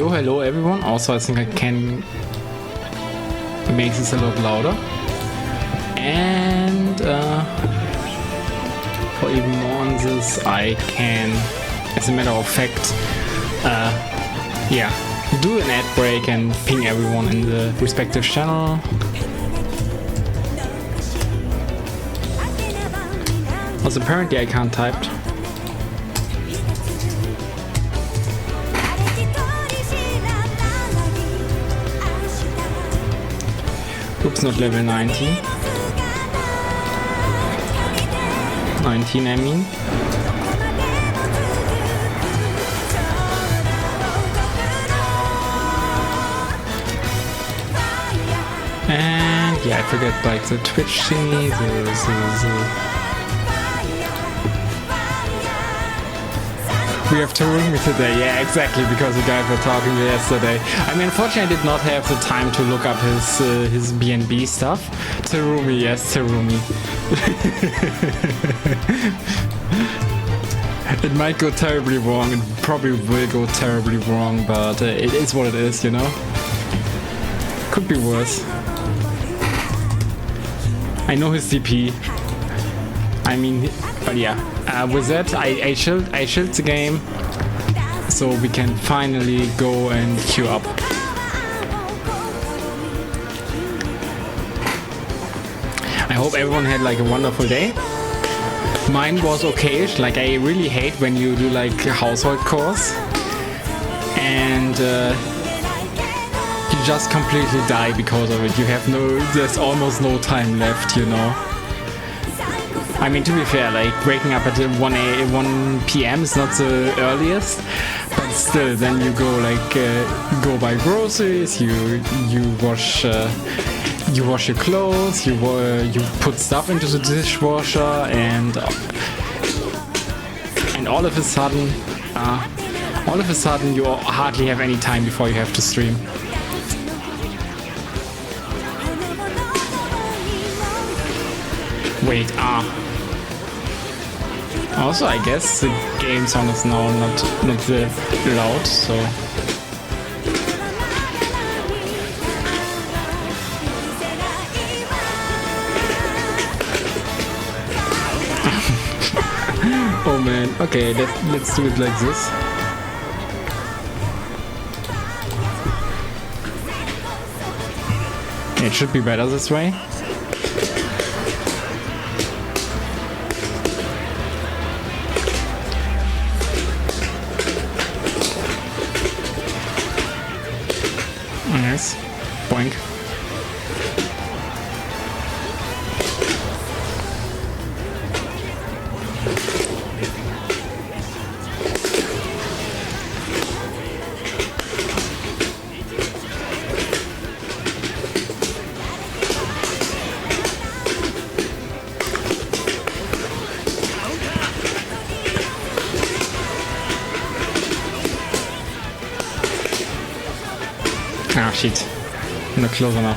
Oh, hello everyone. Also, I think I can make this a lot louder. And for even more on this, I can, as a matter of fact, yeah, do an ad break and ping everyone in the respective channel. Also, apparently I can't type. Oops, not level 19. 19, I mean. And yeah, I forget like the Twitch thingy, We have Terumi today, yeah, exactly, because the guys were talking yesterday. I mean, unfortunately, I did not have the time to look up his BNB stuff. Terumi, yes, Terumi. It might go terribly wrong, it probably will go terribly wrong, but it is what it is, you know? Could be worse. I know his DP. I mean, but yeah. With that, I chilled the game, so we can finally go and queue up. I hope everyone had like a wonderful day. Mine was okayish. Like, I really hate when you do like household chores and you just completely die because of it. You have there's almost no time left, you know. I mean, to be fair, like waking up at 1 p.m. is not the earliest, but still, then you go like go buy groceries, you wash your clothes, you put stuff into the dishwasher, and all of a sudden you hardly have any time before you have to stream. Wait, also, I guess the game sound is now not that loud, so... Oh man, okay, let's do it like this. It should be better this way. Nice. Boink. Ah, shit. Not close enough.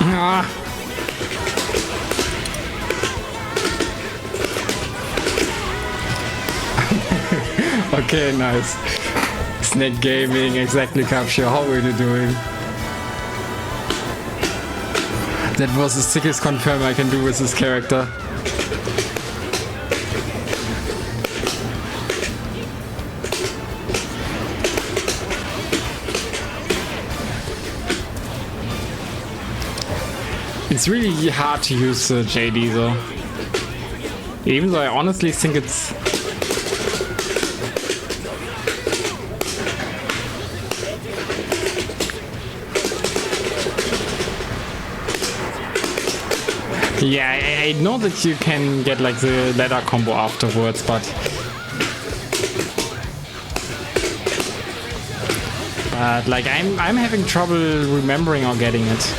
Ah. Okay, nice. Snake Gaming, exactly, Capture. How are you doing? That was the sickest confirm I can do with this character. It's really hard to use JD though. Even though I honestly think it's... Yeah, I know that you can get like the ladder combo afterwards, but like I'm having trouble remembering or getting it.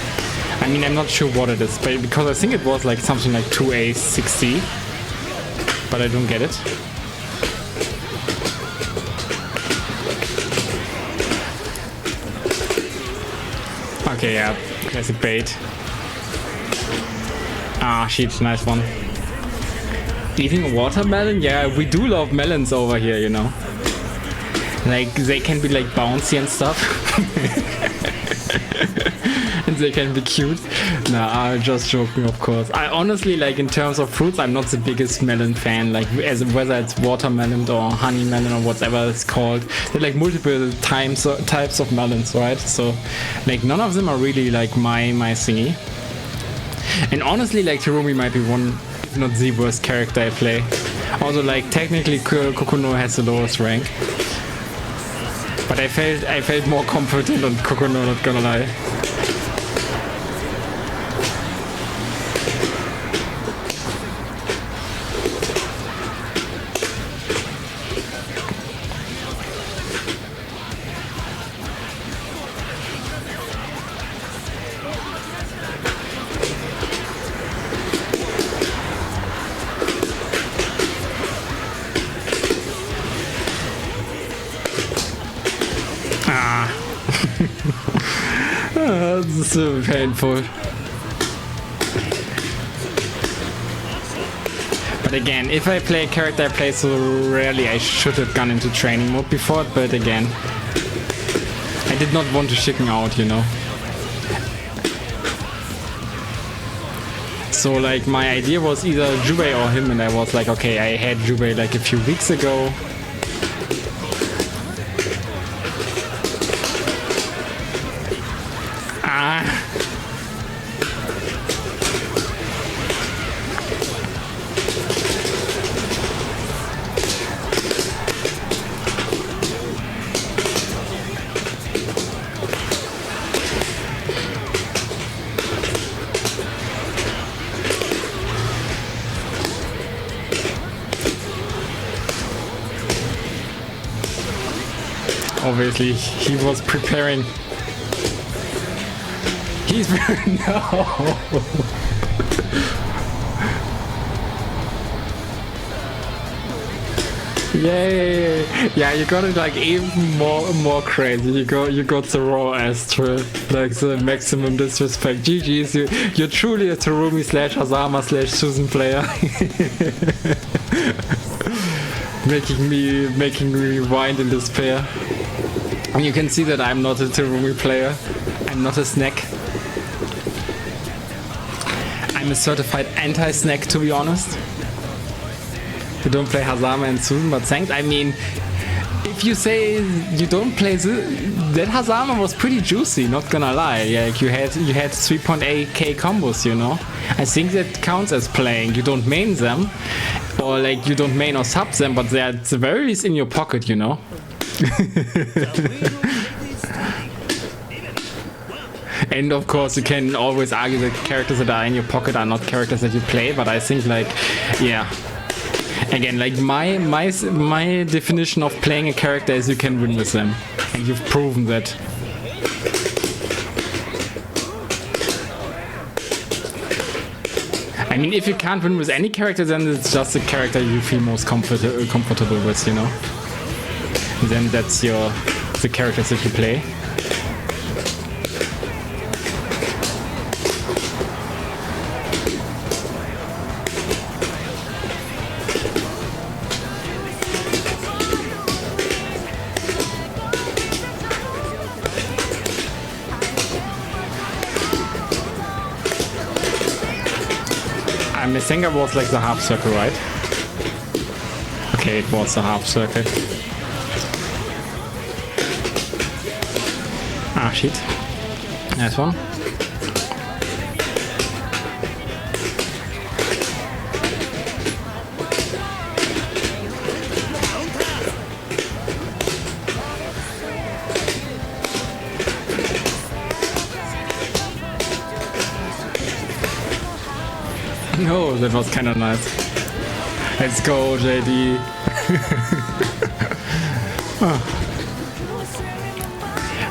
I mean, I'm not sure what it is, but because I think it was like something like 2A60, but I don't get it. Okay, yeah, classic bait. Ah, shit, nice one. Eating a watermelon? Yeah, we do love melons over here, you know. Like they can be like bouncy and stuff. And they can be cute. Nah, I'm just joking, of course. I honestly, like, in terms of fruits, I'm not the biggest melon fan. Like, whether it's watermelon or honey melon or whatever it's called. There are like multiple types of melons, right? So, like, none of them are really like my thingy. And honestly, like, Terumi might be one, if not the worst character I play. Although, like, technically, Kokono has the lowest rank. But I felt more confident on Kokono, not gonna lie. This is so painful. But again, if I play a character I play so rarely, I should have gone into training mode before, but again, I did not want to chicken out, you know. So like my idea was either Jubei or him, and I was like, okay, I had Jubei like a few weeks ago. Obviously, he was preparing. He's no. Yay! Yeah, you got it like even more crazy. You got the raw Astral, like the maximum disrespect. GG's, you're truly a Terumi / Hazama / Susan player. making me whine in despair. And you can see that I'm not a Terumi player. I'm not a snack. I'm a certified anti-snack, to be honest. You don't play Hazama and Susan, but thanks. I mean, if you say you don't play that Hazama was pretty juicy, not gonna lie. Yeah, like you had 3.8k combos, you know. I think that counts as playing. You don't main them, or like you don't main or sub them, but they're at the very least in your pocket, you know. And of course you can always argue that characters that are in your pocket are not characters that you play, but I think like, yeah, again, like my definition of playing a character is you can win with them, and you've proven that. I mean, if you can't win with any character, then it's just the character you feel most comfortable with, you know. Then that's the characters that you play. I think it was like the half circle, right? Okay, it was the half circle. Ah, shit. Nice one. No, that was kind of nice. Let's go, JD. Oh.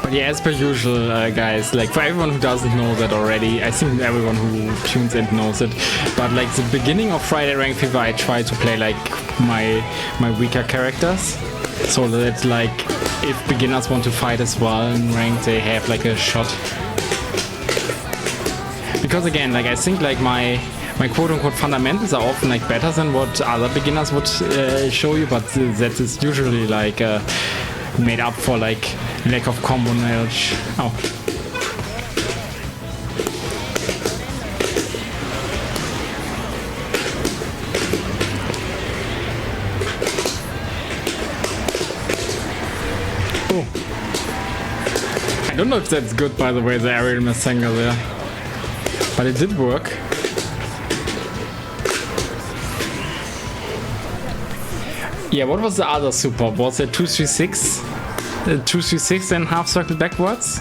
But yeah, as per usual, guys, like for everyone who doesn't know that already, I think everyone who tunes in knows it, but like the beginning of Friday Rank Fever, I try to play like my weaker characters, so that like if beginners want to fight as well in rank, they have like a shot. Because again, like I think like my quote-unquote fundamentals are often like better than what other beginners would show you, but that is usually like made up for like lack of combo knowledge. Oh. I don't know if that's good, by the way, the aerial Masenga there. But it did work. Yeah, what was the other super? Was it 236? 236 and half circle backwards?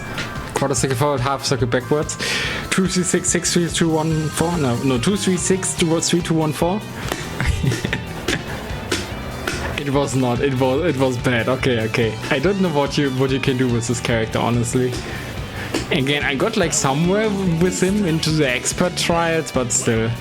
Quarter circle forward, half circle backwards. 236, 63214? No, 236, 3214? It was not. It was bad. Okay. I don't know what you can do with this character, honestly. Again, I got like somewhere with him into the expert trials, but still.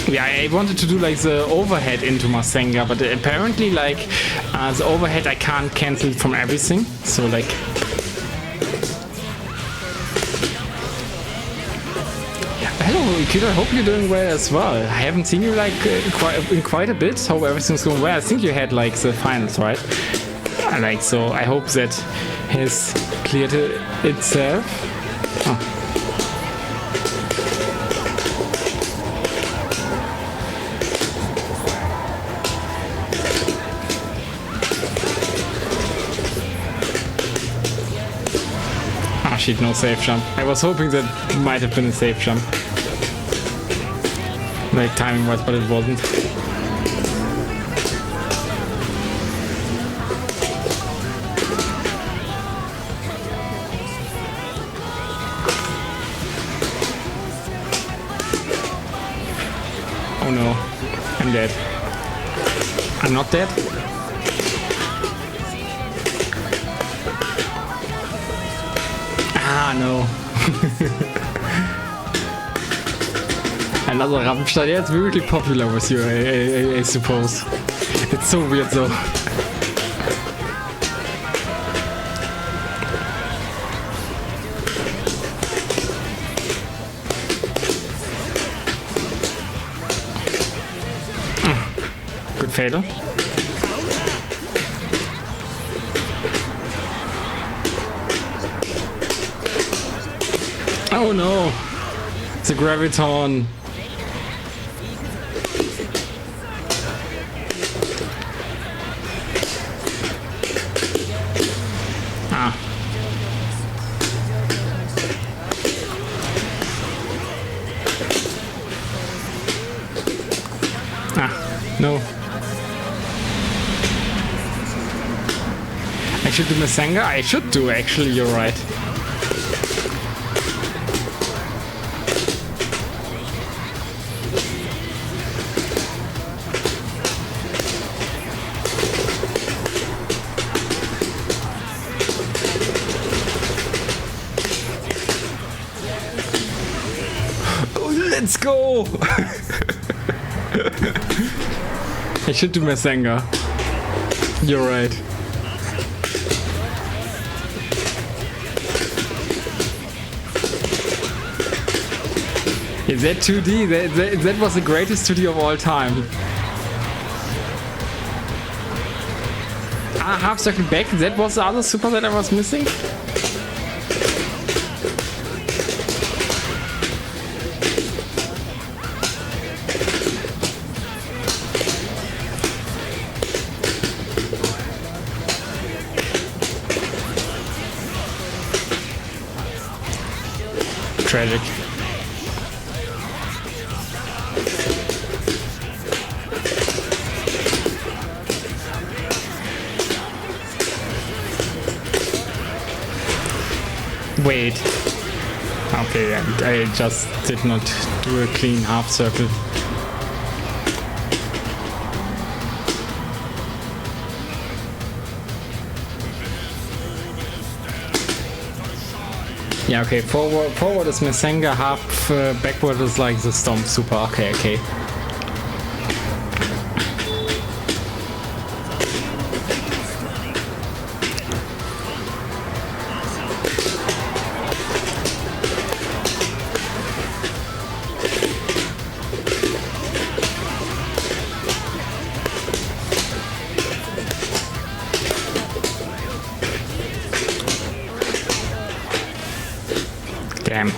Yeah, I wanted to do like the overhead into Masenga, but apparently like the overhead I can't cancel it from everything. So like, hello Ikeda, I hope you're doing well as well. I haven't seen you like quite a bit. Hope everything's going well. I think you had like the finals, right? Like, so I hope that has cleared itself. Oh. Shit, no safe jump. I was hoping that might have been a safe jump. Like timing wise, but it wasn't. Oh no, I'm dead. I'm not dead. Ah, no. Another Rammstein. Yeah, it's really popular with you, I suppose. It's so weird though. Good fatal. Oh no! The graviton! Ah. Ah, no. I should do Masenga? I should do, actually, you're right. Let's go! I should do Masenga. You're right. Is that 2D? That was the greatest 2D of all time. Ah, half circle back. That was the other super that I was missing? Tragic. Wait. Okay, I just did not do a clean half circle. Yeah, okay, forward is Masenga, half backward is like the Stomp super. Okay. Damn.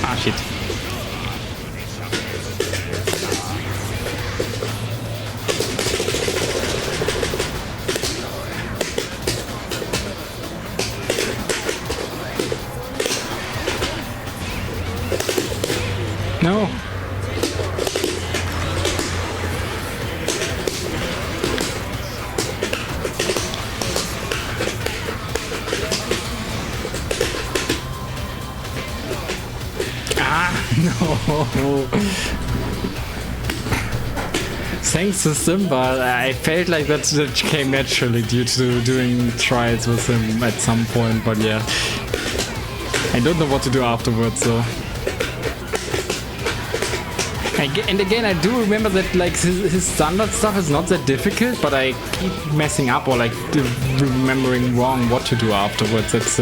Ah, shit. No. No. Thanks to Simba, I felt like that came naturally due to doing trials with him at some point, but yeah. I don't know what to do afterwards, so. And again, I do remember that like his standard stuff is not that difficult, but I keep messing up or like remembering wrong what to do afterwards. It's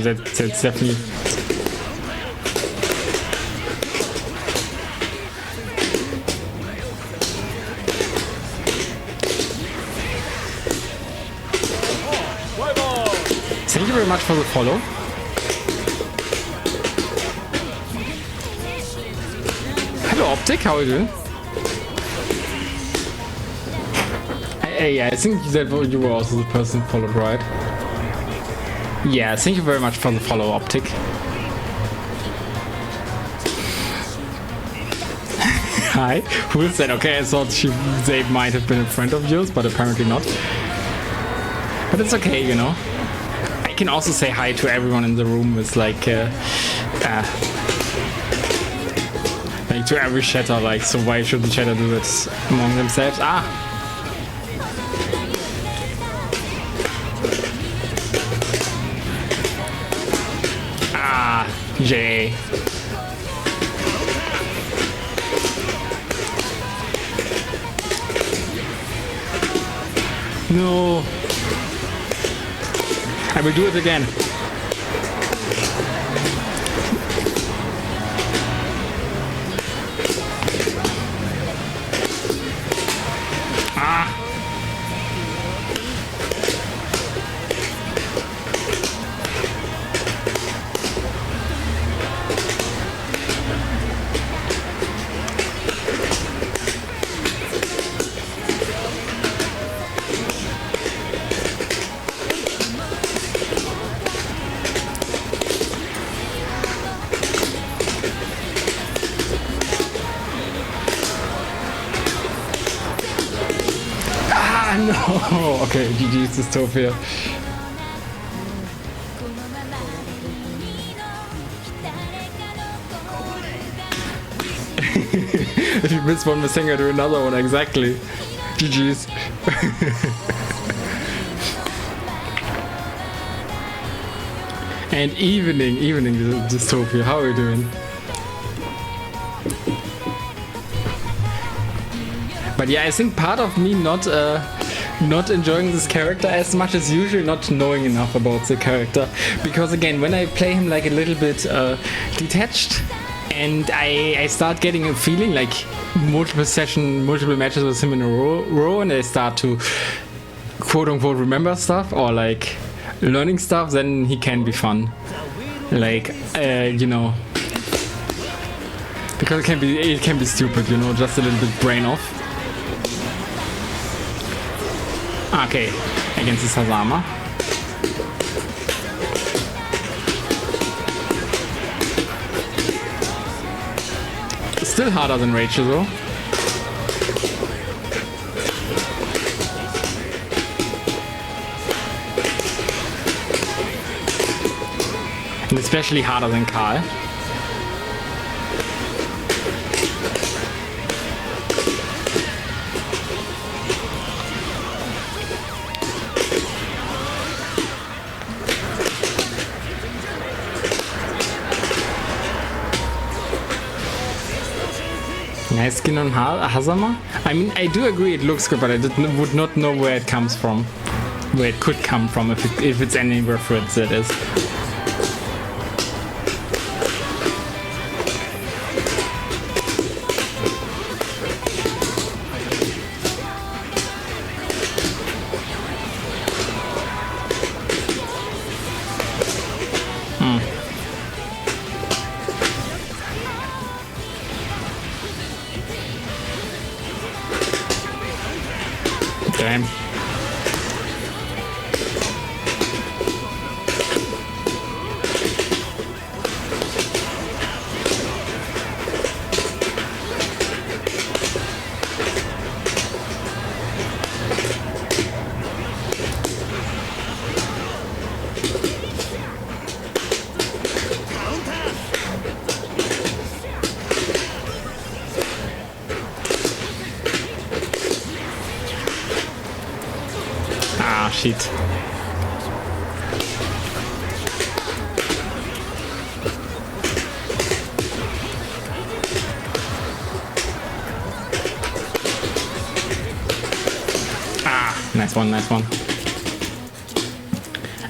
that's definitely. Thank you very much for the follow. Hello Optic, how are you doing? Yeah, I think that you were also the person followed, right? Yeah, thank you very much for the follow, Optic. Hi, who is that? Okay, I thought they might have been a friend of yours, but apparently not. But it's okay, you know. I can also say hi to everyone in the room with like to every chatter, like, so why shouldn't chatter do that among themselves? Jay. No. I will do it again. No. Okay, GG's Dystopia. If you miss one Missenga, do another one, exactly. GG's. And evening Dystopia, how are you doing? But yeah, I think part of me not enjoying this character as much as usual, not knowing enough about the character, because again, when I play him like a little bit detached, and I start getting a feeling like multiple matches with him in a row, and I start to quote unquote remember stuff or like learning stuff, then he can be fun, like you know, because it can be stupid, you know, just a little bit brain off. Okay, against the Sazama. Still harder than Rachel though. And especially harder than Karl. Nice skin on Hazama. I mean, I do agree it looks good, but I would not know where it comes from. Where it could come from, if it's any reference, that is. Damn. Ah, shit. Ah, nice one, nice one.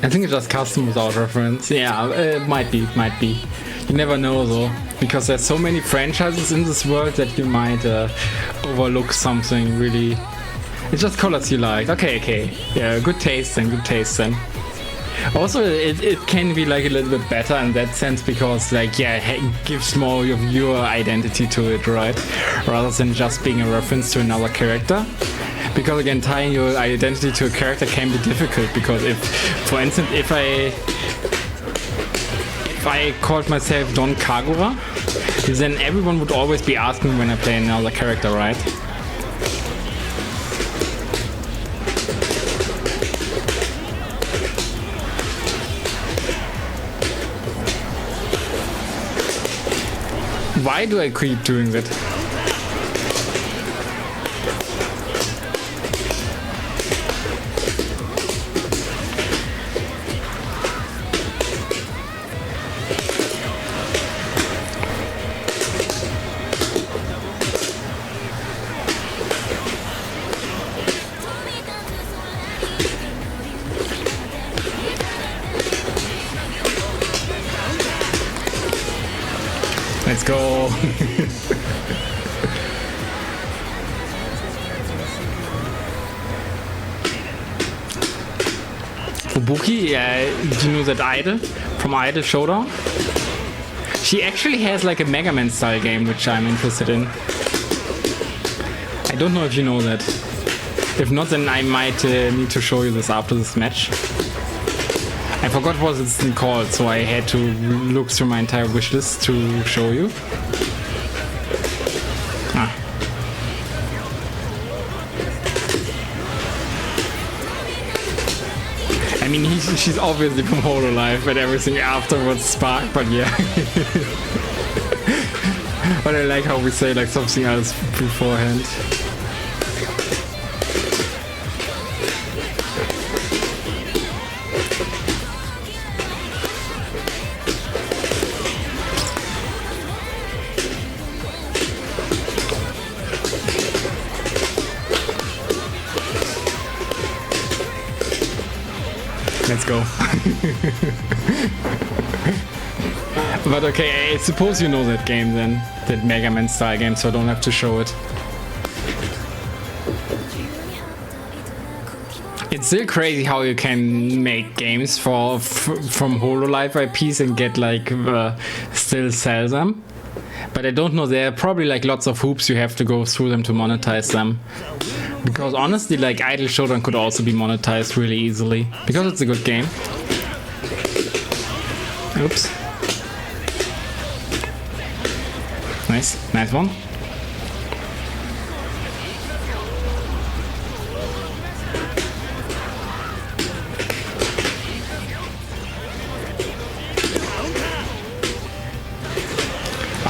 I think it's just custom without reference. Yeah, might be. You never know though, because there's so many franchises in this world that you might overlook something really. It's just colors you like. Okay. Yeah, good taste then. Also, it can be like a little bit better in that sense because, like, yeah, it gives more of your identity to it, right? Rather than just being a reference to another character. Because again, tying your identity to a character can be difficult because if, for instance, if I called myself Don Kagura, then everyone would always be asking when I play another character, right? Why do I keep doing that? Let's go. Fubuki, you know that idol from Idol Showdown? She actually has like a Mega Man style game which I'm interested in. I don't know if you know that. If not, then I might need to show you this after this match. I forgot what it's called, so I had to look through my entire wishlist to show you. Ah. I mean, she's obviously from Hololive, and everything afterwards Spark, but yeah. But I like how we say like something else beforehand. Let's go. But okay, I suppose you know that game then, that Mega Man style game, so I don't have to show it. It's still crazy how you can make games from Hololive IPs and get like still sell them. But I don't know, there are probably like lots of hoops you have to go through them to monetize them. Because honestly, like Idol Showdown could also be monetized really easily. Because it's a good game. Oops. Nice one.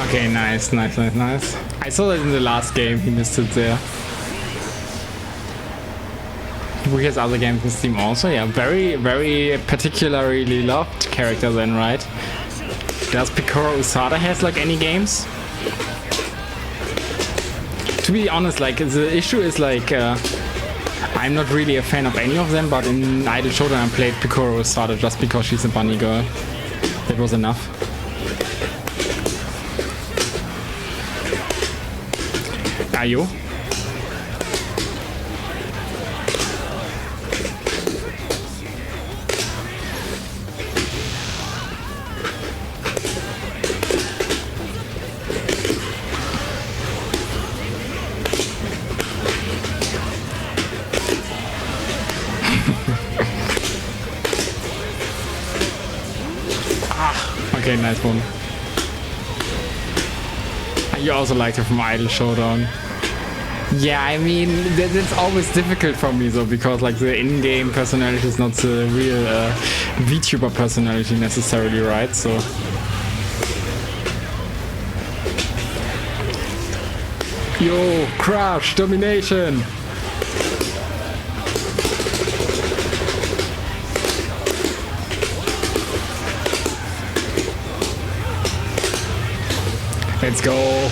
Okay, nice. I saw that in the last game, he missed it there. Who has other games in Steam also? Yeah, very particularly loved character then, right? Does Picoro Usada has like any games? To be honest, like the issue is like I'm not really a fan of any of them, but in Idol Showdown I played Picoro starter just because she's a bunny girl. That was enough. Ayo. Okay, nice one. You also liked it from Idol Showdown. Yeah, I mean, that's always difficult for me though, because like the in-game personality is not the real VTuber personality necessarily, right? So. Yo, crush, domination! Let's go!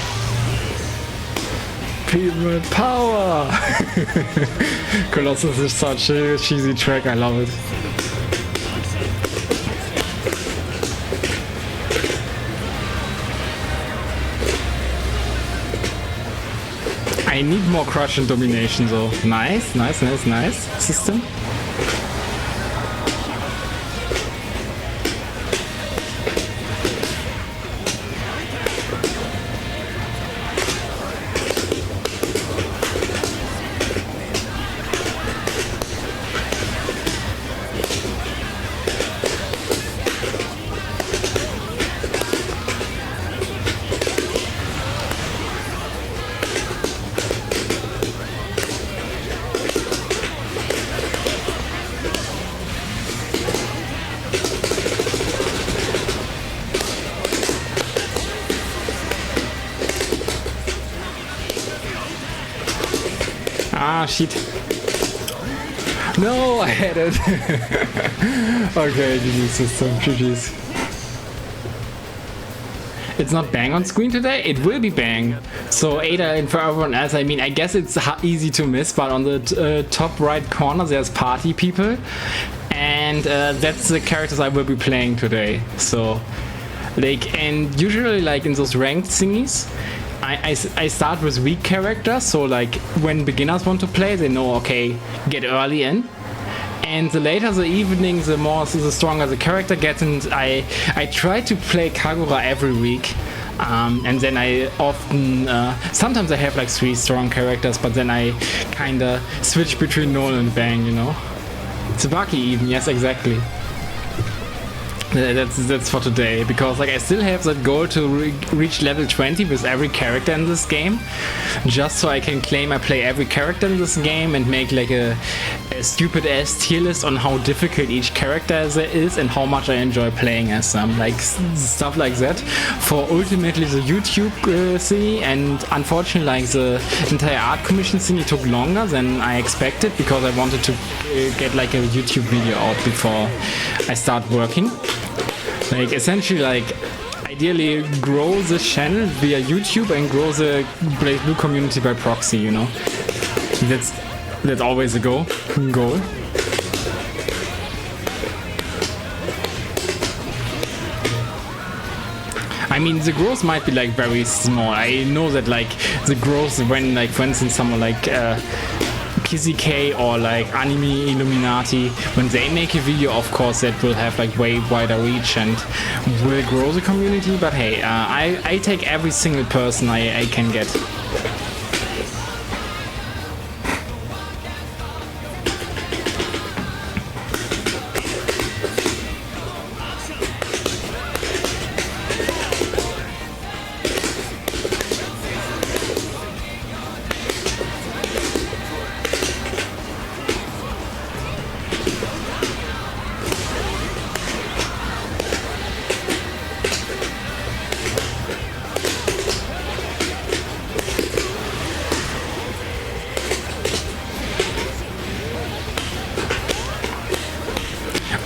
People power! Colossus is such a cheesy track, I love it. I need more crush and domination though. Nice, nice, nice, nice. System. Ah, shit. No, I had it. Okay, GG system, GG's. It's not bang on screen today? It will be bang. So Ada, and for everyone else, I mean, I guess it's easy to miss, but on the top right corner there's party people. And that's the characters I will be playing today. So, like, and usually like in those ranked thingies, I start with weak characters, so like when beginners want to play, they know, okay, get early in. And the later the evening, the stronger the character gets, and I try to play Kagura every week. And then I often, sometimes I have like 3 strong characters, but then I kinda switch between Null and Bang, you know? Tsubaki even, yes, exactly. That's for today, because like I still have that goal to reach level 20 with every character in this game, just so I can claim I play every character in this game and make like a stupid ass tier list on how difficult each character is and how much I enjoy playing as them, like stuff like that for ultimately the YouTube thingy. And unfortunately, like the entire art commission thingy took longer than I expected, because I wanted to get like a YouTube video out before I start working. Like essentially, like ideally grow the channel via YouTube and grow the Blazblue community by proxy, you know. That's always a goal. I mean, the growth might be like very small. I know that like the growth when, like, for instance, someone like PCK or like Anime Illuminati, when they make a video, of course that will have like way wider reach and will grow the community. But hey, I take every single person I can get.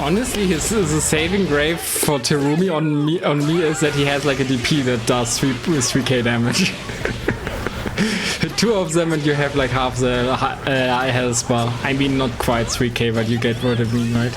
Honestly, the saving grave for Terumi on me is that he has like a DP that does 3k damage. Two of them and you have like half the health bar. I mean, not quite 3k, but you get what I mean, right?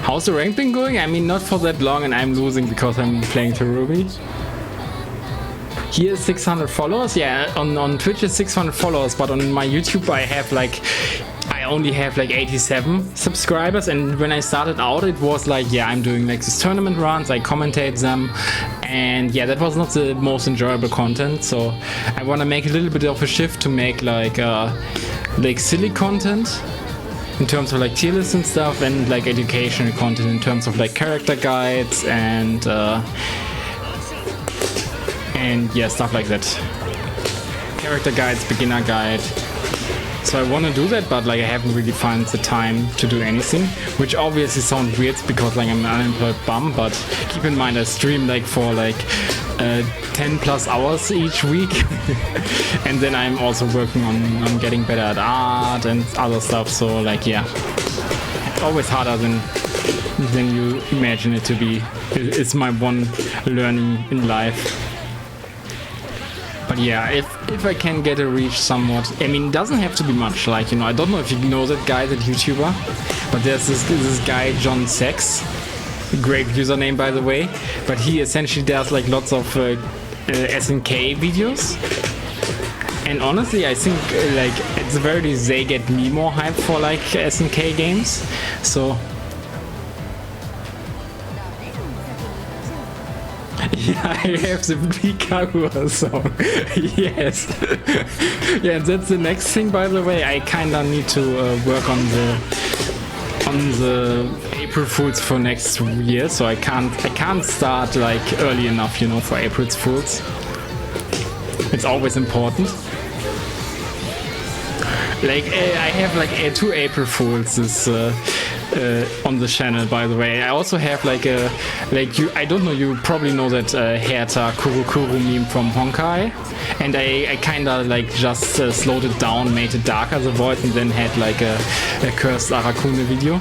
How's the rank been going? I mean, not for that long, and I'm losing because I'm playing Terumi. Here is 600 followers. Yeah, on Twitch is 600 followers, but on my YouTube I only have like 87 subscribers. And when I started out, it was like, yeah, I'm doing like these tournament runs, I commentate them, and yeah, that was not the most enjoyable content. So I want to make a little bit of a shift to make like silly content in terms of like tier lists and stuff, and like educational content in terms of like character guides and yeah, stuff like that. Character guides, beginner guide. So I want to do that, but like I haven't really found the time to do anything, which obviously sounds weird because like I'm an unemployed bum, but keep in mind I stream like for like 10 plus hours each week. And then I'm also working on getting better at art and other stuff, so like yeah, it's always harder than you imagine it to be. It's my one learning in life. But yeah, if I can get a reach somewhat, I mean, it doesn't have to be much, like, you know, I don't know if you know that guy, that YouTuber, but there's this guy, John Sex, great username by the way, but he essentially does like lots of SNK videos. And honestly, I think like at the very least they get me more hype for like SNK games. So yeah, I have the Kagura song. Yes. Yeah, that's the next thing by the way. I kinda need to work on the April Fools for next year, so I can't start like early enough, you know, for April Fools. It's always important. Like I have like 2 April Fools this on the channel, by the way. I also have like a I don't know, you probably know that Herta Kurukuru meme from Honkai, and I kinda like just slowed it down, made it darker the voice, and then had like a cursed Arakune video.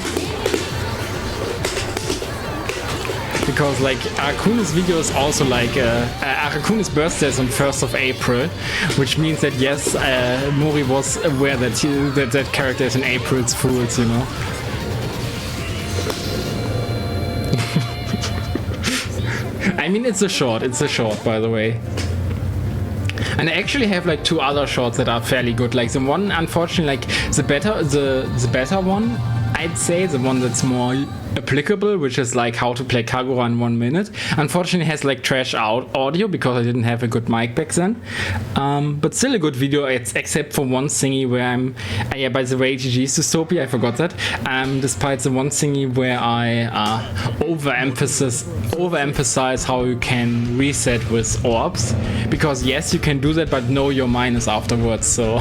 Because like Arakune's video is also like Arakune's birthday is on 1st of April, which means that yes, Mori was aware that that character is an April's Fools, you know. I mean, it's a short, by the way. And I actually have like 2 other shorts that are fairly good. Like the one, unfortunately, like the better one, I'd say, the one that's more applicable, which is like how to play Kagura in 1 minute. Unfortunately, it has like trash out audio because I didn't have a good mic back then. But still a good video, except for one thingy where I'm, yeah, by the way, GG's Dystopia, I forgot that. Despite the one thingy where I overemphasize how you can reset with orbs, because yes, you can do that, but know your minus afterwards. So.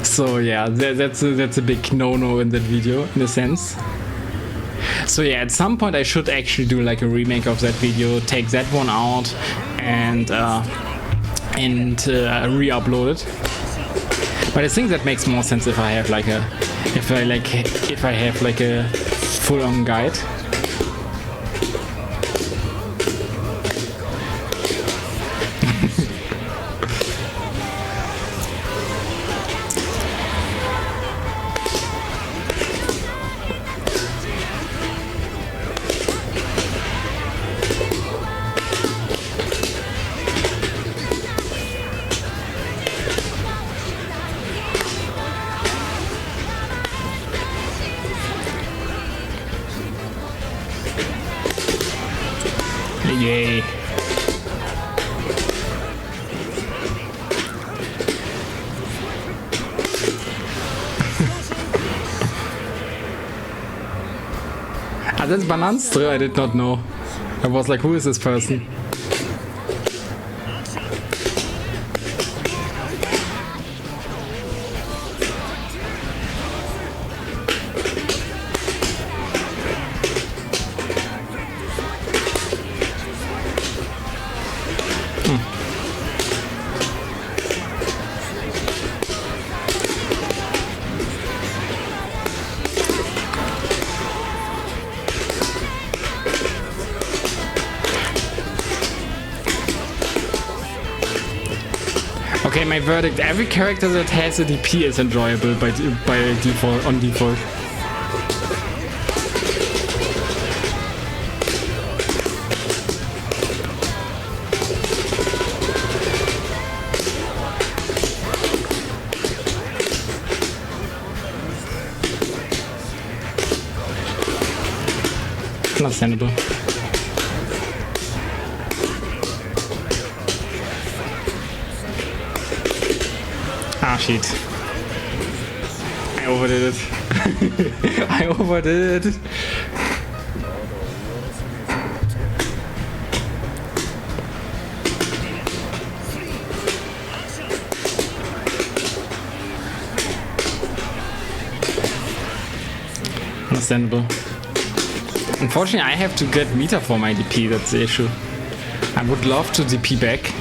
So yeah, that's a big no-no in that video, in a sense. So yeah, at some point I should actually do like a remake of that video, take that one out, and re-upload it. But I think that makes more sense if I have like if I have like a full-on guide. Yay. Ah, that's Bananstro, I did not know. I was like, who is this person? Okay, my verdict: every character that has a DP is enjoyable by default, on default. Understandable. Ah, shit. I overdid it. I overdid it. Understandable. Unfortunately, I have to get meter for my DP, that's the issue. I would love to DP back.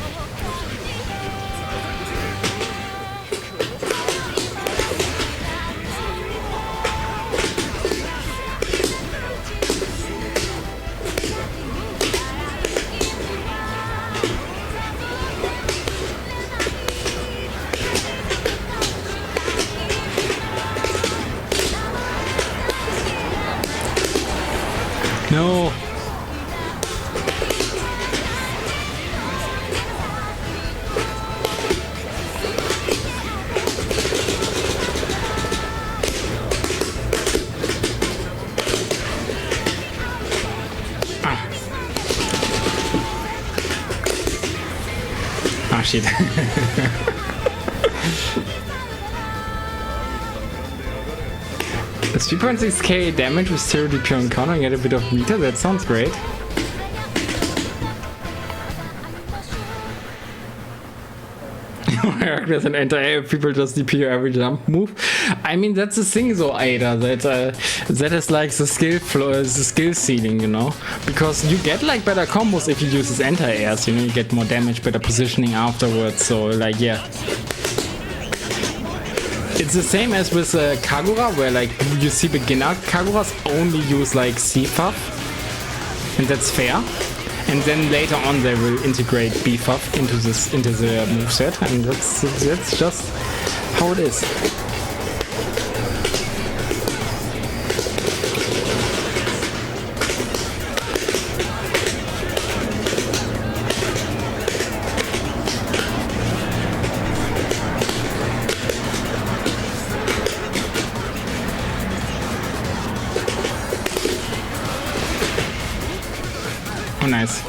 No. Ah, shit. The 3.6k damage with 0 DP on counter and get a bit of meter, that sounds great. There's an anti-air, people just DP every jump move. I mean, that's the thing though, Ada, that is like the skill flow, the skill ceiling, you know? Because you get like better combos if you use his anti-airs, you know, you get more damage, better positioning afterwards, so like, yeah. It's the same as with Kagura, where like you see beginner Kaguras only use like C-Fuff, and that's fair. And then later on they will integrate B-Fuff into the moveset, and that's just how it is. Oh, nice.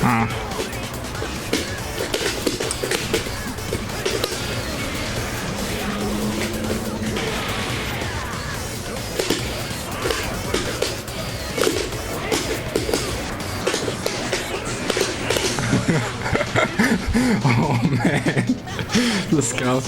Ah. Oh man, the scout.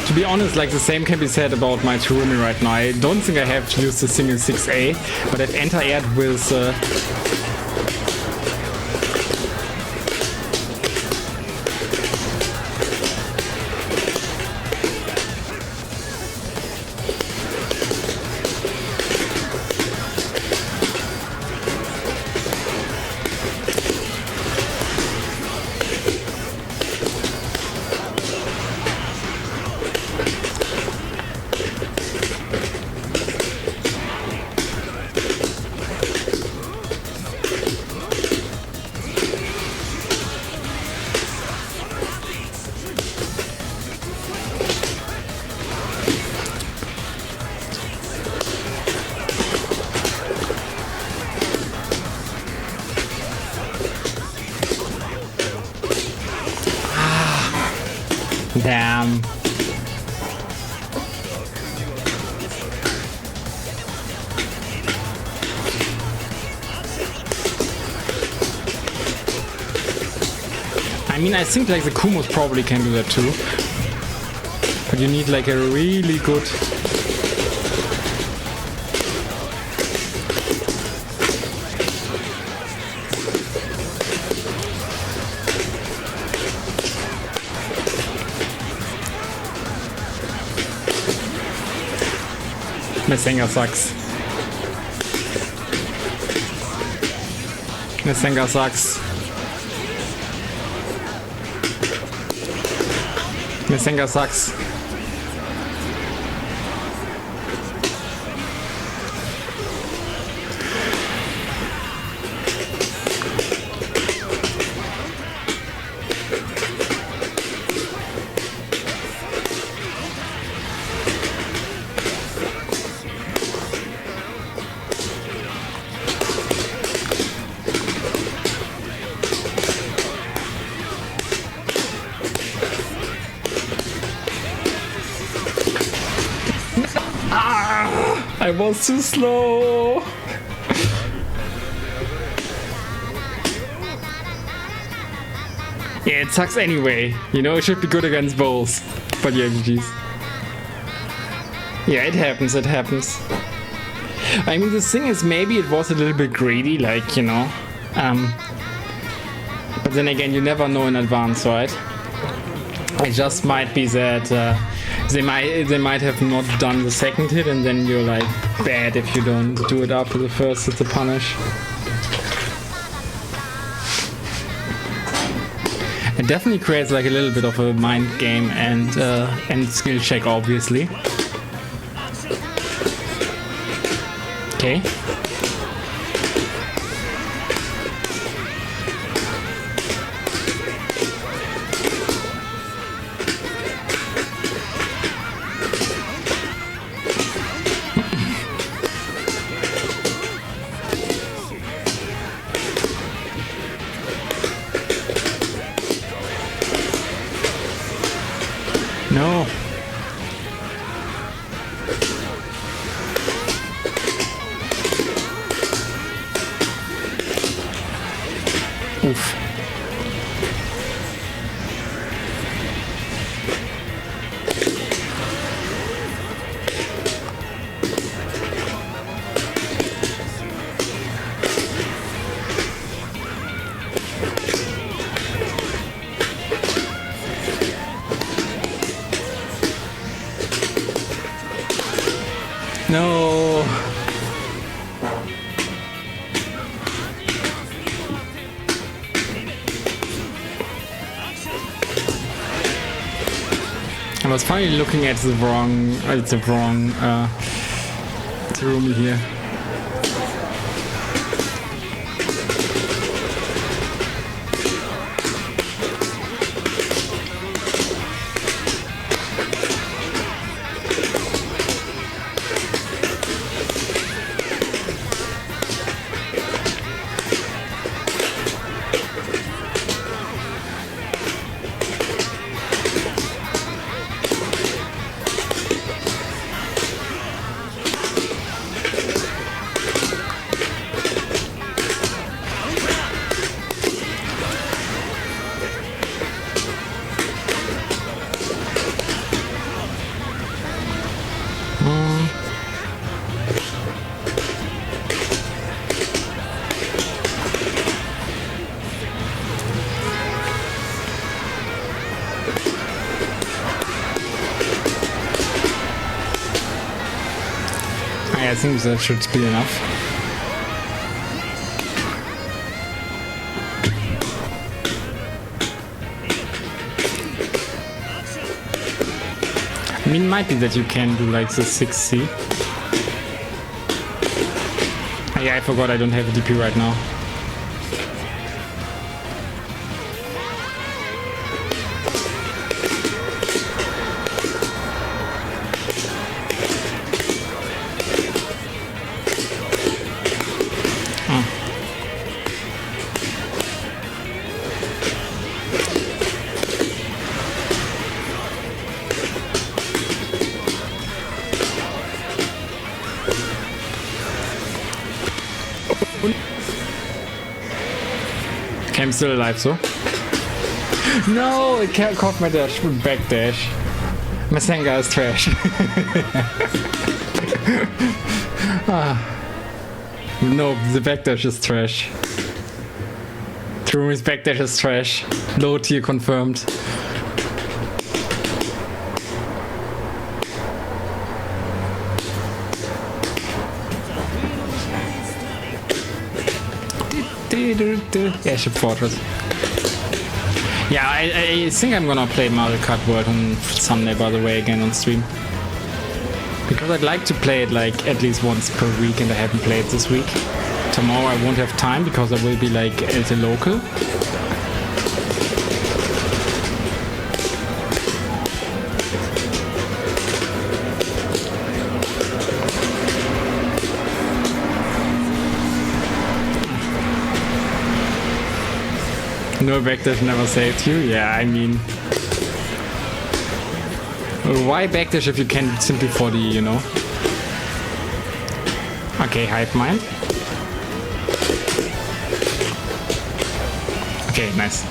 To be honest, like the same can be said about my Terumi right now. I don't think I have used a single 6A, but I've anti-aired with damn. I mean, I think like the Kumos probably can do that too. But you need like a really good Masenga sucks. Masenga sucks. Masenga sucks. I was too slow. Yeah, it sucks anyway. You know, it should be good against bowls. But yeah, GG's. Yeah, it happens, it happens. I mean, the thing is, maybe it was a little bit greedy, like, you know. But then again, you never know in advance, right? It just might be that they might have not done the second hit, and then you're like bad if you don't do it after the first. It's a punish. It definitely creates like a little bit of a mind game and skill check, obviously. Okay. No. Oof. No. I was finally looking at the wrong Terumi here. I think that should be enough. I mean, it might be that you can do like the 6C. Yeah, I forgot I don't have a DP right now. I'm still alive, so. No, it can't caught my dash with back dash. Masenga is trash. No, the backdash is trash. Terumi's backdash is trash. Low tier confirmed. Airship Fortress. Yeah, I think I'm gonna play Mario Kart World on Sunday, by the way, again on stream. Because I'd like to play it like at least once per week, and I haven't played this week. Tomorrow I won't have time because I will be like at a local. No backdash never saved you? Yeah, I mean... Why backdash if you can simply 4D, you know? Okay, Hive Mind. Okay, nice.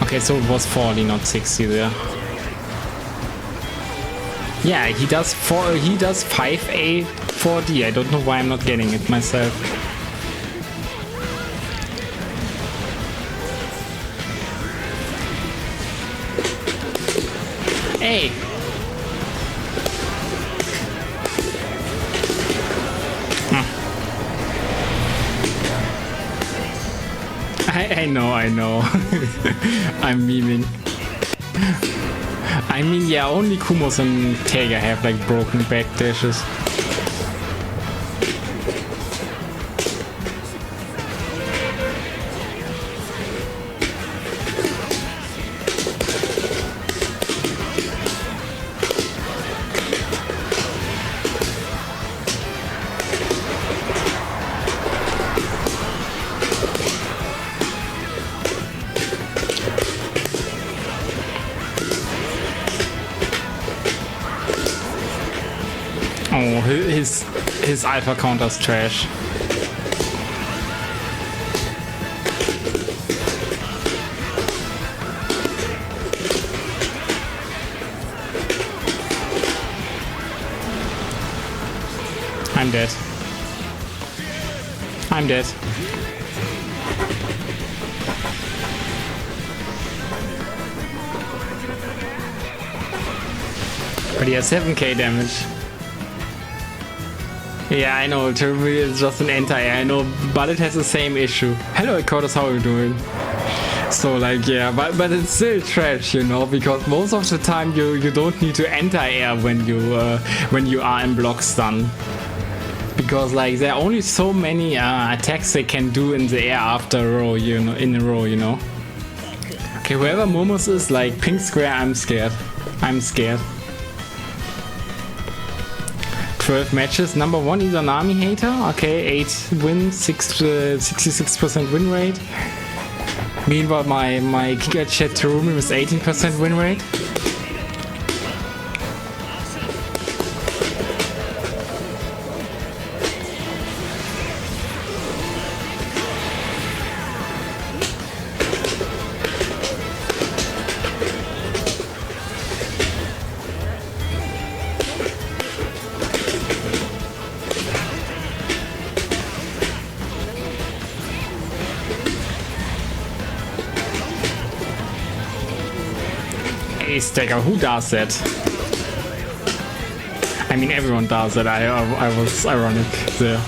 Okay, so it was 40, not 60 there. Yeah, he does 5A 4D. I don't know why I'm not getting it myself. Hey! I know. I'm memeing. I mean, yeah, only Kumos and Tega have like broken backdashes. Oh, his alpha counter's trash. I'm dead. I'm dead. But he has 7k damage. Yeah, I know, Terumi is just an anti-air, I know, but it has the same issue. Hello, Curtis, how are you doing? So, like, yeah, but it's still trash, you know, because most of the time you don't need to anti-air when you are in block stun. Because, like, there are only so many attacks they can do in the air after a row, you know, in a row, you know. Okay, whoever Momos is, like, pink square, I'm scared. I'm scared. 12 matches, number 1 Izanami hater, okay, 8 wins, 66% win rate. Meanwhile, my Giga Chat Terumi with 18% win rate. Stacker, who does that? I mean, everyone does that. I was ironic there.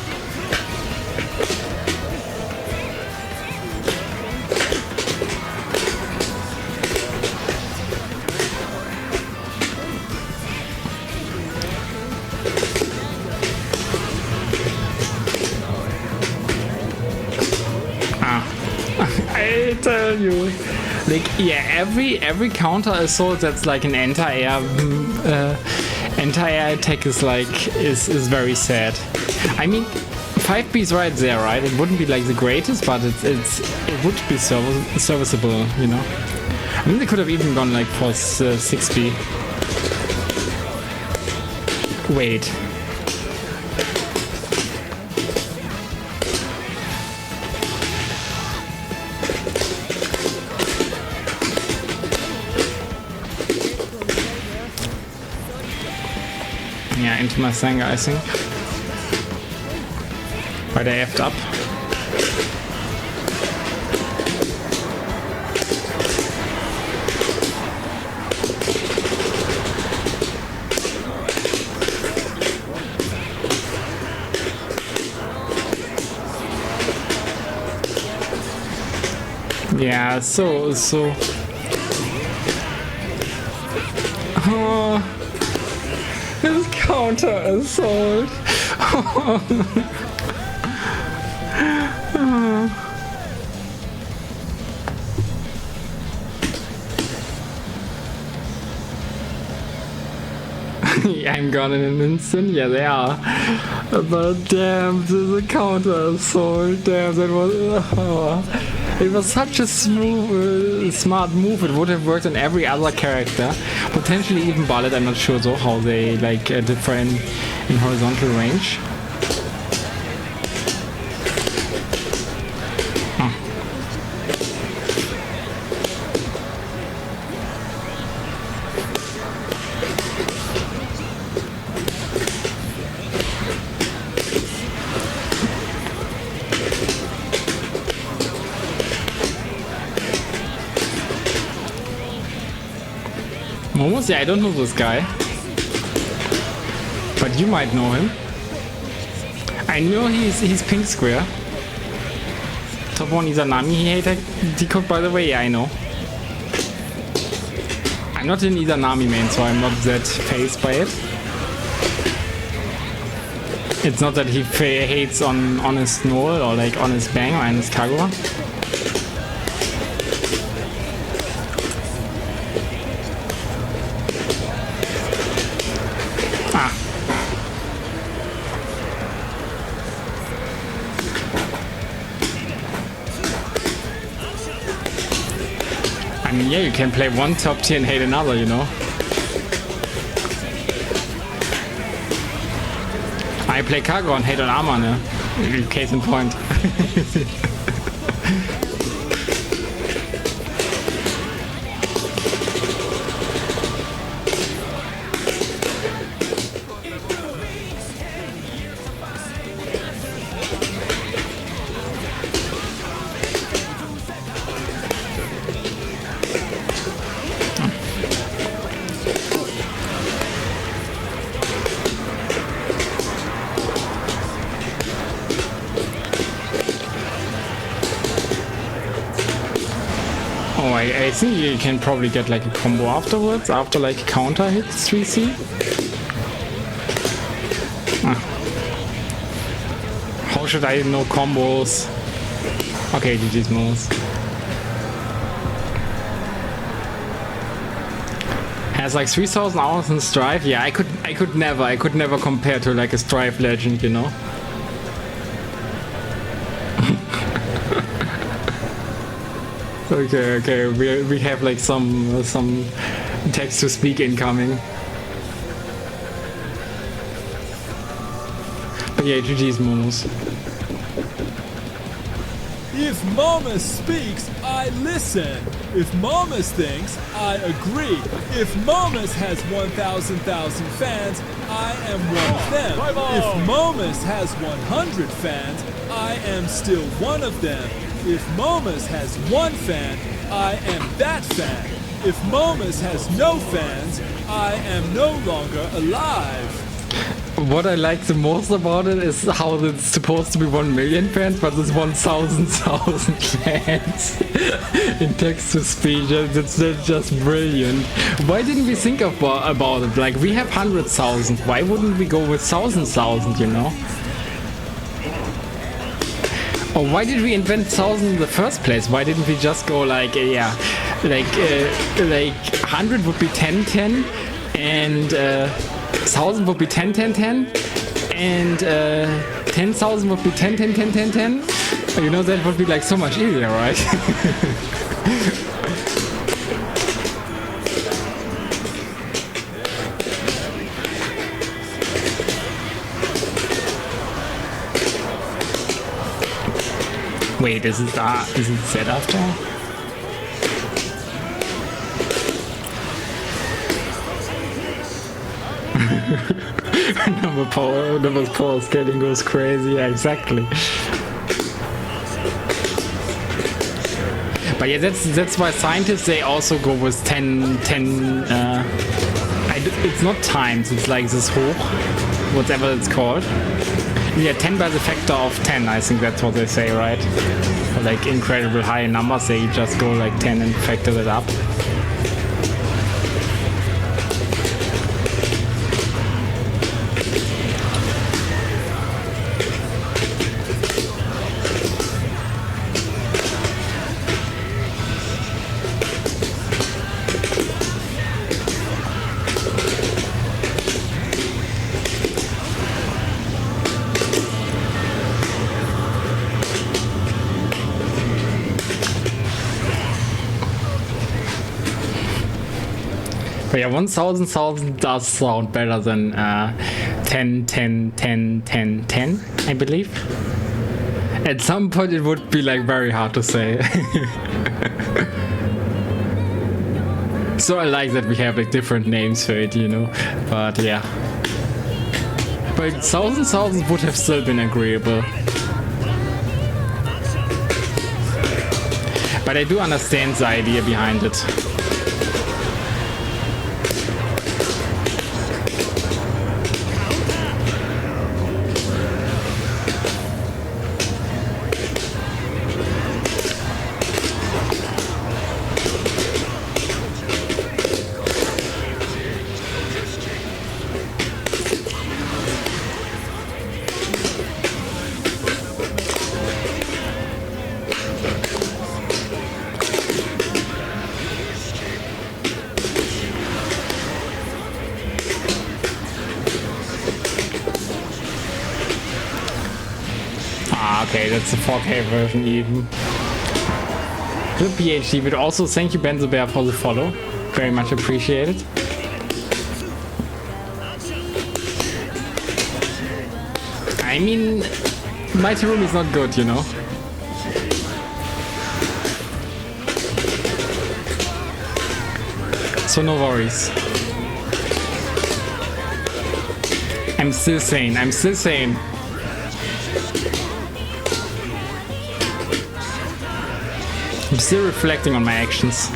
I tell you. Like, yeah, every counter assault that's like an anti-air attack is like is very sad. I mean, 5B is right there, right? It wouldn't be like the greatest, but it would be serviceable, you know. I mean, they could have even gone like for 6B. Wait. Yeah, into my Senga, I think. But I effed up. Yeah, so... Oh, his counter assault. I'm gone in an instant. Yeah, they are. But damn, this is a counter assault. Damn, that was... It was such a smooth, smart move. It would have worked on every other character, potentially even Bullet. I'm not sure though how they like differ in horizontal range. Almost, yeah, I don't know this guy, but you might know him. I know he's pink square. Top 1 Izanami hater decode, by the way. Yeah, I know. I'm not an Izanami main, so I'm not that phased by it. It's not that he hates on Honest Null or like Honest Bang or Honest Kagura. Yeah, you can play one top tier and hate another, you know. I play Kagura and hate on Armor, ne? Case in point. I think you can probably get like a combo afterwards, after like counter hits 3C. How should I know combos? Okay, GG's moves. Has like 3,000 hours in Strife. Yeah, I could never compare to like a Strife legend, you know. Okay, we have like some text to speak incoming. But yeah, GG's Momos. If Momus speaks, I listen. If Momus thinks, I agree. If Momus has 1,000 fans, I am one of them. If Momus has 100 fans, I am still one of them. If Momus has one fan, I am that fan. If Momus has no fans, I am no longer alive. What I like the most about it is how it's supposed to be 1 million fans, but it's 1,000 fans in text to speech. That's just brilliant. Why didn't we think about it? Like, we have 100,000. Why wouldn't we go with 1,000, you know? Or why did we invent 1,000 in the first place? Why didn't we just go like, like 100 would be 10-10, and 1,000 would be 10-10-10, and 10,000 would be 10-10-10-10-10? You know, that would be like so much easier, right? Wait, is it set after? Number power scaling goes crazy. Yeah, exactly. But yeah, that's why scientists, they also go with 10. It's not times. It's like this hoch, whatever it's called. Yeah, 10 by the factor of 10. I think that's what they say, right? For like incredible high numbers, they just go like 10 and factor it up. But yeah, 1000 does sound better than 10, 10, 10, 10, 10, I believe. At some point it would be like very hard to say. So I like that we have like different names for it, you know. But yeah. But 1000 would have still been agreeable. But I do understand the idea behind it. Okay, that's the 4K version even. The PhD, but also thank you Benzo Bear for the follow. Very much appreciated. I mean, my Terumi is not good, you know. So no worries. I'm still sane, I'm still sane. I'm still reflecting on my actions.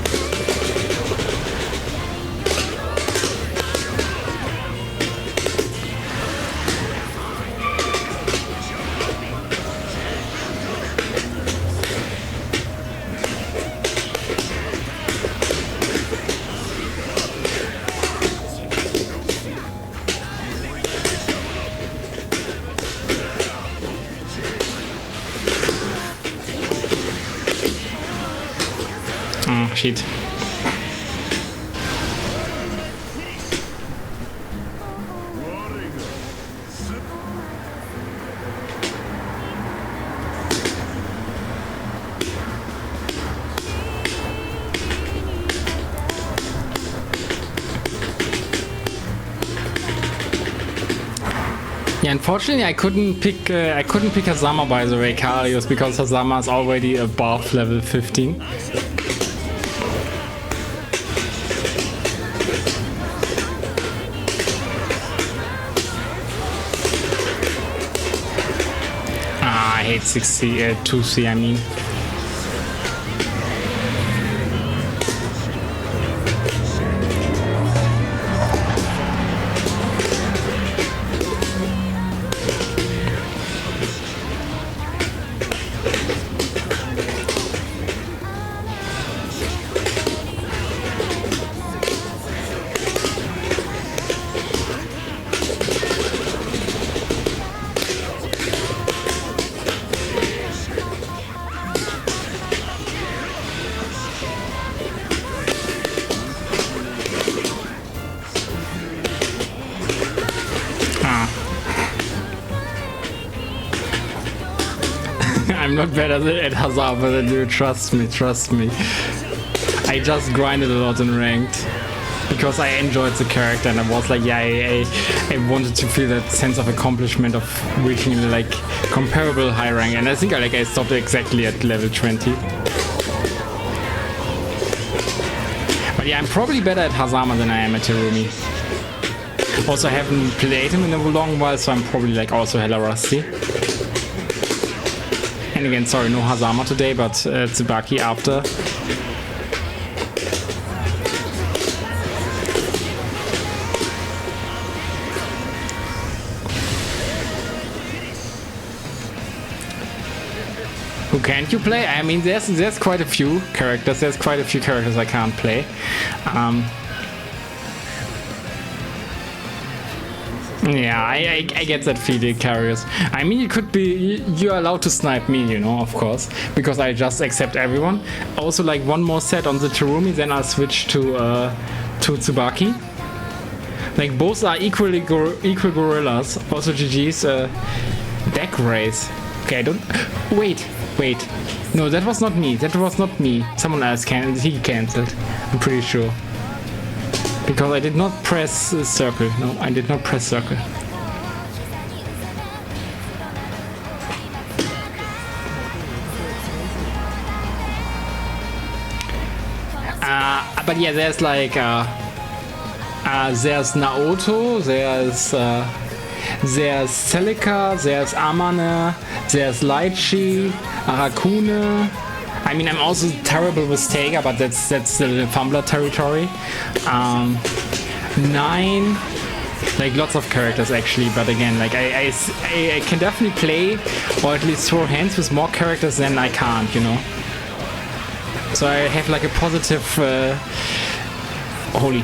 Oh, shit. Yeah, unfortunately, I couldn't pick Hazama, by the way, Karius, because Hazama is already above level 15. I hate 2C, I mean. I'm not better at Hazama than you, trust me. I just grinded a lot in ranked because I enjoyed the character and I was like, yeah, I wanted to feel that sense of accomplishment of reaching like comparable high rank, and I think I stopped exactly at level 20. But yeah, I'm probably better at Hazama than I am at Terumi. Also, I haven't played him in a long while, so I'm probably like also hella rusty. And again, sorry, no Hazama today, but Tsubaki after. Who can't you play? I mean, there's quite a few characters. There's quite a few characters I can't play. Yeah, I get that feeling, Carius. I mean, it could be you're allowed to snipe me, you know, of course, because I just accept everyone. Also, like one more set on the Terumi, then I'll switch to Tsubaki. Like both are equal gorillas. Also, GG's deck race. Okay, I don't. Wait. No, that was not me. That was not me. Someone else he cancelled. I'm pretty sure. Because I did not press circle. No, I did not press circle. But yeah, there's like there's Naoto, there's Celica, there's Amane, there's Lychee, Arakune. I mean, I'm also terrible with Tega, but that's the Fumbler territory. 9, like lots of characters actually, but again, like I can definitely play or at least throw hands with more characters than I can't, you know. So I have like a positive holy.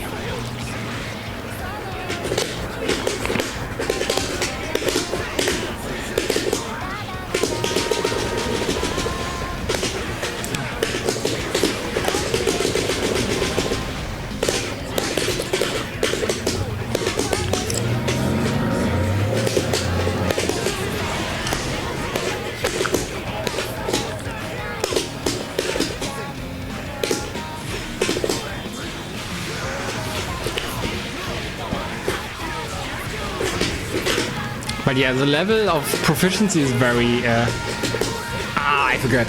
But yeah, the level of proficiency is very... I forgot.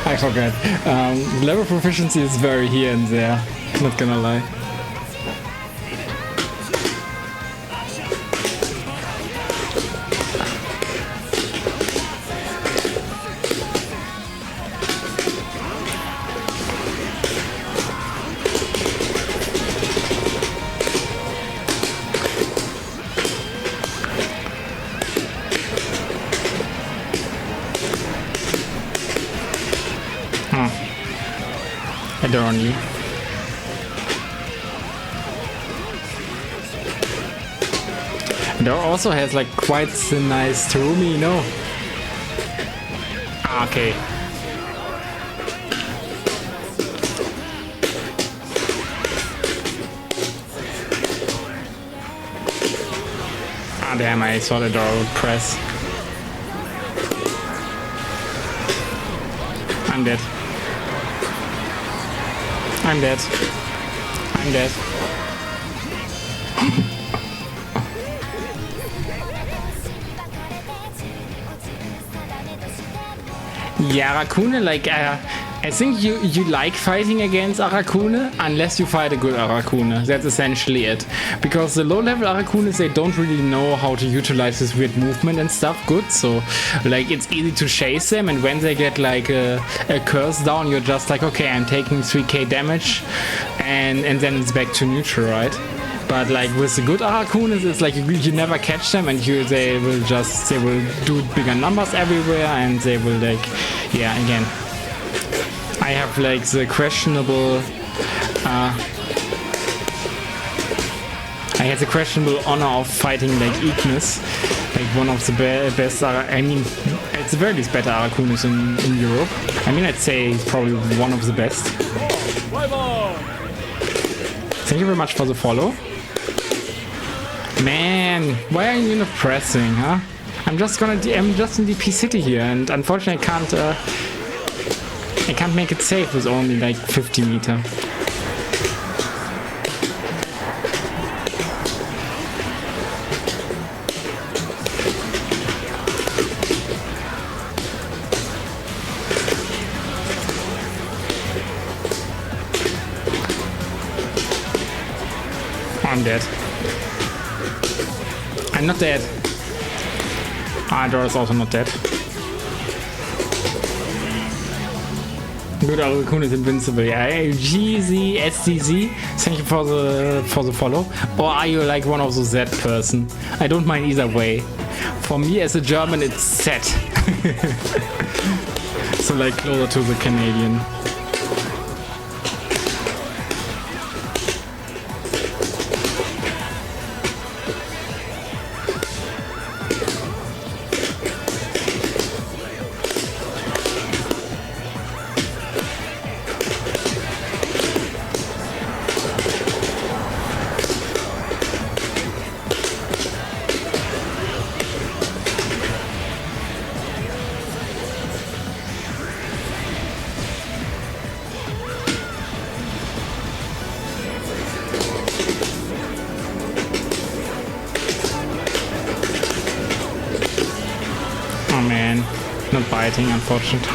I forgot. Level of proficiency is very here and there. Not gonna lie. Only. There also has like quite a nice Terumi, you know. Okay. Damn, I saw the door would press. I'm dead. I'm dead. I'm dead. Yeah, Arakune, like, I think you like fighting against Arakune unless you fight a good Arakune. That's essentially it. Because the low-level Arakunes, they don't really know how to utilize this weird movement and stuff good. So, like, it's easy to chase them. And when they get, like, a curse down, you're just like, okay, I'm taking 3k damage. And then it's back to neutral, right? But like with the good Arakunes, it's like you never catch them, and they will do bigger numbers everywhere, and they will like, yeah, again. I have like the questionable. I had the questionable honor of fighting like Ignis, like one of the best. I mean, it's the very least better Arakunes in Europe. I mean, I'd say it's probably one of the best. Thank you very much for the follow. Man, why are you not pressing, huh? I'm just in DP City here, and unfortunately I can't make it safe with only like 50 meter. I'm dead. I'm not dead. Dora is also not dead. Good, our Raccoon is invincible. Yeah, GZ, SDZ, thank you for the follow. Or are you like one of those Z person? I don't mind either way. For me as a German, it's Z. So like closer to the Canadian. Oh man, not biting, unfortunately.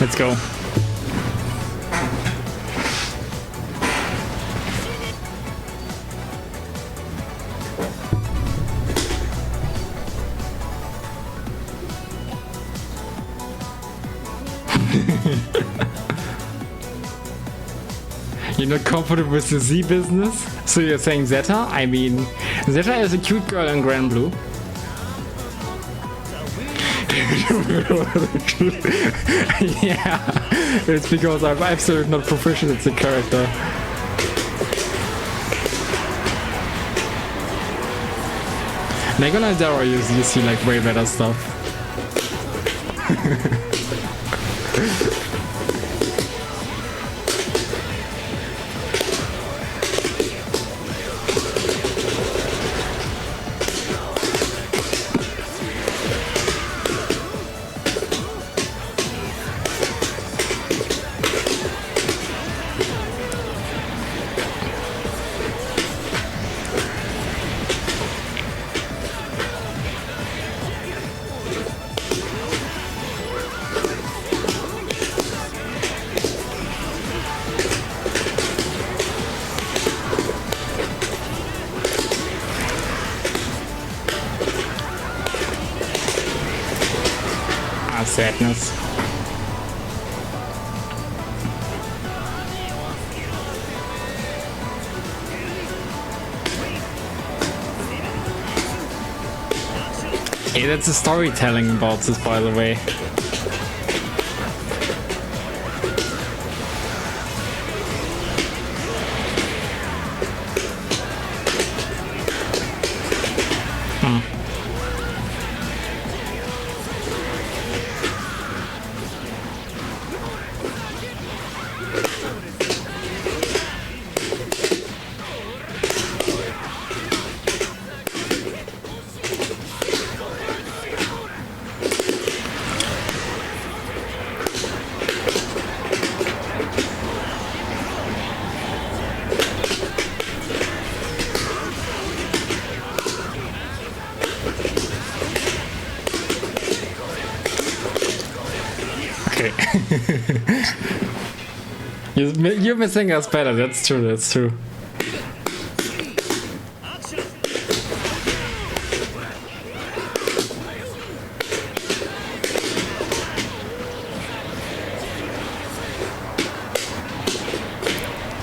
Let's go. You're not comfortable with the Z business? So you're saying Zeta? I mean, Zeta is a cute girl in Grand Blue. Yeah, it's because I'm absolutely not proficient at the character. Like on Adara, you see like way better stuff. Sadness. Hey, that's the storytelling about this, by the way. You're missing us better, that's true, that's true.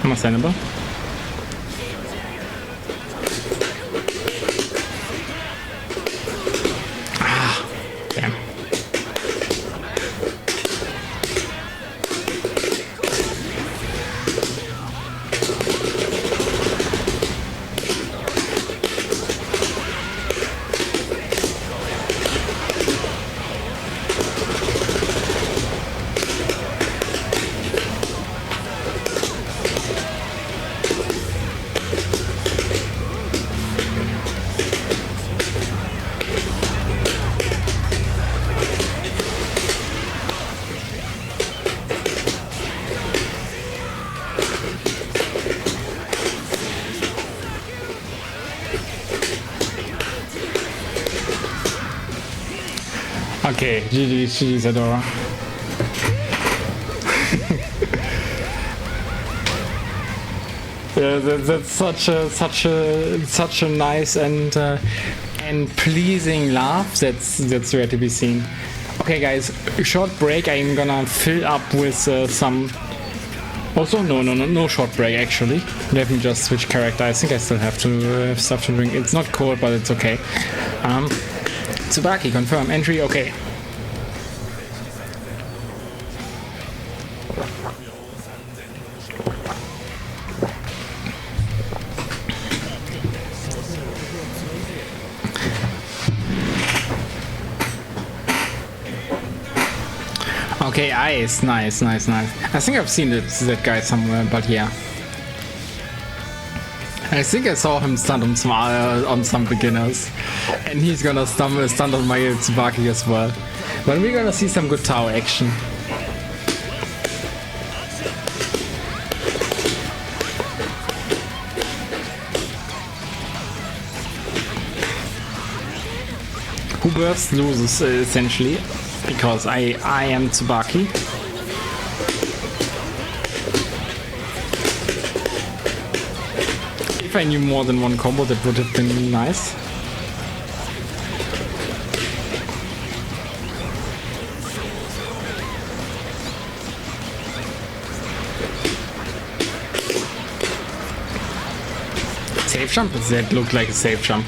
Understandable. Ah, damn. Okay, GG Zadora. Yeah, that's such a nice and pleasing laugh. That's rare to be seen. Okay, guys, short break. I'm gonna fill up with some. Also, no short break actually. Let me just switch character. I think I still have to have stuff to drink. It's not cold, but it's okay. Tsubaki, confirm entry. Okay. Okay, ice, nice. I think I've seen that guy somewhere, but yeah. I think I saw him stunt on some beginners, and he's gonna stunt on my Tsubaki as well. But we're gonna see some good tower action. Who bursts loses essentially. Because I am Tsubaki. If I knew more than one combo, that would have been nice. Safe jump? That looked like a safe jump.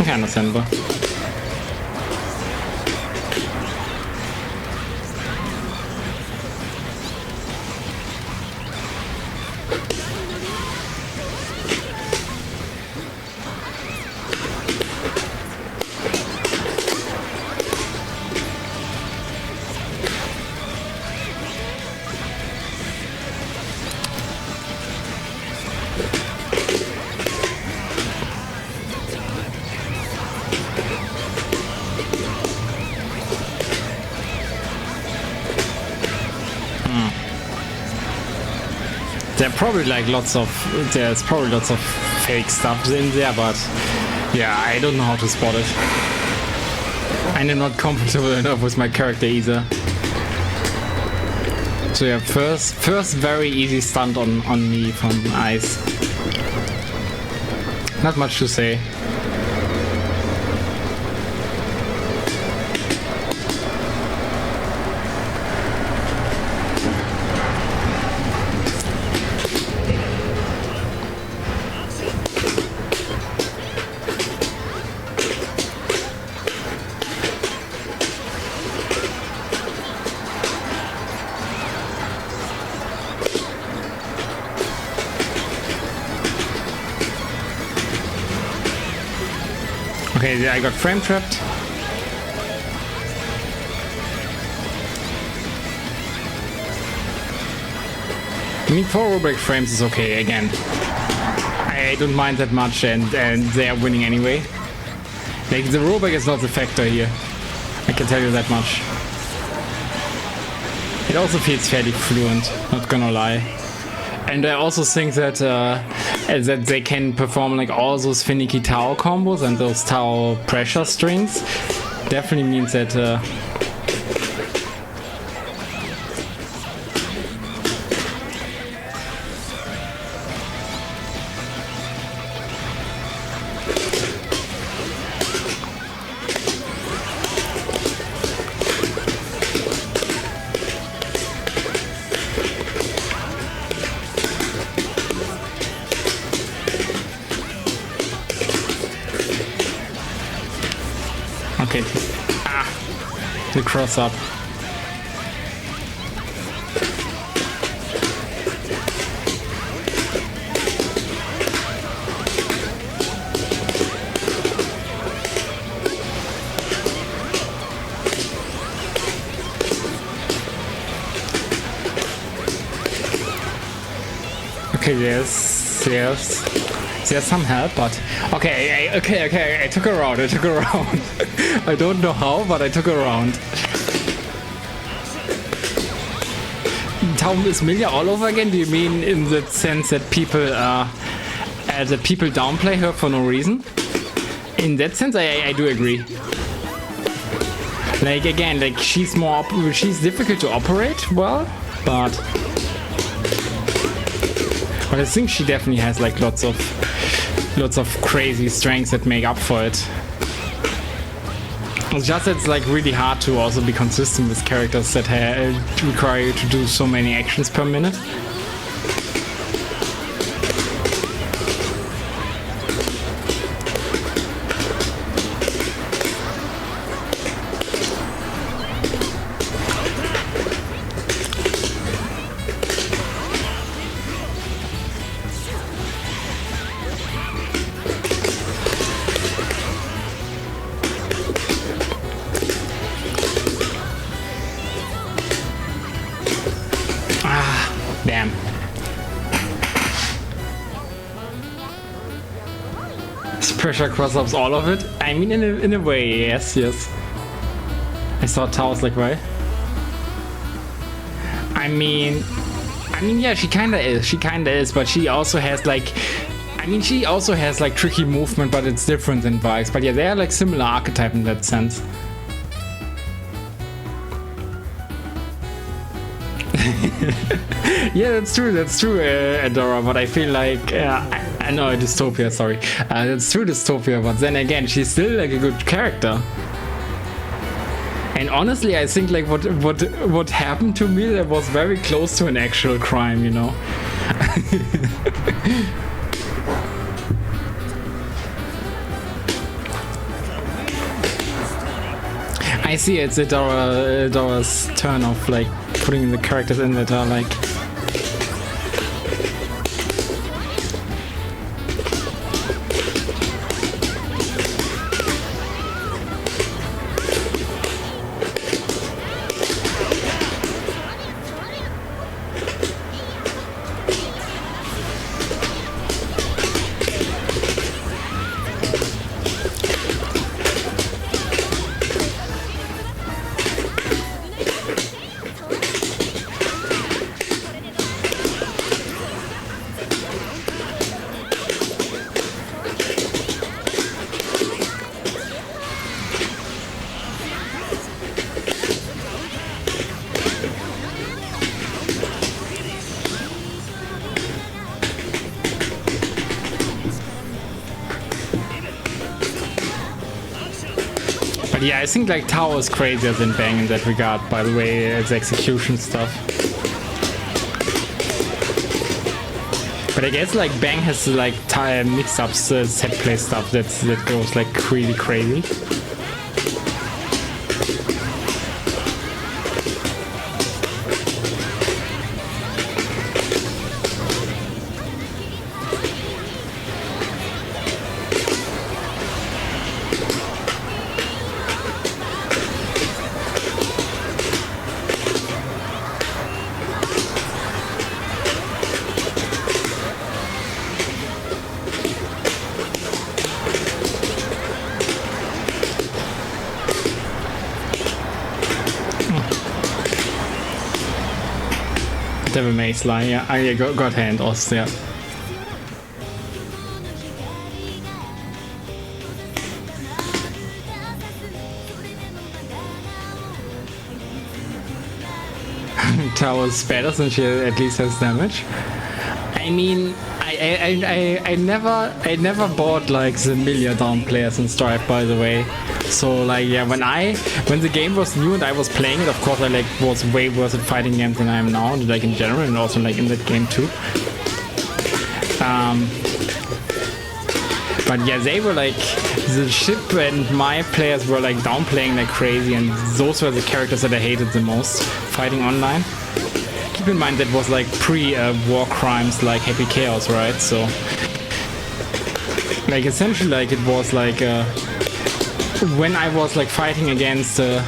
Understandable. There's probably lots of fake stuff in there, but yeah, I don't know how to spot it. I'm not comfortable enough with my character either. So yeah, first very easy stunt on me from ice. Not much to say. Okay, I got frame trapped. I mean, 4 rollback frames is okay again. I don't mind that much, and they are winning anyway. Like, the rollback is not the factor here. I can tell you that much. It also feels fairly fluent, not gonna lie. And I also think that that they can perform like all those finicky Tao combos and those Tao pressure strings. Definitely means that okay. The cross up. Okay, yes. there's some help, but okay, I took her out. I don't know how, but I took her around. Is Milia all over again? Do you mean in the sense that people downplay her for no reason? In that sense, I do agree. Like again, like she's difficult to operate well, but I think she definitely has like lots of crazy strengths that make up for it. It's just that it's like really hard to also be consistent with characters that require you to do so many actions per minute. Damn. Is pressure cross-ups all of it? I mean, in a way, yes. I saw Tao's like, why? I mean, yeah, she kinda is, but she also has like, tricky movement, but it's different than Vikes. But yeah, they are like similar archetype in that sense. Yeah, that's true, Adora, but I feel like, I know, Dystopia, sorry. That's true, Dystopia, but then again, she's still like a good character. And honestly, I think like what happened to me, that was very close to an actual crime, you know? I see, it's Adora's turn of like putting the characters in that are like... But yeah, I think like Tao is crazier than Bang in that regard, by the way, it's execution stuff. But I guess like Bang has like mix-ups, set play stuff that goes like really crazy. Devil May Slide, yeah. I got hand Ost, yeah. Tower's better since she at least has damage. I mean, I never bought like the Milia down players in Strife, by the way. So like yeah, when the game was new and I was playing it, of course I like was way worse at fighting games than I am now, like in general, and also like in that game too. But yeah, they were like the ship and my players were like downplaying like crazy, and those were the characters that I hated the most fighting online. Keep in mind that was like pre-war crimes like Happy Chaos, right? So like essentially like it was like when I was like fighting against oh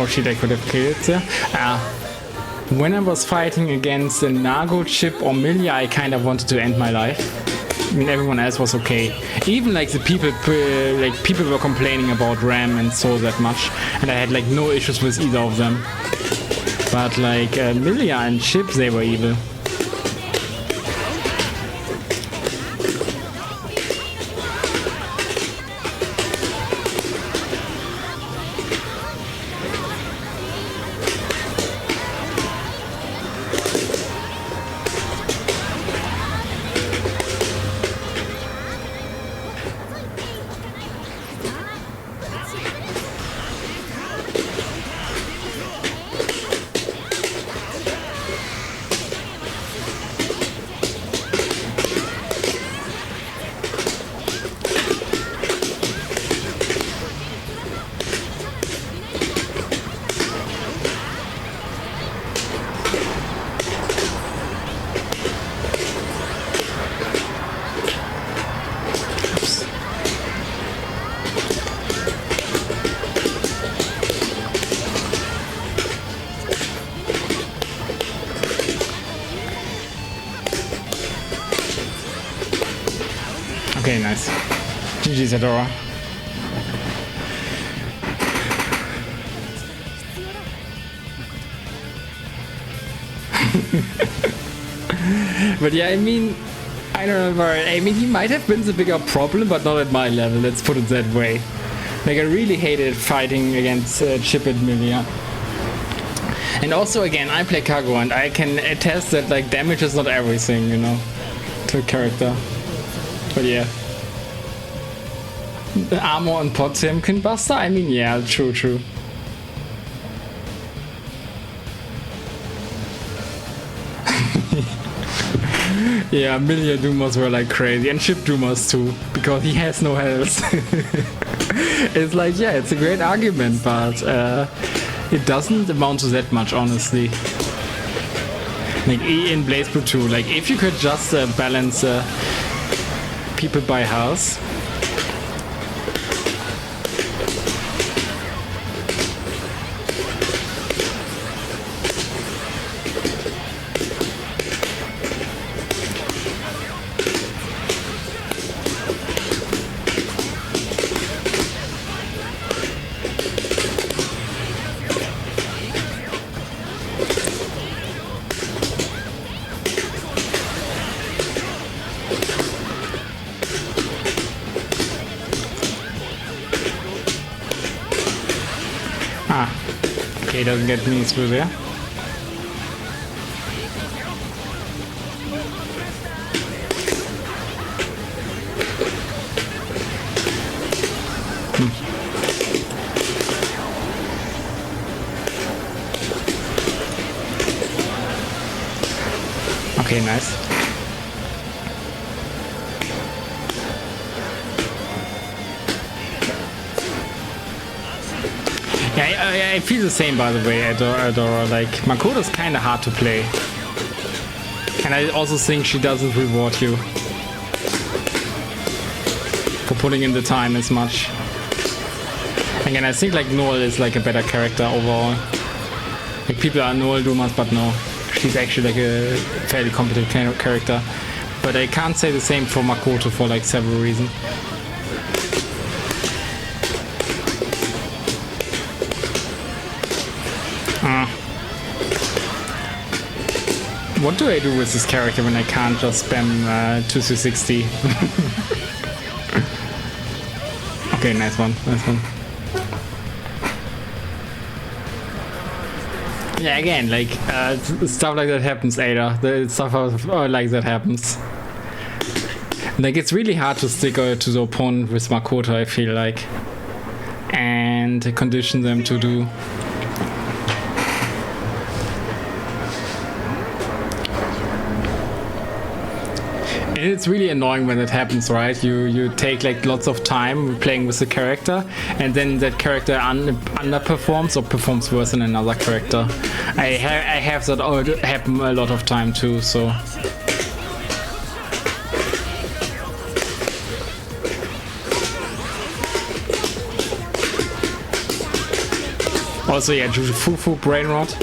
shit, I could have killed it. when I was fighting against a Nago, Chip or Milia, I kind of wanted to end my life. I mean, everyone else was okay. Even like the people were complaining about RAM and so that much, and I had like no issues with either of them. But like Milia and Chip, they were evil. Okay, nice. GG's, Adora. But yeah, I mean, I don't know, I mean, he might have been the bigger problem, but not at my level, let's put it that way. Like, I really hated fighting against Chip and Milia. And also, again, I play Kagura, and I can attest that, like, damage is not everything, you know, to a character. But yeah. The armor and Potsdam can buster? I mean, yeah, true. Yeah, Milia Dumas were like crazy, and Chip Dumas too, because he has no health. It's like, yeah, it's a great argument, but it doesn't amount to that much, honestly. Like in Blazblue 2, like if you could just balance people by health. Okay, doesn't get me through there. Okay, nice. Yeah, I feel the same, by the way, Adora. Like, Makoto's kind of hard to play. And I also think she doesn't reward you for putting in the time as much. Again, I think like Noel is like a better character overall. Like, people are Noel Dumas, but no. She's actually like a fairly competent character. But I can't say the same for Makoto for like several reasons. What do I do with this character when I can't just spam 260? Okay, nice one. Yeah, again, like, stuff like that happens, Ada. The stuff like that happens. Like, it's really hard to stick to the opponent with Makoto, I feel like. And condition them to do. It's really annoying when it happens, right? You take like lots of time playing with the character, and then that character underperforms or performs worse than another character. I have that happen a lot of time too, so. Also, yeah, Fufu Brain Rot.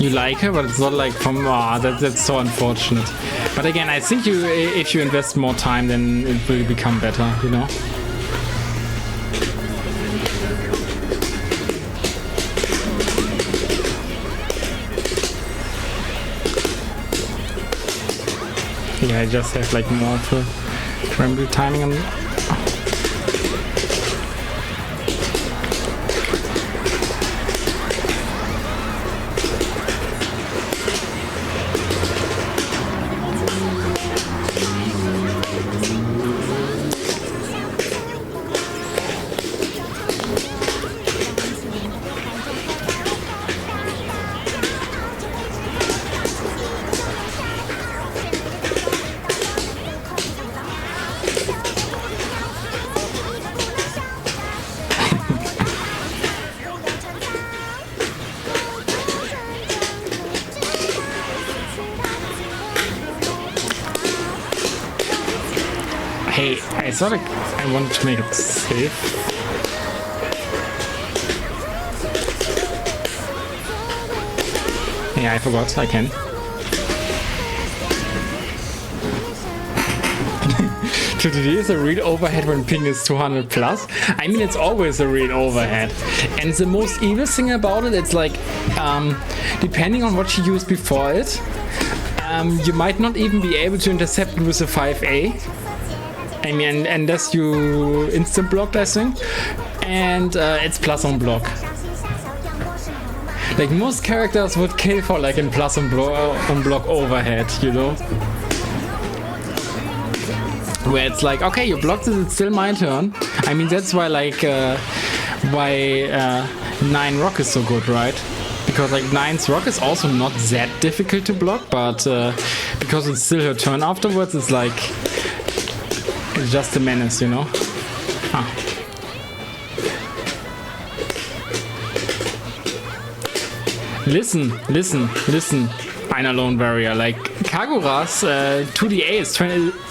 You like her, but it's not like from that's so unfortunate. But again, I think if you invest more time, then it will become better, you know. Yeah, I just have like more of a trembling timing on. Hey, I thought I wanted to make it safe. Yeah, I forgot. I can. Today is a real overhead when ping is 200 plus. I mean, it's always a real overhead. And the most evil thing about it, it's like, depending on what you used before it, you might not even be able to intercept it with a 5A. I mean, unless you instant blocked, I think. And it's plus on block. Like most characters would kill for like in plus on block overhead, you know? Where it's like, okay, you blocked it, it's still my turn. I mean, that's why like, 9 rock is so good, right? Because like 9's rock is also not that difficult to block, but because it's still her turn afterwards, it's like, it's just a menace, you know? Listen. Einer Lone Warrior. Like Kagura's 2DA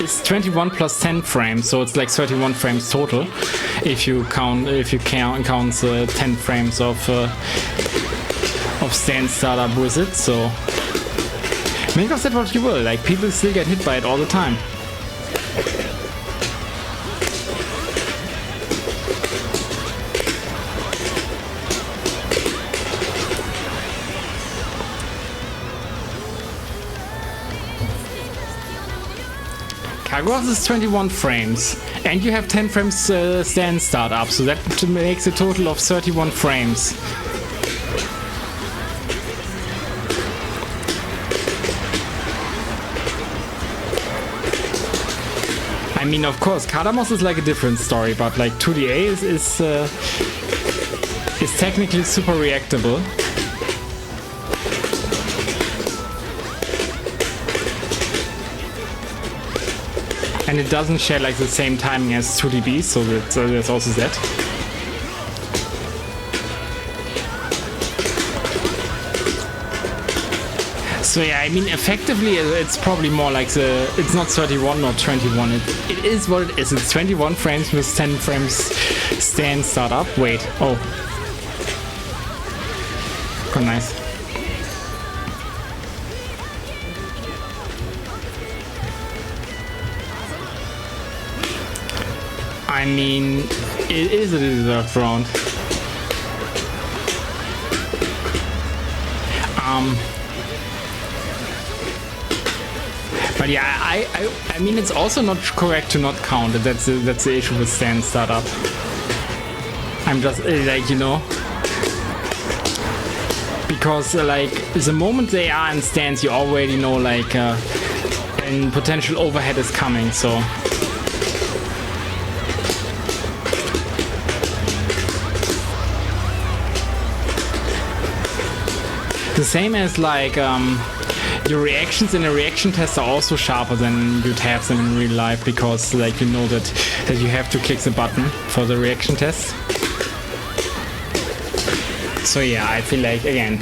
is 21 plus 10 frames, so it's like 31 frames total. If you count 10 frames of stand startup with it. So make of that what you will. Like people still get hit by it all the time. Kagura's is 21 frames, and you have 10 frames stand start up, so that makes a total of 31 frames. I mean, of course, Kadamos is like a different story, but like 2DA is technically super reactable. And it doesn't share like the same timing as 2DB, so there's also that. So yeah, I mean, effectively, it's probably more like it's not 31 or 21. It is what it is. It's 21 frames with 10 frames stand start up. Wait, oh. Oh, nice. I mean, it is a deserved round. But yeah, I mean, it's also not correct to not count it. That's the issue with stand startup. I'm just like, you know, because like the moment they are in stands, you already know like a potential overhead is coming. So. The same as like your reactions in a reaction test are also sharper than you'd have them in real life, because like you know that you have to click the button for the reaction test. So yeah, I feel like again,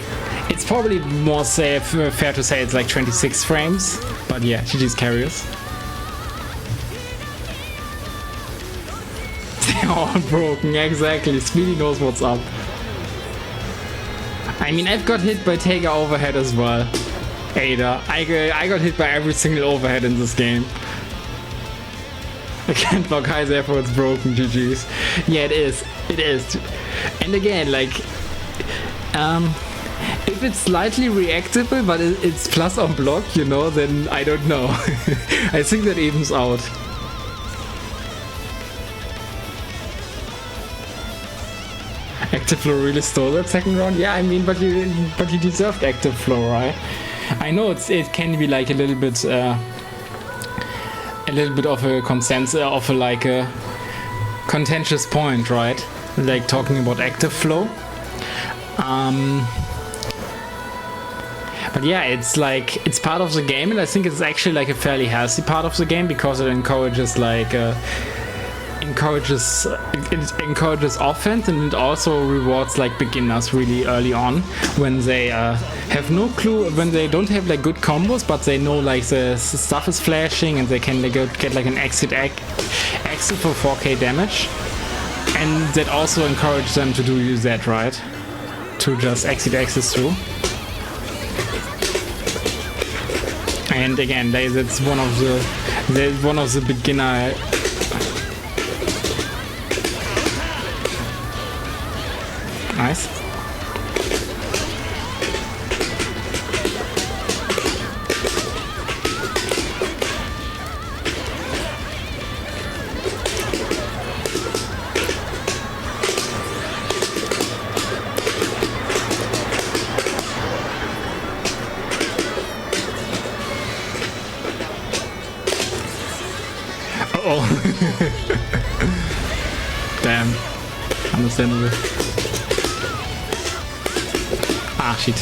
it's probably more fair to say it's like 26 frames, but yeah, GG's carriers. They're all broken, exactly. Speedy knows what's up. I mean, I've got hit by Taker overhead as well. Ada. I got hit by every single overhead in this game. I can't block high, therefore it's broken. GG's. Yeah, it is. It is. And again, like, if it's slightly reactable, but it's plus on block, you know, then I don't know. I think that evens out. Active flow really stole that second round. Yeah, I mean, but you deserved active flow, right? I know it can be like a little bit of a consensus, of a contentious point, right? Like talking about active flow. But yeah, it's like, it's part of the game, and I think it's actually like a fairly healthy part of the game, because it encourages like it encourages offense, and it also rewards like beginners really early on when they have no clue, when they don't have like good combos, but they know like the stuff is flashing, and they can like, get like an exit for 4k damage, and that also encourages them to do that, right? To just exit through. And again, that's one of the beginner. Nice. Uh-oh. Damn. Understandable. Ah, shit.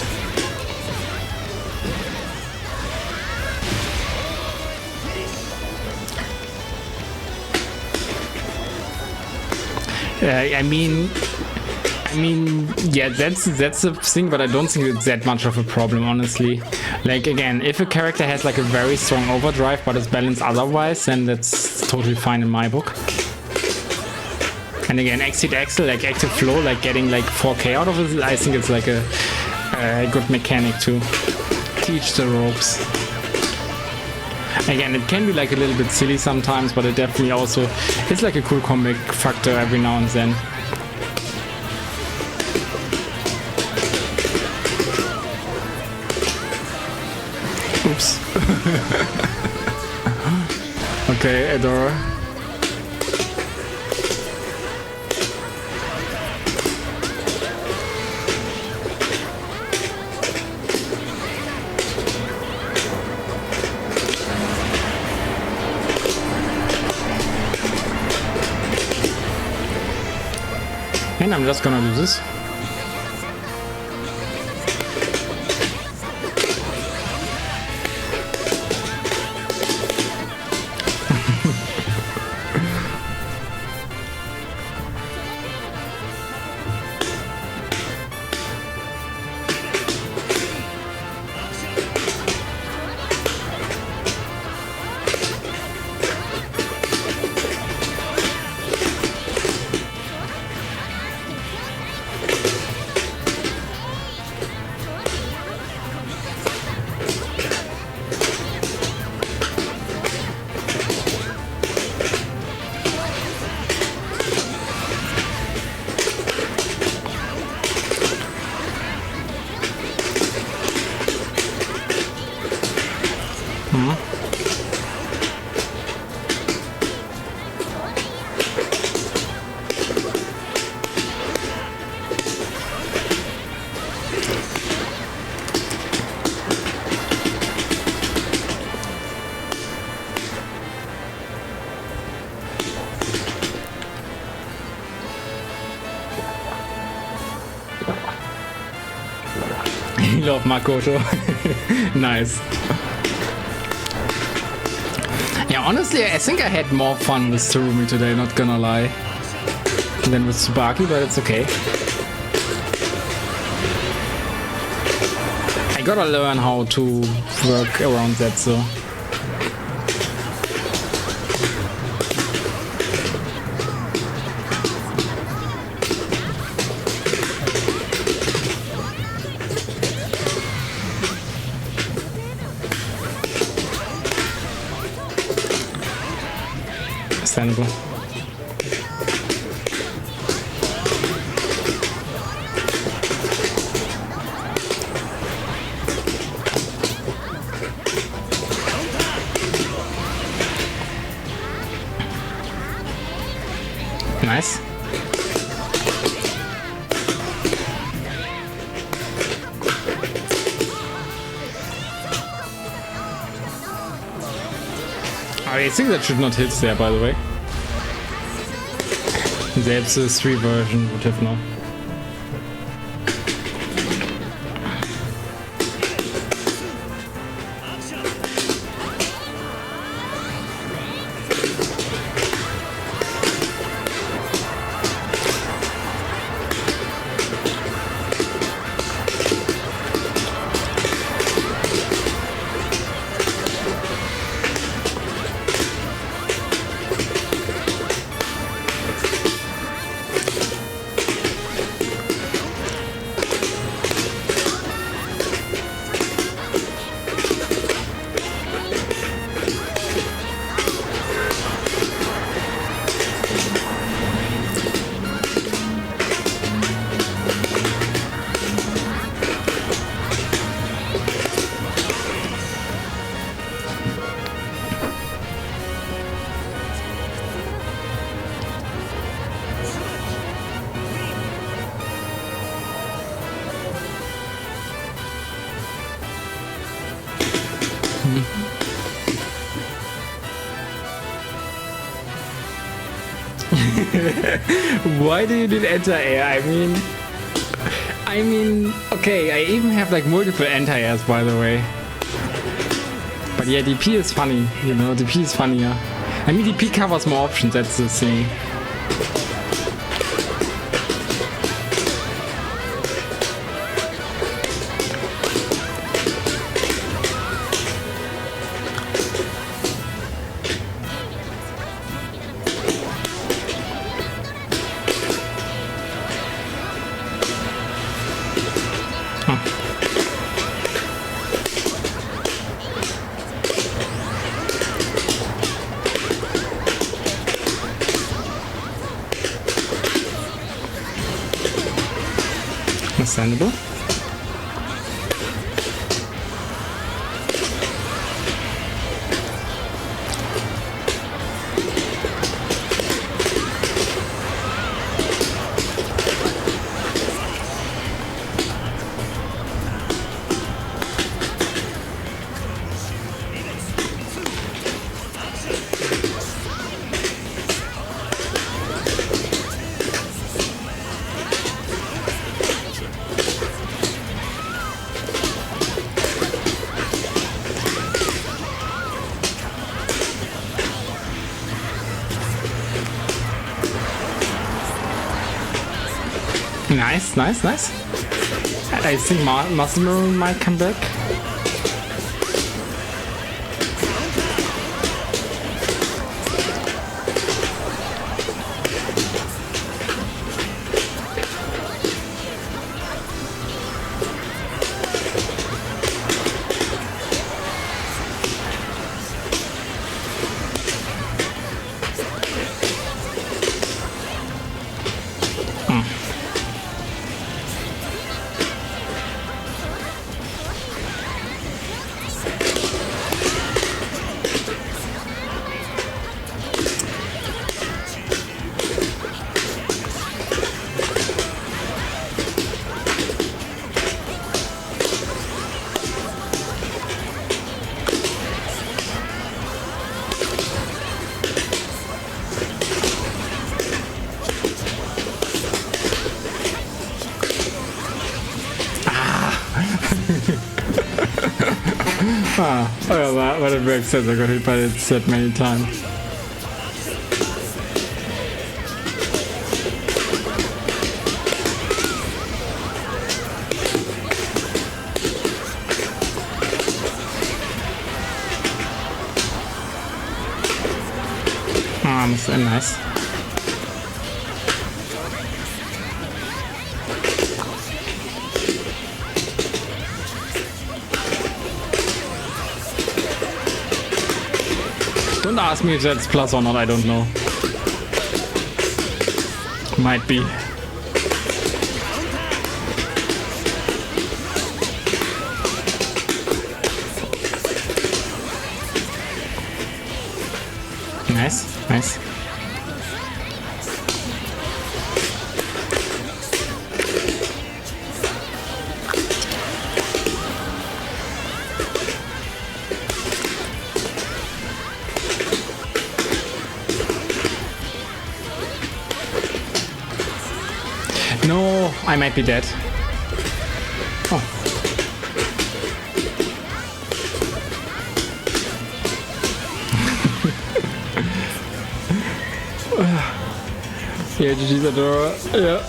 I mean, yeah, that's the thing, but I don't think it's that much of a problem, honestly. Like, again, if a character has like a very strong overdrive, but is balanced otherwise, then that's totally fine in my book. And again, exit axle, like active flow, like getting like 4k out of it, I think it's like a good mechanic to teach the ropes. Again, it can be like a little bit silly sometimes, but it definitely also is like a cool comic factor every now and then. Oops. Okay, Adora. And I'm just gonna do this. Love Makoto. Nice. Yeah, honestly, I think I had more fun with Terumi today, not gonna lie, than with Tsubaki, but it's okay. I gotta learn how to work around that, so. Understandable. Nice. I think that should not hit there, by the way. Selbst the 3 version would have not. Why do you need anti-air? I mean, okay, I even have like multiple anti-airs, by the way. But yeah, DP is funny, you know, DP is funnier. I mean, DP covers more options, that's the thing. Understandable. Nice, nice, nice. I think Muscle Marine might come back. Oh, well, what it makes sense. I got hit by it that many times. Oh, that's nice. Don't ask me if that's plus or not, I don't know. Might be. Nice, nice. No, I might be dead. Oh. Yeah, GG's Adora. Yeah,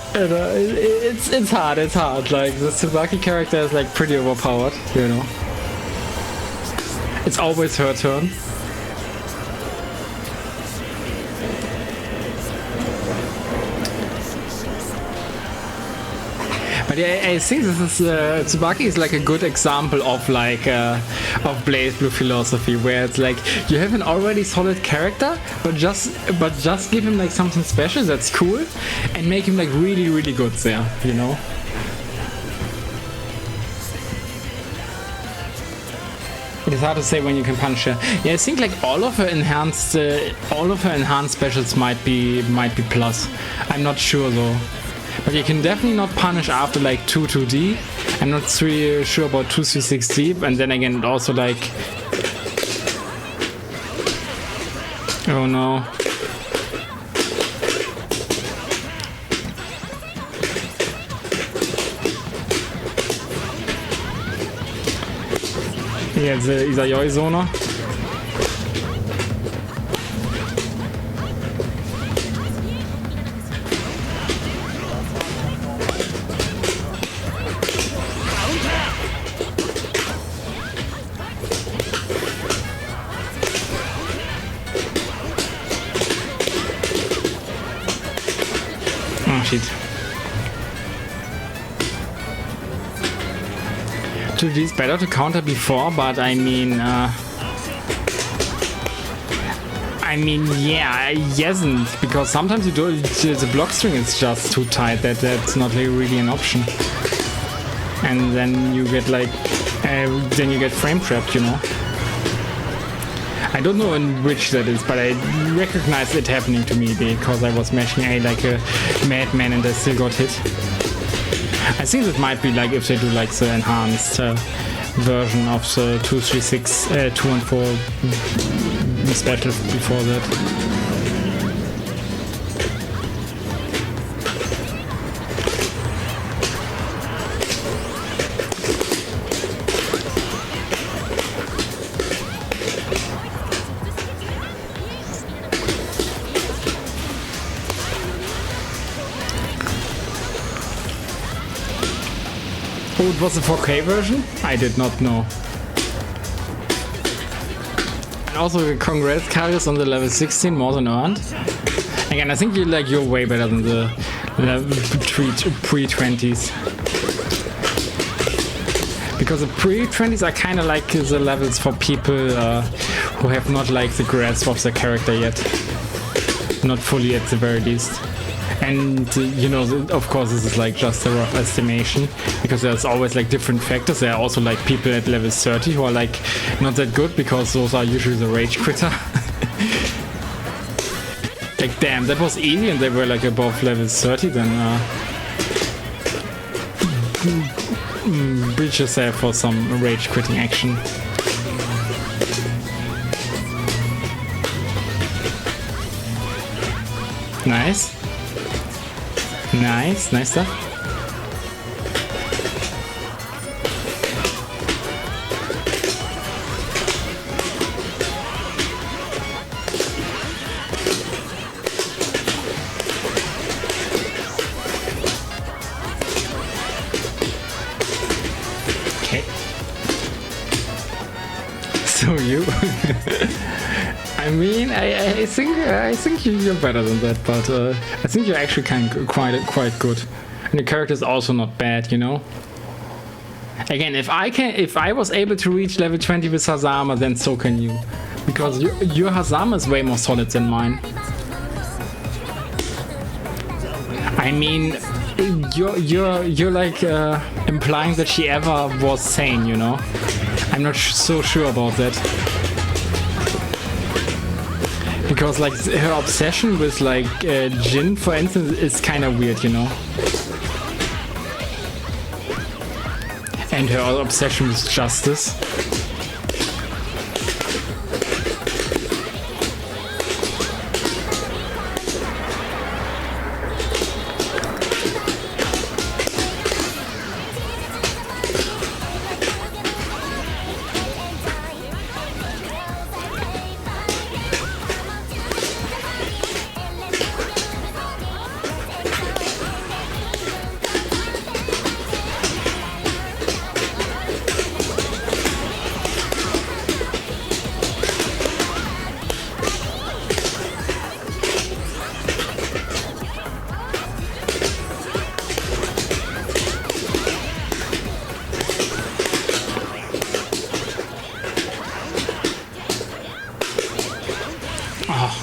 it's hard, it's hard. Like, the Tsubaki character is like pretty overpowered, you know. It's always her turn. But yeah, I think this is Tsubaki is like a good example of like of Blazblue philosophy, where it's like you have an already solid character, but just give him like something special that's cool, and make him like really good there, you know. It's hard to say when you can punish her. Yeah, I think like all of her enhanced specials might be plus. I'm not sure though. But you can definitely not punish after like 2-2D. I'm not really sure about 2-3-6D, and then again also like... Oh no. Yeah, the Isayoi Zona. Oh shit. 2D is better to counter before, but I mean, yeah, yesn't, because sometimes you do the block string is just too tight that's not really an option, and then you get like, then you get frame trapped, you know. I don't know in which that is, but I recognize it happening to me because I was mashing A like a madman and I still got hit. I think it might be like if they do like the enhanced version of the 236, 2 and 4 special before that. Oh, it was a 4K version? I did not know. And also, congrats, Karius, on the level 16, more than earned. Again, I think you're way better than the level pre-20s. Because the pre-20s are kind of like the levels for people who have not like the grasp of the character yet. Not fully at the very least. And you know, of course this is like just a rough estimation, because there's always like different factors. There are also like people at level 30 who are like not that good, because those are usually the rage quitter. Like damn, that was easy and they were like above level 30, then breach yourself for some rage quitting action. Nice. Nice, nice stuff. Okay. So you I mean, I think you're better than that, but I think you're actually quite good, and your character is also not bad, you know. Again, if I was able to reach level 20 with Sazama, then so can you. Because your Hazama is way more solid than mine. I mean, you're like implying that she ever was sane, you know? I'm not so sure about that. Because like her obsession with like Jin, for instance, is kind of weird, you know? And her obsession with justice.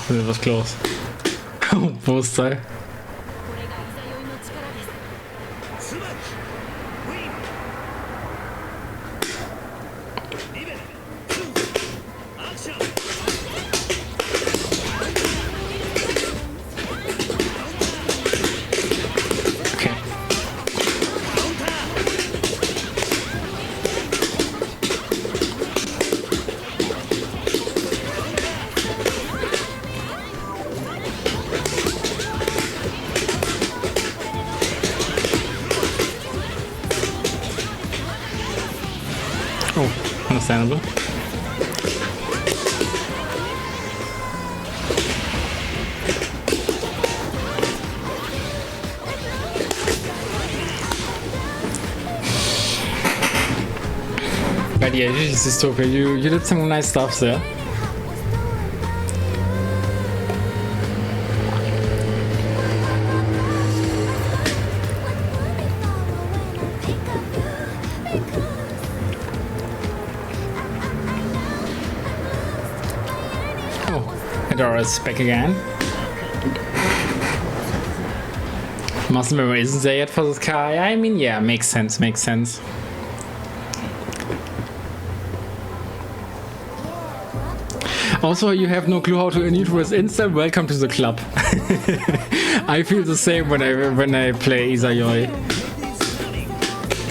That was close. Both sides. Oh, understandable. But yeah, this is Dystopia. You did some nice stuff there. Dora's back again. Muscle memory isn't there yet for this car. I mean, yeah, makes sense, makes sense. Also, you have no clue how to init instant. Welcome to the club. I feel the same when I play Izayoi.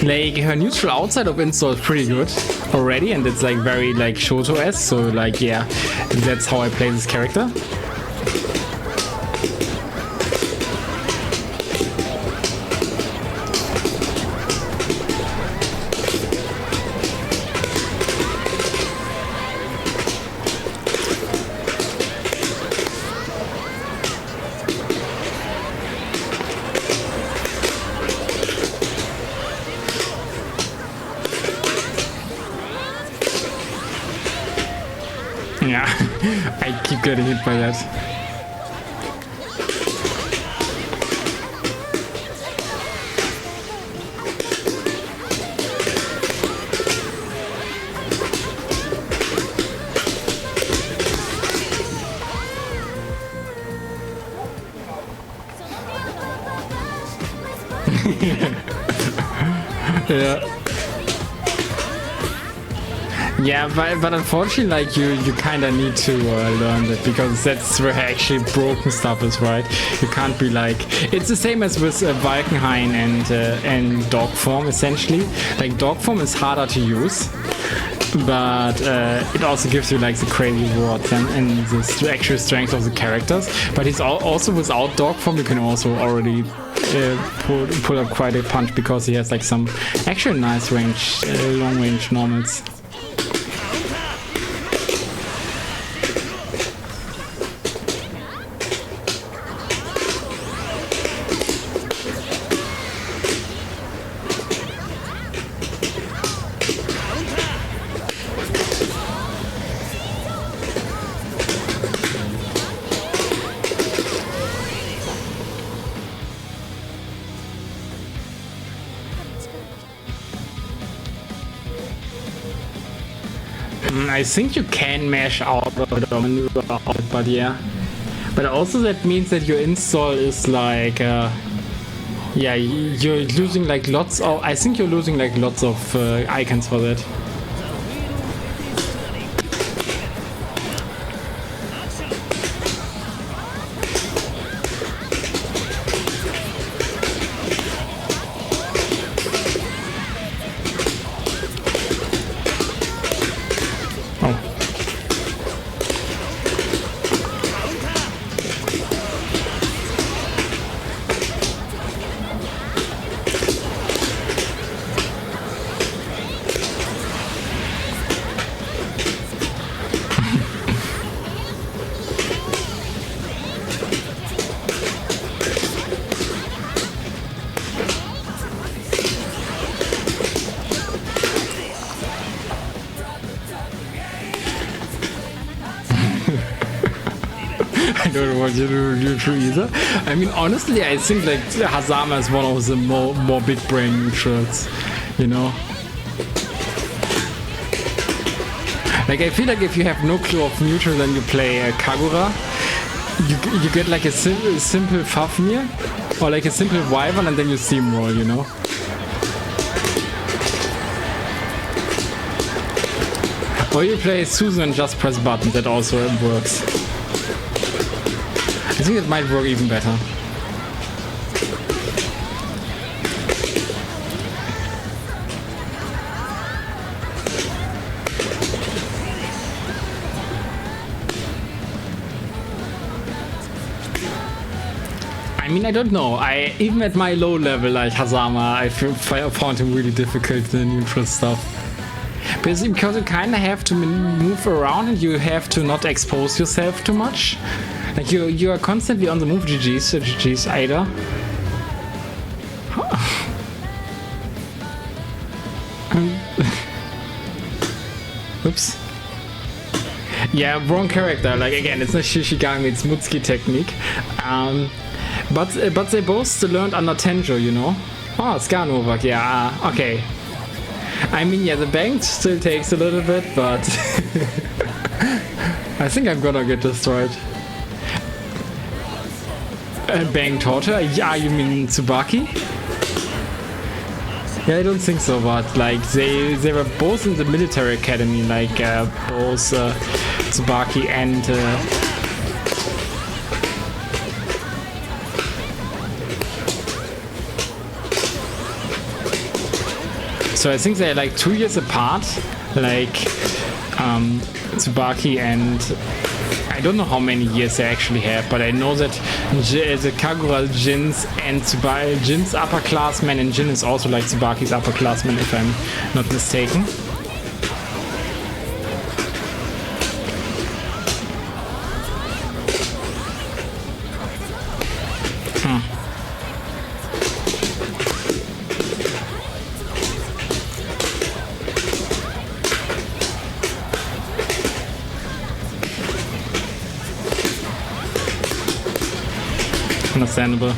Like her neutral outside of install is pretty good already, and it's like very like Shoto-esque, so like yeah, that's how I play this character. Yeah, I keep getting hit by that. Yeah. Yeah, but unfortunately, like you kind of need to learn that, because that's where actually broken stuff is, right? You can't be like, it's the same as with Valkenhayn and dog form essentially. Like dog form is harder to use, but it also gives you like the crazy rewards and the actual strength of the characters. But it's also without dog form, you can also already pull up quite a punch, because he has like some actually nice range, long range normals. I think you can mesh out of it or maneuver out of it, but yeah. But also that means that your install is like, yeah, you're losing like lots of, I think you're losing like lots of icons for that. I don't know what you do either. I mean, honestly, I think like Hazama is one of the more big brain neutrals, you know. Like I feel like if you have no clue of neutral, then you play Kagura. You get like a simple Fafnir or like a simple Wyvern, and then you steamroll, you know. Or you play Susan and just press button. That also works. I think it might work even better. I mean, I don't know. Even at my low level, like Hazama, I found him really difficult, the neutral stuff. Because you kind of have to move around and you have to not expose yourself too much. Like you are constantly on the move. GG's Ada. Oops. Yeah, wrong character. Like again, it's not Shishigami, it's Mutsuki technique. But they both learned under Tenjo, you know. Oh, Skarnovak, yeah, okay. I mean, yeah, the bank still takes a little bit, but I think I'm gonna get destroyed. Bang torture? Yeah, you mean Tsubaki? Yeah, I don't think so, but like they were both in the military academy, like both Tsubaki and so I think they're like 2 years apart, like Tsubaki, and I don't know how many years they actually have, but I know that the Kagura Jin's and Jin's upperclassman, and Jin is also like Tsubaki's upperclassman, if I'm not mistaken. Understandable.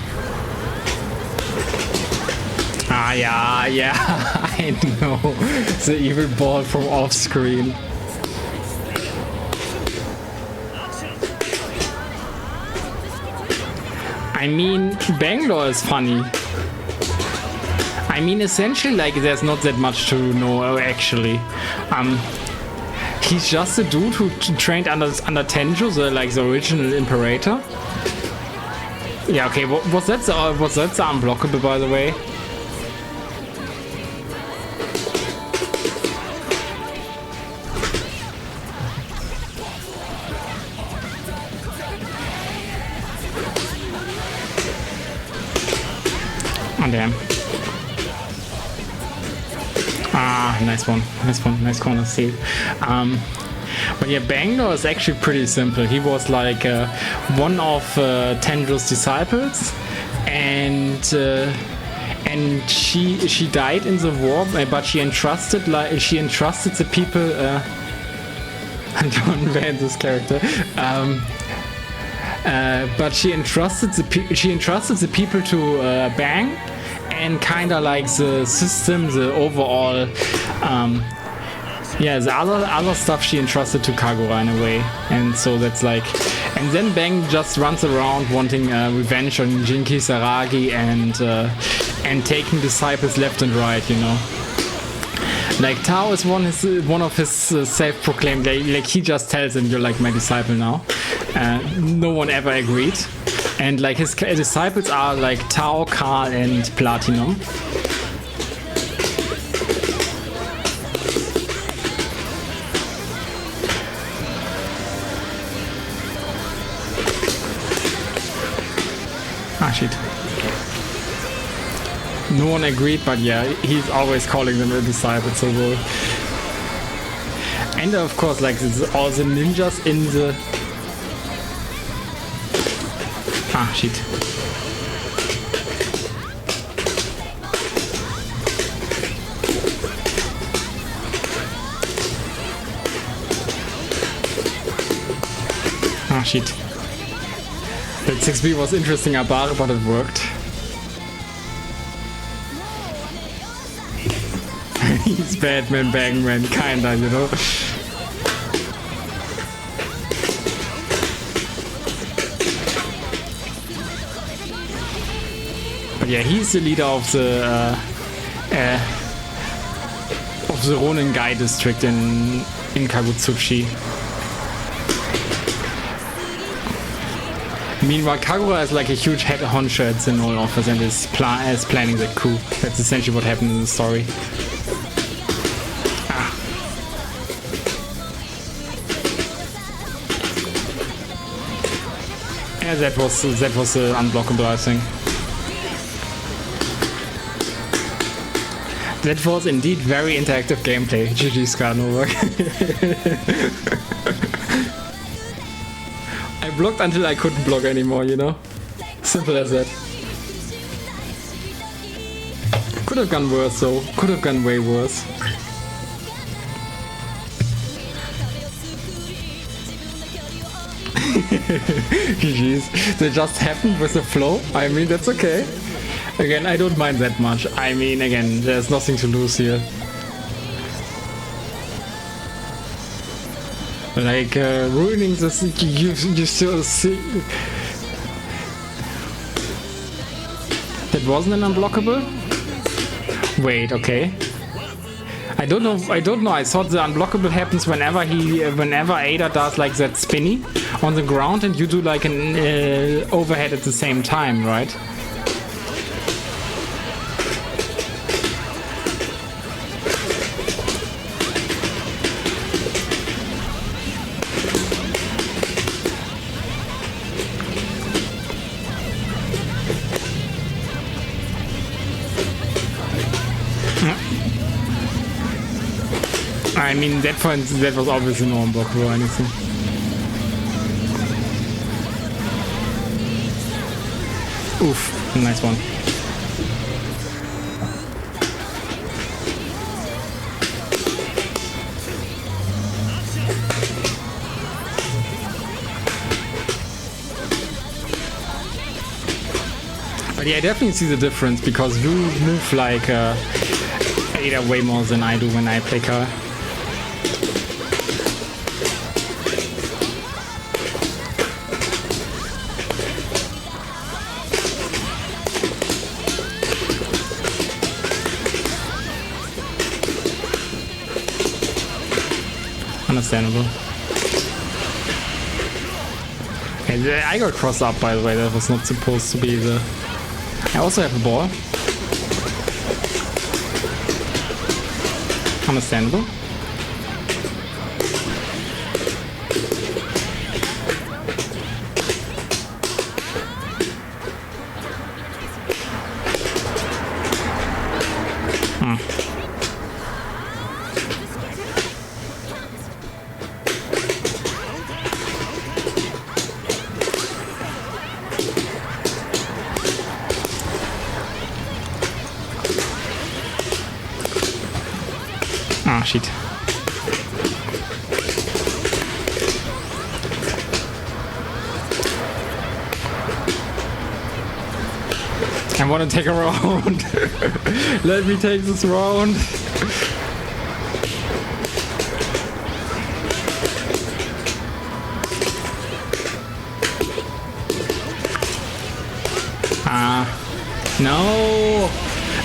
Ah, yeah, I know. The evil ball from off screen. I mean, Bangalore is funny. I mean, essentially, like, there's not that much to know, actually. He's just a dude who trained under Tenjo, the original Imperator. Yeah, okay, was that the unblockable, by the way? Oh, damn. Ah, nice one, nice corner steal. But yeah, Bangalore is actually pretty simple. He was like one of Tenjo's disciples, and she died in the war, but she entrusted the people. I don't ban this character. But she entrusted the people to Bang, and kind of like the system, the overall Yeah, the other stuff she entrusted to Kagura in a way, and so that's like, and then Bang just runs around wanting revenge on Jinki Saragi and taking disciples left and right, you know. Like Tao is one of his self-proclaimed, like he just tells him, you're like my disciple now. No one ever agreed, and like his disciples are like Tao, Karl, and Platinum. Ah, shit. No one agreed, but yeah, he's always calling them a disciple, so well. And of course, like, all the ninjas in the... Ah, shit. Ah, shit. That 6B was interesting, Abare, but it worked. He's Batman, Bangman, kinda, you know? But yeah, he's the leader of the Ronin Gai district in Kagutsuchi. Meanwhile, Kagura is like a huge head honcho at the Null office and is planning the coup. That's essentially what happened in the story. Ah. Yeah, that was unblockable, I think. That was indeed very interactive gameplay. GG Skarnovak. I blocked until I couldn't block anymore, you know? Simple as that. Could have gone worse though. Could have gone way worse. GG's. They just happened with the flow. I mean, that's okay. Again, I don't mind that much. I mean, again, there's nothing to lose here. Like, ruining this, you still see... That wasn't an unblockable? Wait, okay. I don't know, I thought the unblockable happens whenever Ada does like that spinny on the ground and you do like an overhead at the same time, right? I mean, that was obviously no unblockable or anything. Oof, nice one. But yeah, I definitely see the difference because you move like Ada way more than I do when I play her. Understandable. Okay, I got crossed up, by the way. That was not supposed to be the... I also have a ball. Understandable. Ah, shit. I want to take a round. Let me take this round. No!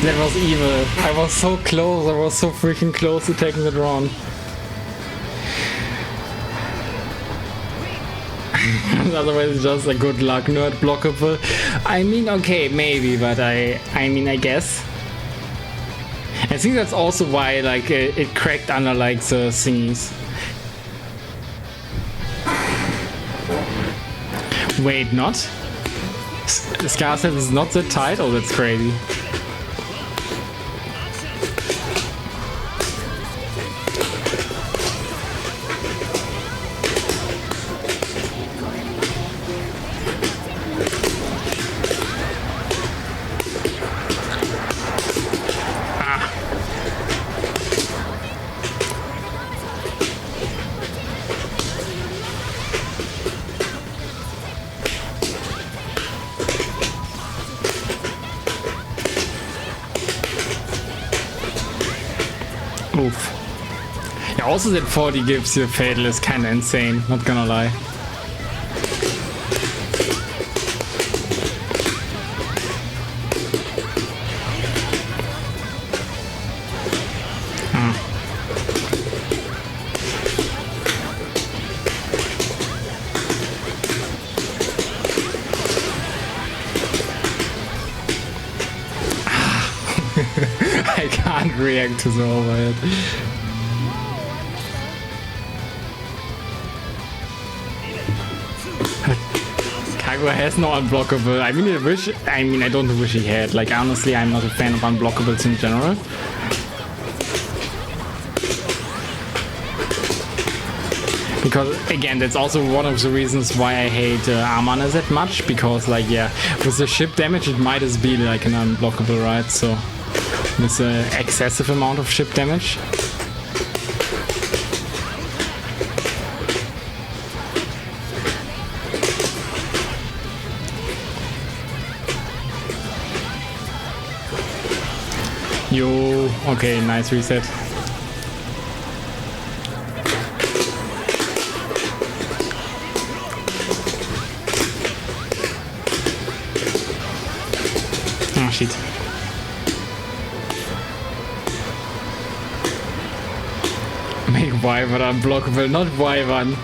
That was evil. I was so close. I was so freaking close to taking that round. Otherwise it's just a good luck nerd blockable. I mean, okay, maybe, but I mean, I guess. I think that's also why like it cracked under like the thingies. Wait, not? Scar set is not that tight? Oh, that's crazy. Oof. Yeah, also that 40 gives you a fatal is kinda insane, not gonna lie. I can't react to the overhead. Kagura has no unblockable. I mean, I don't wish he had. Like, honestly, I'm not a fan of unblockables in general. Because, again, that's also one of the reasons why I hate Amana that much. Because, like, yeah, with the ship damage, it might as be like an unblockable, right? So, with an excessive amount of ship damage. Yo, okay, nice reset. Oh shit. Make Wyvern unblockable, not Wyvern.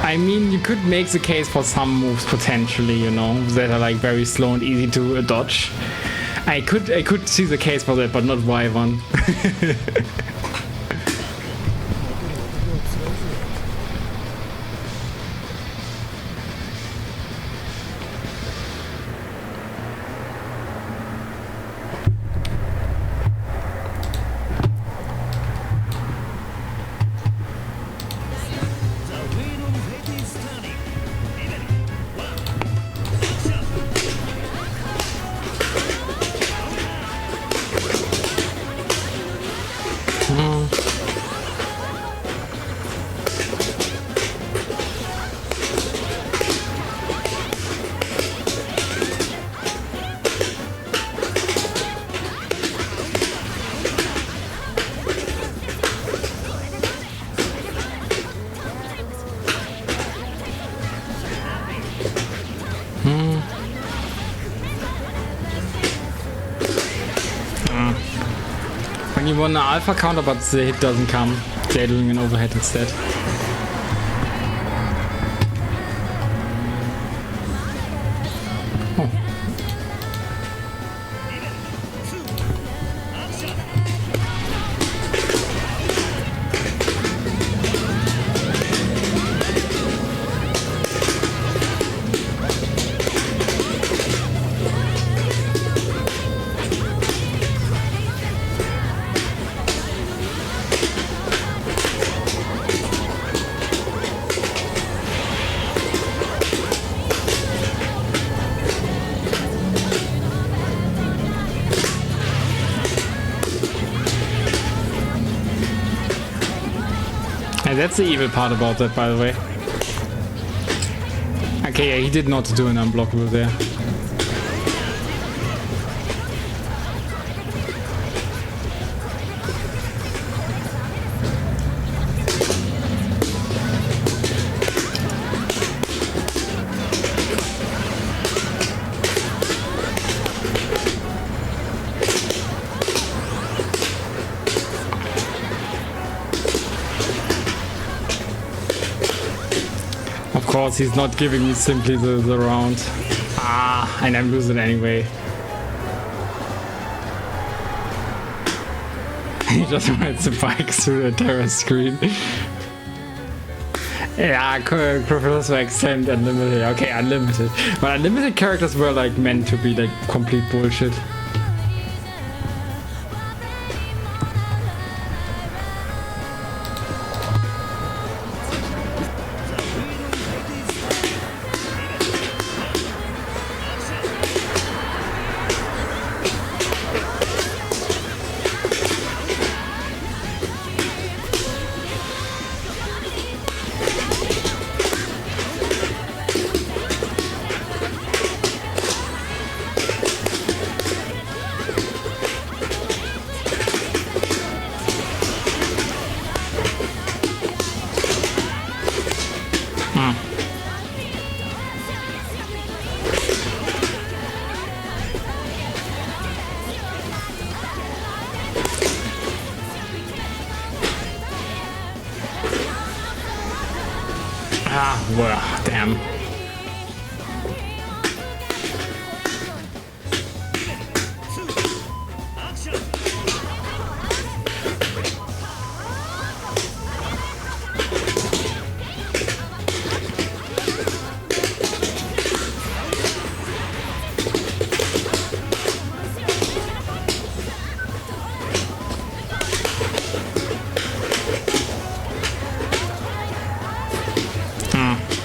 I mean, you could make the case for some moves potentially, you know, that are like very slow and easy to dodge. I could see the case for that, but not Wyvern. When you want an alpha counter, but the hit doesn't come, they're doing an overhead instead. Oh. And that's the evil part about that, by the way. Okay, yeah, he did not do an unblockable there. course, he's not giving me simply the round. Ah, and I'm losing anyway. He just rides the bike through the terror screen. Yeah, Professor Extend Unlimited. Okay, Unlimited. But Unlimited characters were like meant to be like complete bullshit. Ah, well, damn.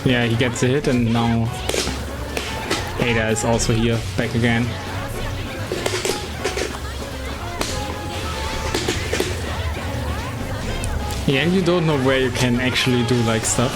Yeah, he gets a hit, and now Ada is also here, back again. Yeah, and you don't know where you can actually do like stuff.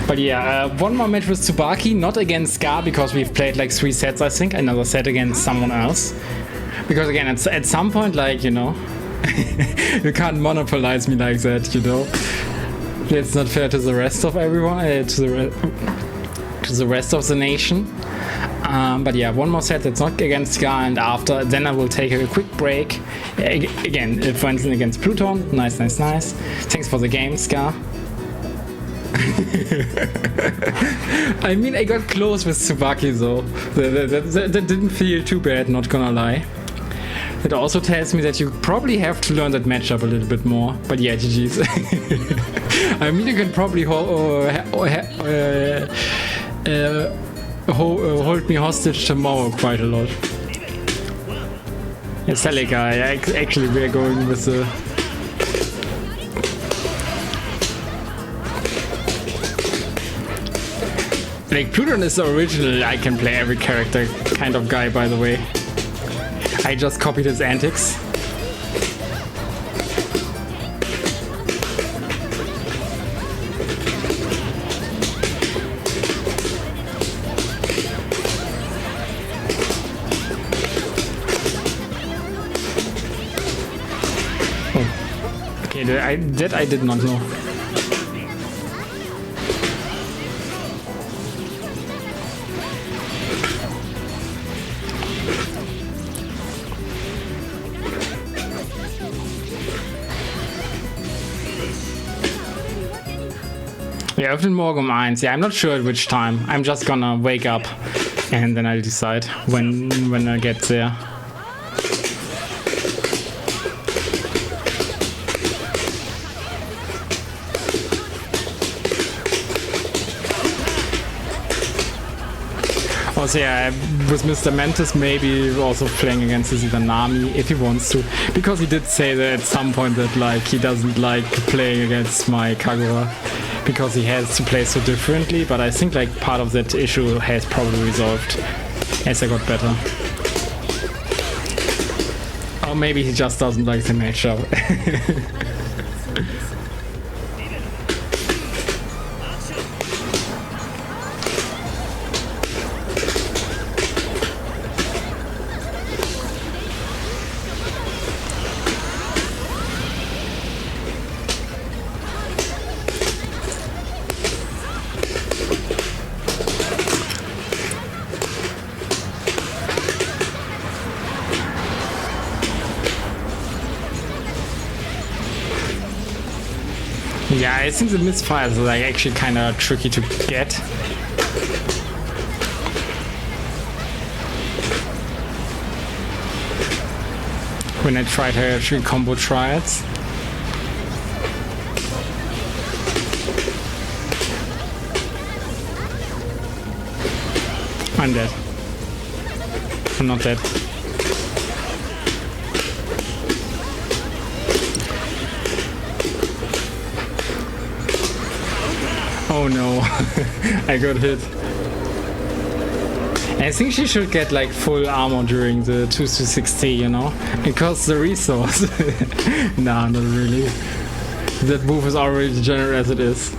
But yeah, one more match with Tsubaki, not against Scar, because we've played like 3 sets, I think. Another set against someone else. Because again, at some point, like, you know, you can't monopolize me like that, you know. It's not fair to the rest of everyone, to the rest of the nation. But yeah, one more set that's not against Scar, and after, then I will take a quick break. Again, for instance, against Pluton. Nice, nice, nice. Thanks for the game, Scar. I mean, I got close with Tsubaki though. That didn't feel too bad, not gonna lie. It also tells me that you probably have to learn that matchup a little bit more. But yeah, GG's. I mean, you can probably hold me hostage tomorrow quite a lot. Yeah, Celica, actually we're going with the... Like, Pluton is the original I can play every character kind of guy, by the way. I just copied his antics. Oh. Okay, that I did not know. Yeah, öffnen morgen um 1. Yeah, I'm not sure at which time. I'm just gonna wake up and then I'll decide when I get there. Also, yeah, with Mr. Mantis maybe also playing against his Nami if he wants to, because he did say that at some point that like he doesn't like playing against my Kagura because he has to play so differently, but I think like part of that issue has probably resolved as I got better. Or maybe he just doesn't like the matchup. I think the misfires are like actually kind of tricky to get. When I tried her actually combo trials. I'm dead. I'm not dead. Oh no, I got hit. I think she should get like full armor during the 2-6T, you know? It costs the resource. Nah, not really. That move is already degenerate as it is.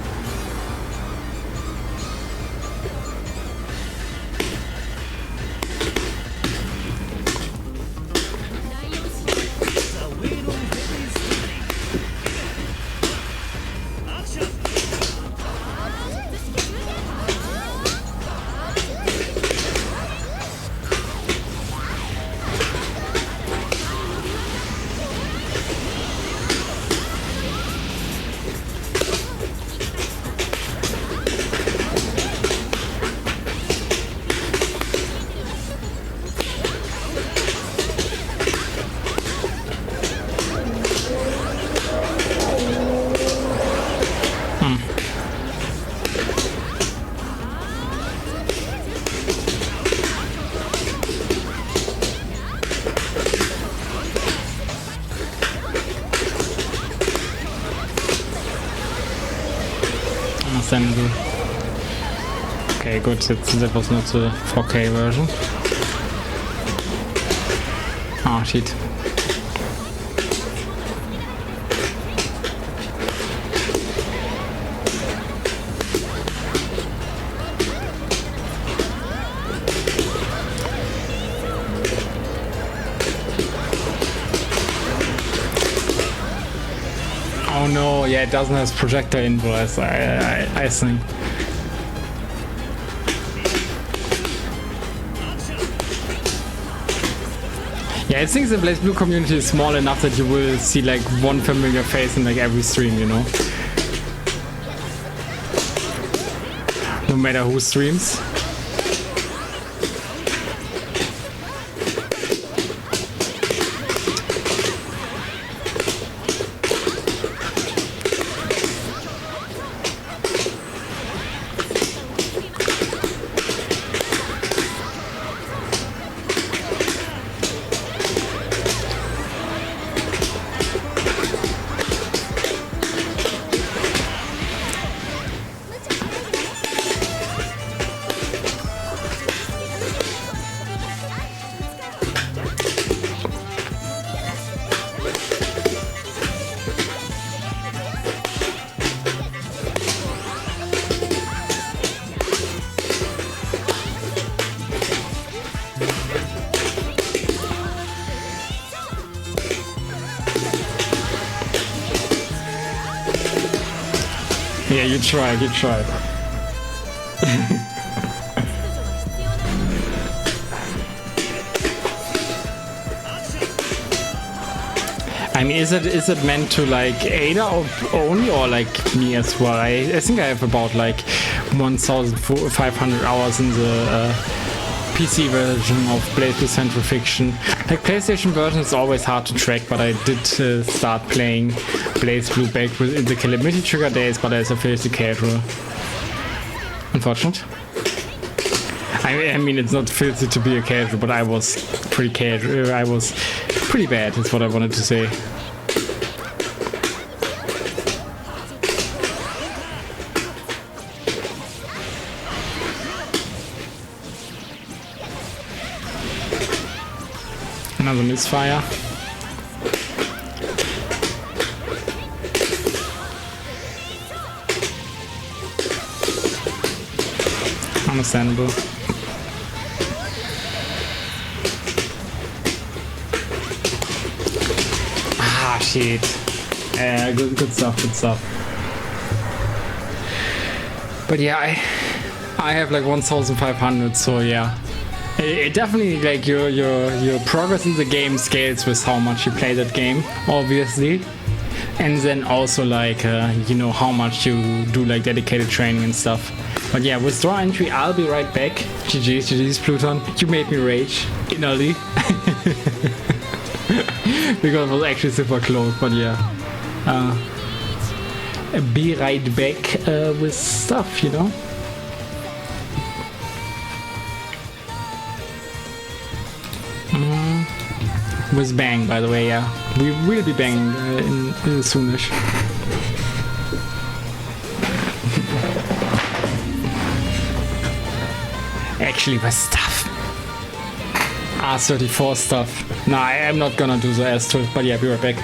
Understandable. Okay, good. That was not the 4K version. Oh shit. Oh no, yeah, it doesn't have projector invoice, I think. Yeah, I think the Blazblue community is small enough that you will see like one familiar face in like every stream, you know? No matter who streams. Yeah, you tried. I mean, is it meant to like Ada or only, or like me as well? I think I have about like 1,500 hours in the PC version of Blazblue Central Fiction. Like PlayStation version is always hard to track, but I did start playing Blazblue back in the Calamity Trigger days, but as a filthy casual. Unfortunate. I mean, it's not filthy to be a casual, but I was pretty casual. I was pretty bad, is what I wanted to say. Another misfire. Understandable. Ah, shit. Good stuff. But yeah, I have like 1,500, so yeah. It definitely, like, your progress in the game scales with how much you play that game, obviously. And then also like, you know, how much you do like dedicated training and stuff. But yeah, withdraw entry, I'll be right back. GG's Pluton. You made me rage innerly. Because it was actually super close, but yeah. Be right back with stuff, you know? With bang, by the way, yeah. We will be banging in soonish. Actually, with stuff. R34 stuff. Nah, I'm not gonna do the S2, but yeah, be right back.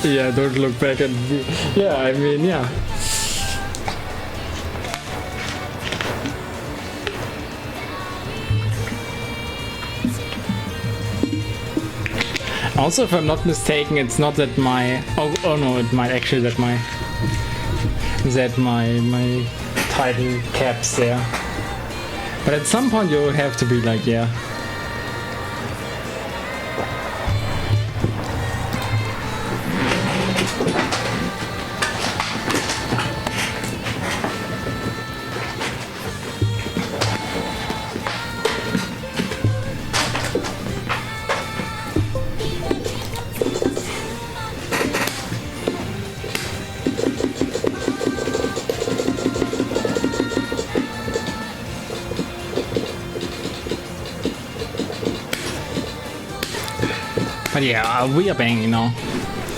Yeah, don't look back and yeah, I mean, yeah. Also, if I'm not mistaken, it's not that my oh no, it might actually that my title caps there. But at some point you have to be like, yeah. But yeah, we are banging, you know.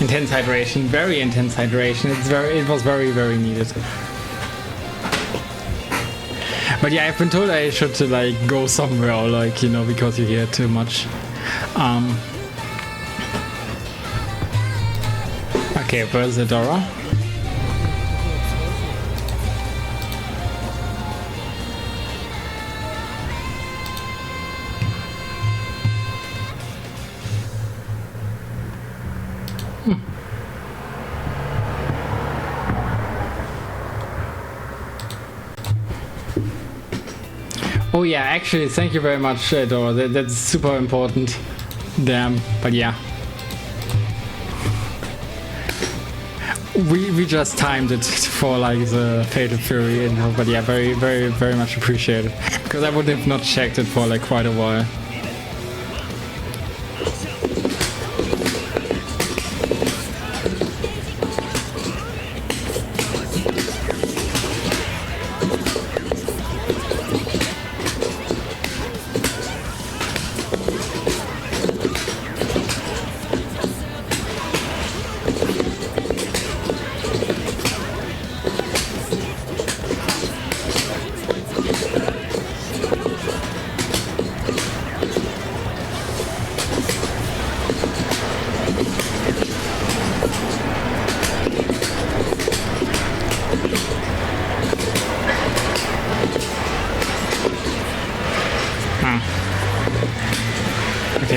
Intense hydration, very intense hydration. It was very, very needed. But yeah, I've been told I should like go somewhere or like, you know, because you hear too much. Okay, where's the Dora? Oh yeah, actually, thank you very much, Dora. That's super important. Damn, but yeah. We just timed it for like the Fatal Fury, and but yeah, very, very, very much appreciated. Because I would have not checked it for like quite a while.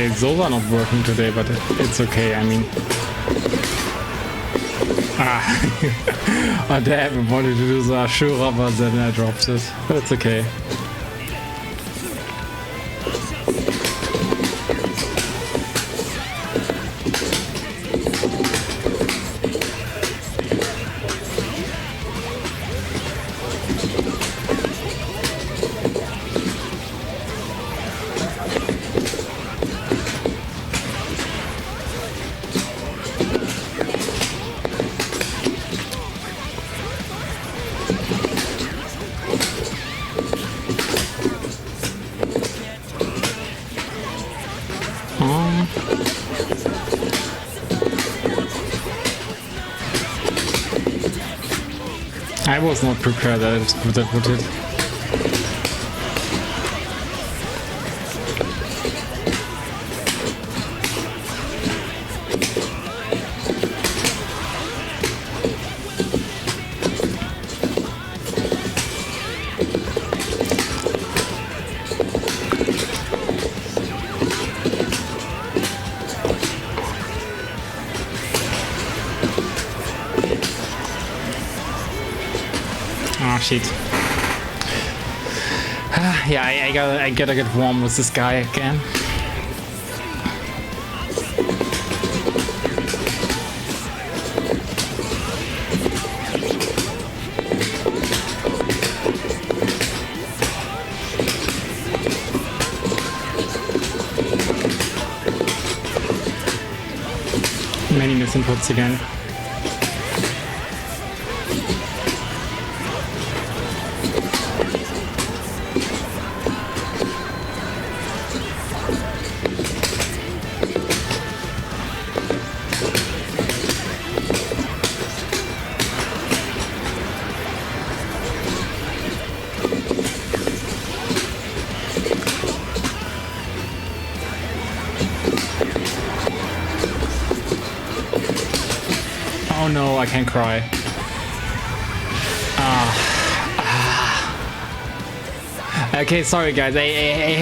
Okay, those are not working today, but it's okay, I mean. Oh damn, I wanted to do the Ashura, but then I dropped it. But it's okay. I was not prepared that would hit. Oh shit. Yeah, I gotta get warm with this guy again. Many misinputs again. Oh no, I can't cry. Okay, sorry guys, I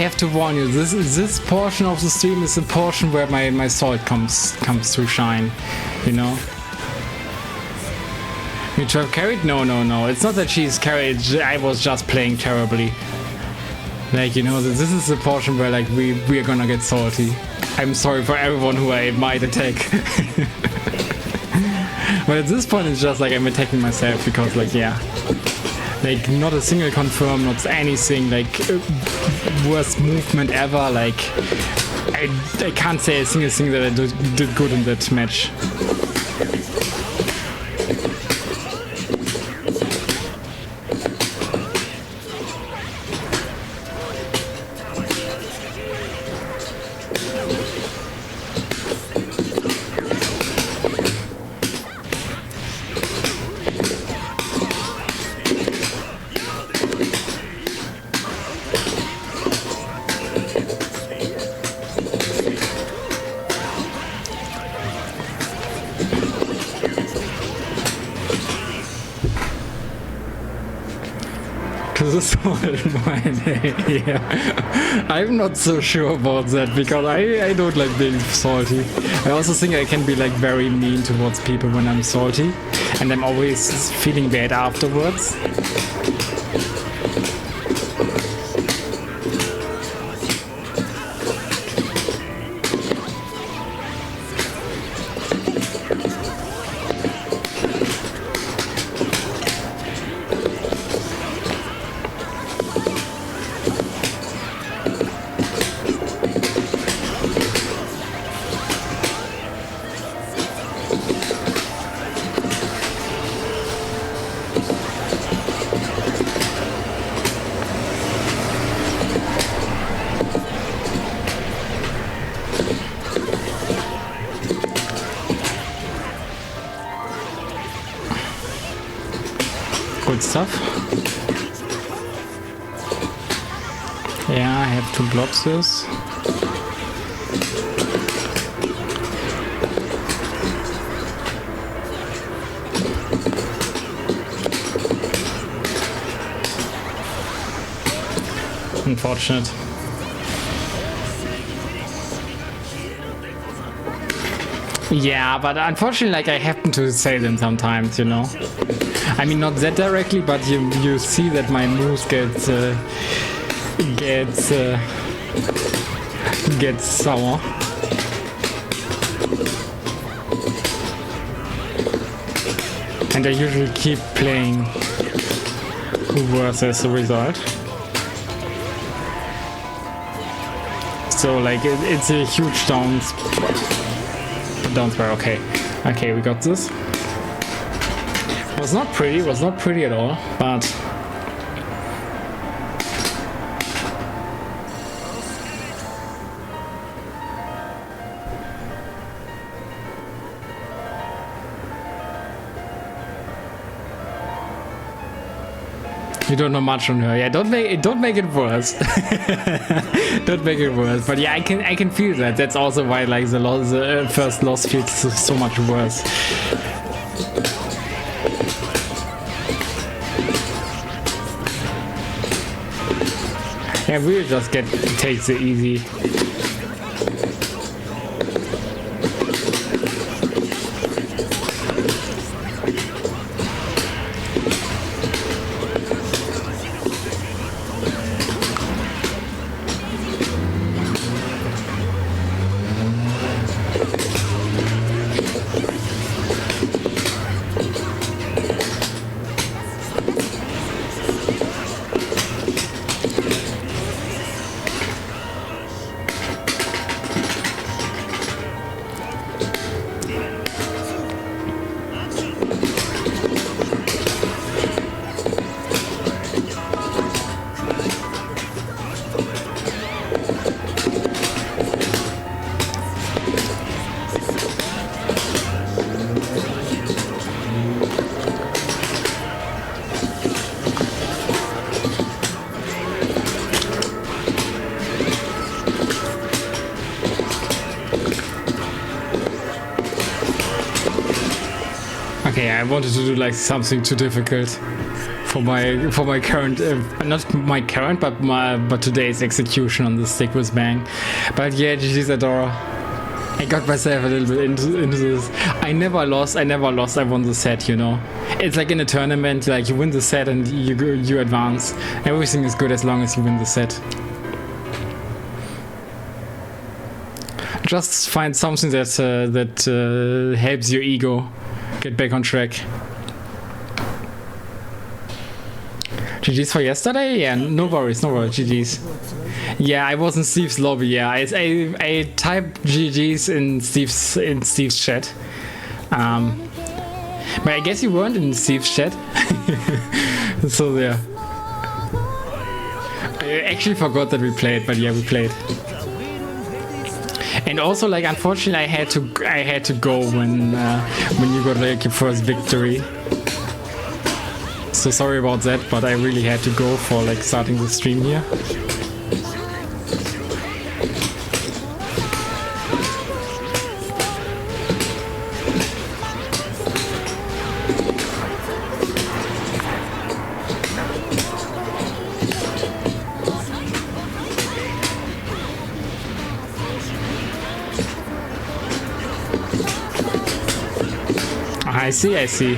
have to warn you. This portion of the stream is the portion where my salt comes to shine, you know. You have carried? No. It's not that she's carried. I was just playing terribly. Like, you know, this is the portion where like we are gonna get salty. I'm sorry for everyone who I might attack. But at this point it's just like I'm attacking myself because like, yeah. Like not a single confirm, not anything, like worst movement ever, like I can't say a single thing that I did good in that match. This is mine. Yeah. I'm not so sure about that because I don't like being salty. I also think I can be like very mean towards people when I'm salty, and I'm always feeling bad afterwards. Good stuff. Yeah, I have to block this. Unfortunate. Yeah, but unfortunately, like I happen to say them sometimes, you know. I mean, not that directly, but you see that my moves gets sour. And I usually keep playing worse as a result. So like it's a huge down spell. Okay, we got this. Was not pretty at all, but you don't know much on her. Yeah, don't make it worse. Don't make it worse. But yeah, I can feel that. That's also why like the first loss feels so much worse. Yeah, we'll just take the easy. Okay, I wanted to do like something too difficult for my current, not my current, but today's execution on the stick with bang. But yeah, GG's Adora. I got myself a little bit into this. I never lost. I won the set, you know. It's like in a tournament, like you win the set and you advance. Everything is good as long as you win the set. Just find something that helps your ego get back on track. GG's for yesterday? Yeah, no worries, GG's. Yeah, I was in Steve's lobby, yeah. I typed GG's in Steve's chat. But I guess you weren't in Steve's chat. So yeah. I actually forgot that we played, but yeah, we played. And also, like, unfortunately, I had to go when you got like your first victory. So sorry about that, but I really had to go for like starting the stream here. I see.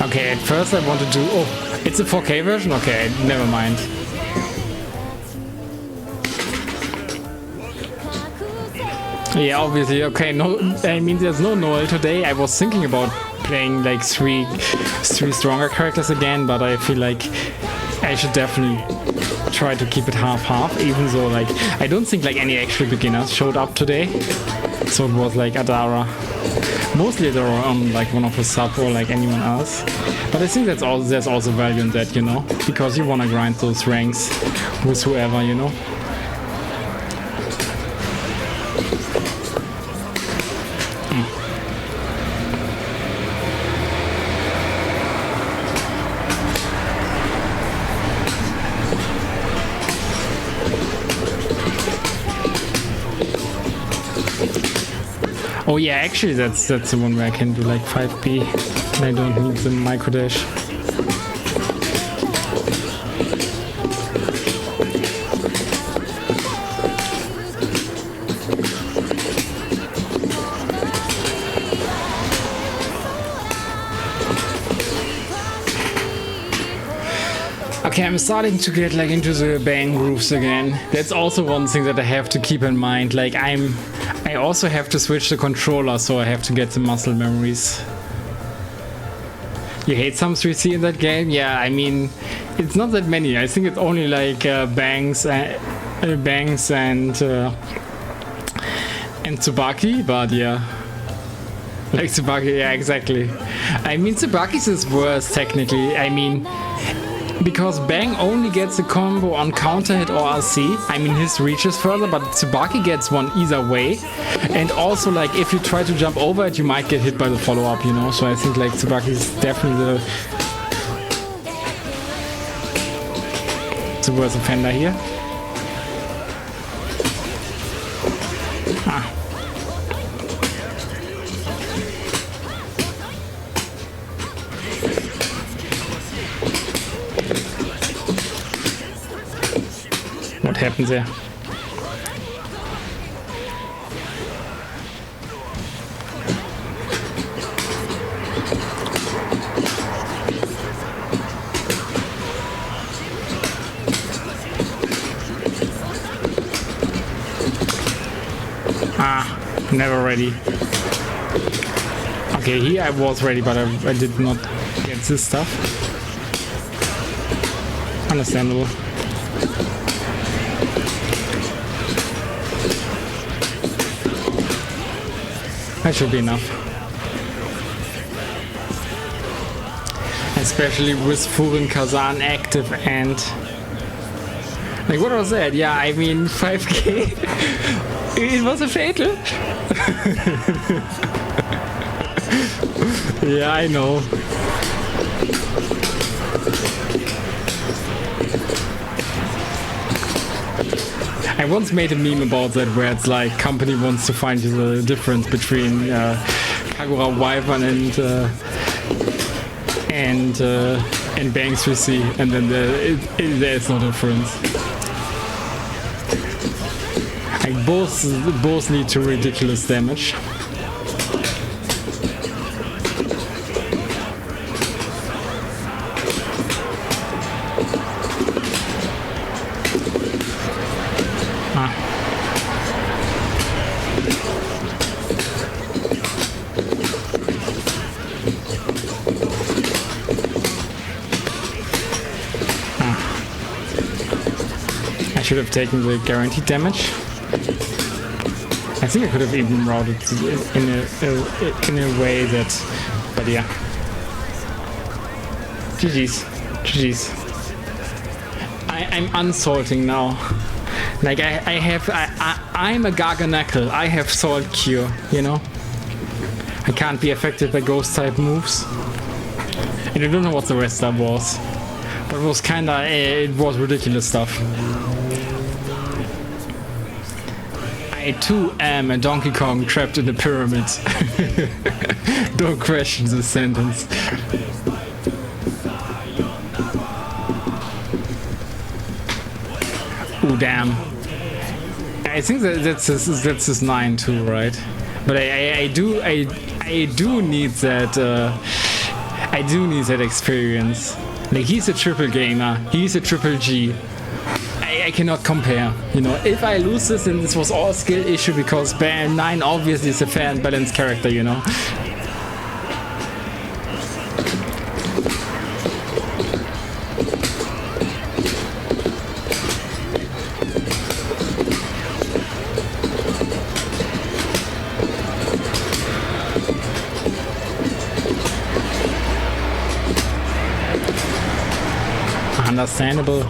Okay, at first I want to do... Oh, it's a 4K version? Okay, never mind. Yeah, obviously. Okay, no, I mean, there's no Noel today. I was thinking about playing like three stronger characters again, but I feel like I should definitely try to keep it half-half, even though like I don't think like any actual beginners showed up today. So it was like Adara, mostly Adara on like one of the sub or like anyone else. But I think there's also value in that, you know, because you want to grind those ranks with whoever, you know. Oh yeah, actually that's the one where I can do like 5B and I don't need the micro dash. Okay, I'm starting to get like into the bang grooves again. That's also one thing that I have to keep in mind. Like I also have to switch the controller, so I have to get the muscle memories. You hate some 3C in that game? Yeah, I mean, it's not that many. I think it's only like bangs and Tsubaki, but yeah. Like Tsubaki, yeah, exactly. I mean, Tsubaki's is worse technically. I mean, because Bang only gets a combo on counter hit or RC. I mean, his reaches further, but Tsubaki gets one either way. And also, like, if you try to jump over it, you might get hit by the follow-up, you know? So I think, like, Tsubaki is definitely the worst offender here. Ah. What happened there? Ah, never ready. Okay, here I was ready, but I did not get this stuff. Understandable. That should be enough. Especially with Furin Kazan active and... Like, what was that? Yeah, I mean, 5k. It was a fatal. Yeah, I know. I once made a meme about that where it's like company wants to find the difference between Kagura Wyvern and Bang 3C, and then there's no difference. Like both lead to ridiculous damage. I should have taken the guaranteed damage. I think I could have even routed in a way that, but yeah. GG's. I'm unsalting now. Like I'm a Garganacle. I have salt cure, you know. I can't be affected by ghost type moves. And I don't know what the rest of was, but it was it was ridiculous stuff. I too am a Donkey Kong trapped in a pyramid. Don't question this sentence. Ooh, damn. I think that's his 9 too, right? But I do need that. I do need that experience. Like, he's a triple gamer. He's a triple G. I cannot compare, you know. If I lose this, then this was all skill issue, because Bang 9 obviously is a fair and balanced character, you know. Understandable.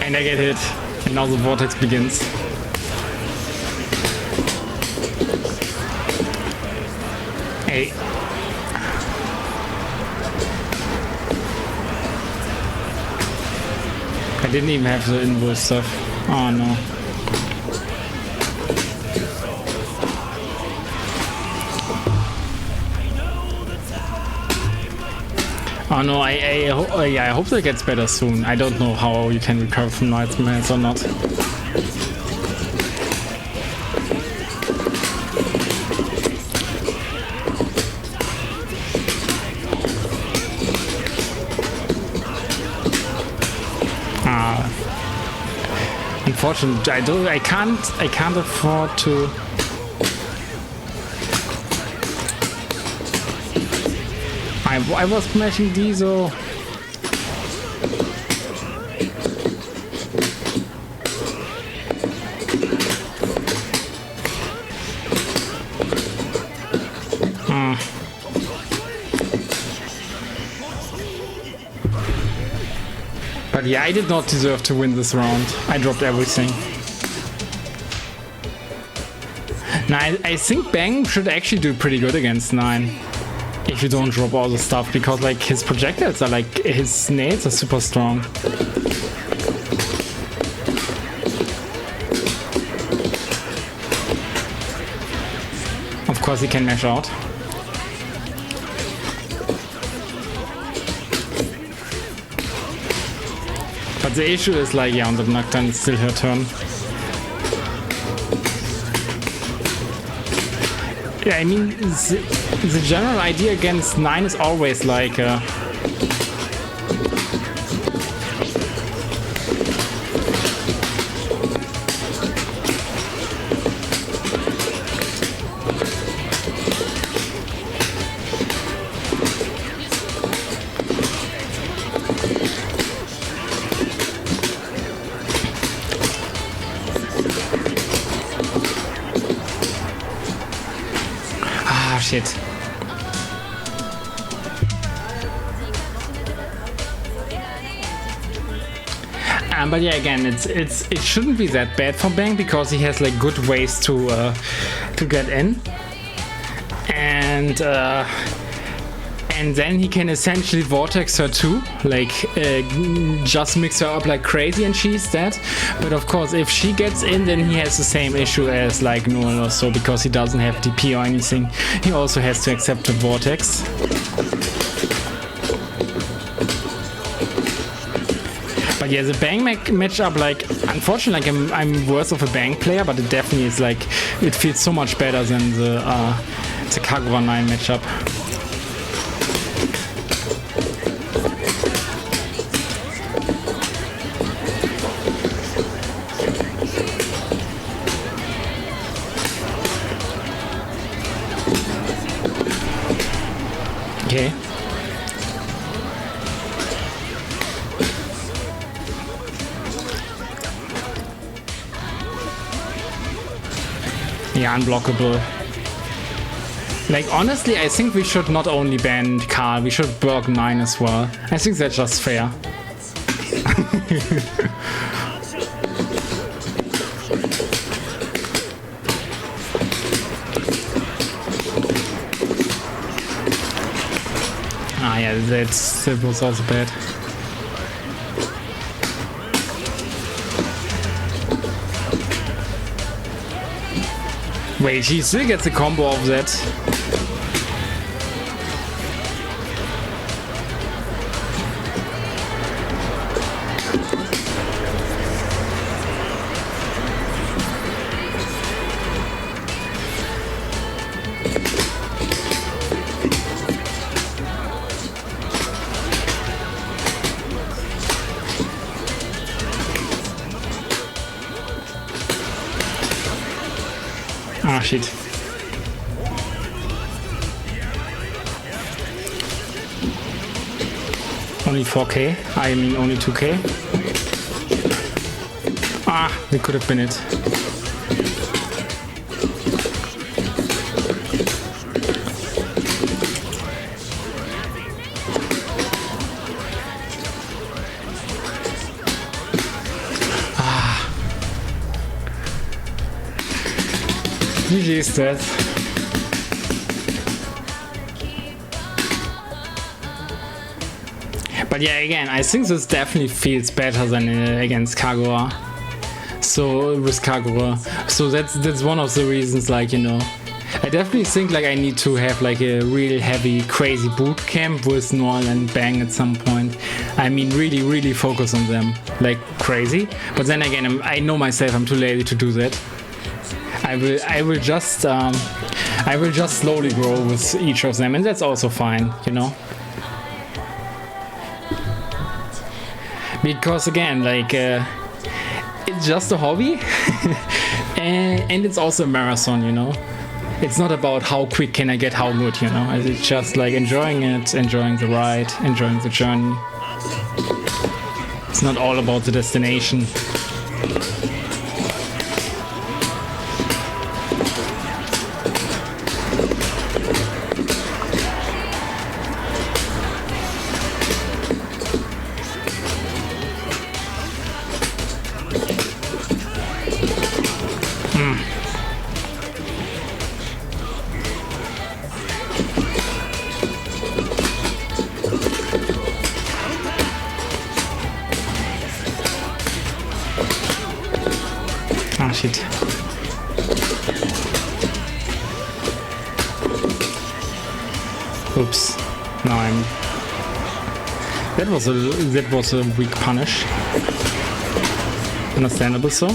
And I get hit, and now the vortex begins. Hey. didn't even have the invoice stuff. Oh no. Oh no, I hope that gets better soon. I don't know how you can recover from nightmares or not. Unfortunately, I can't afford to. I was smashing diesel. But yeah, I did not deserve to win this round. I dropped everything. Now, I think Bang should actually do pretty good against 9. If you don't drop all the stuff, because like his projectiles are like, his nades are super strong. Of course he can mash out. But the issue is like, yeah, on the knockdown it's still her turn. Yeah, I mean, the general idea against 9 is always like... shit. But yeah, again, it shouldn't be that bad for Bang because he has like good ways to get in, and then he can essentially vortex her too, like just mix her up like crazy and she's dead. But of course, if she gets in, then he has the same issue as like Noel or so, because he doesn't have DP or anything. He also has to accept the vortex. But yeah, the Bang matchup, like, unfortunately, like I'm worse of a Bang player, but it definitely is like, it feels so much better than the Kagura 9 matchup. Okay. Yeah, unblockable. Like, honestly, I think we should not only ban Karl, we should block 9 as well. I think that's just fair. Ah, yeah, that was also bad. Wait, she still gets a combo of that. Ah, shit. Only 4k? I mean only 2k? Ah, we could have been it. GG is that. But yeah, again, I think this definitely feels better than against Kagura. So with Kagura, so that's one of the reasons, like, you know, I definitely think like I need to have like a real heavy crazy boot camp with Null and Bang at some point. I mean, really focus on them like crazy. But then again, I know myself, I'm too lazy to do that. I will just slowly grow with each of them, and that's also fine, you know. Because again, like it's just a hobby, and it's also a marathon, you know. It's not about how quick can I get how good, you know. It's just like enjoying it, enjoying the ride, enjoying the journey. It's not all about the destination. Ah, shit. Oops. Now I'm... That was a weak punish. Understandable so.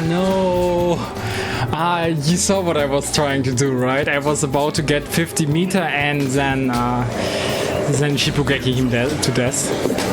No! You saw what I was trying to do, right? I was about to get 50 meter and then Shipugeki him to death.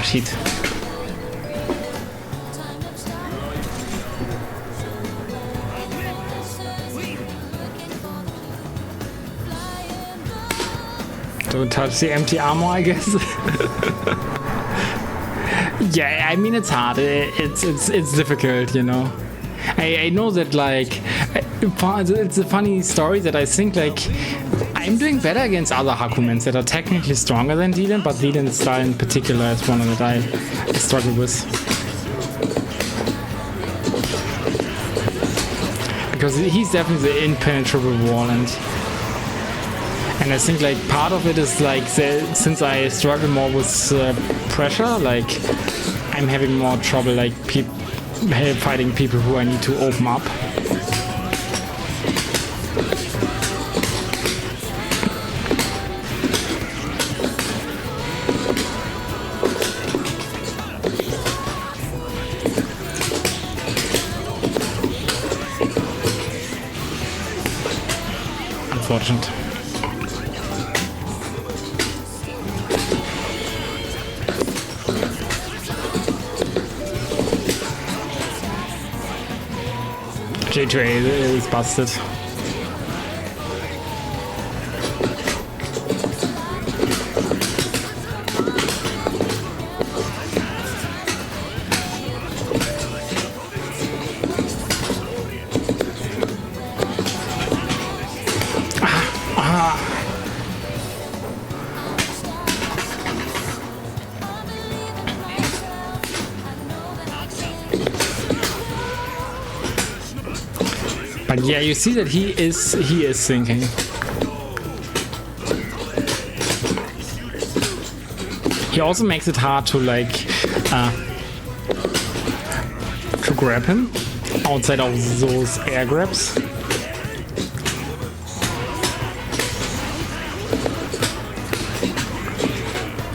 Shit. Don't touch the empty armor, I guess. Yeah, I mean, it's hard. It's difficult, you know. I know that, like, it's a funny story that I think, like, I'm doing better against other Hakumens that are technically stronger than Dylan, but Dylan's style in particular is one that I struggle with. Because he's definitely the impenetrable wall, and I think like part of it is like since I struggle more with pressure, like I'm having more trouble like fighting people who I need to open up. Unfortunate. J2A is busted. But yeah, you see that he is thinking. He also makes it hard to like to grab him outside of those air grabs.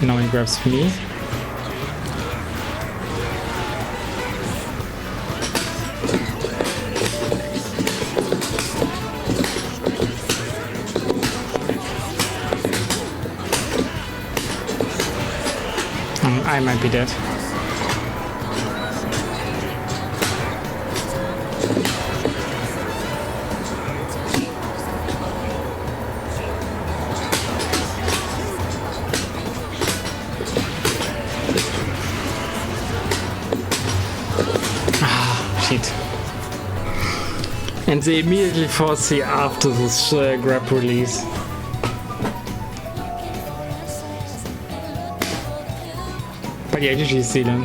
Now he grabs me. I might be dead. Shit. And they immediately foresee after this grab release. But yeah, GG see them.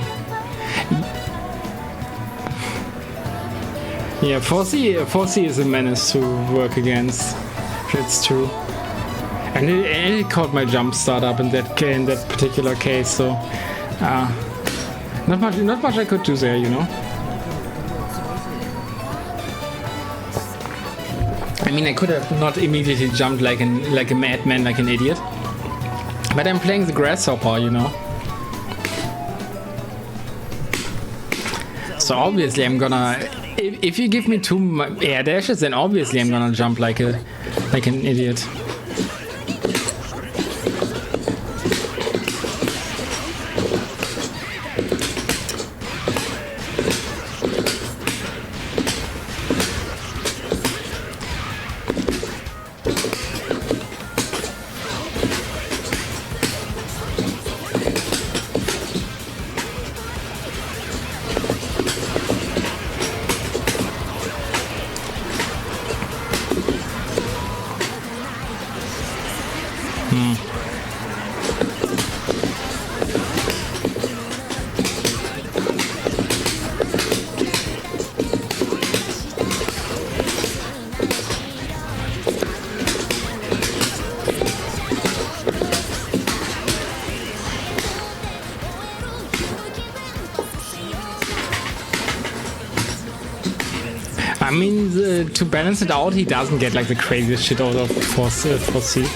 Yeah, 4C is a menace to work against. That's true. And it caught my jump start up in that particular case, so not much I could do there, you know. I mean, I could have not immediately jumped like a madman, like an idiot. But I'm playing the grasshopper, you know. So obviously I'm gonna, if you give me 2 air dashes, then obviously I'm gonna jump like an idiot. I mean, to balance it out, he doesn't get like the craziest shit out of 4C.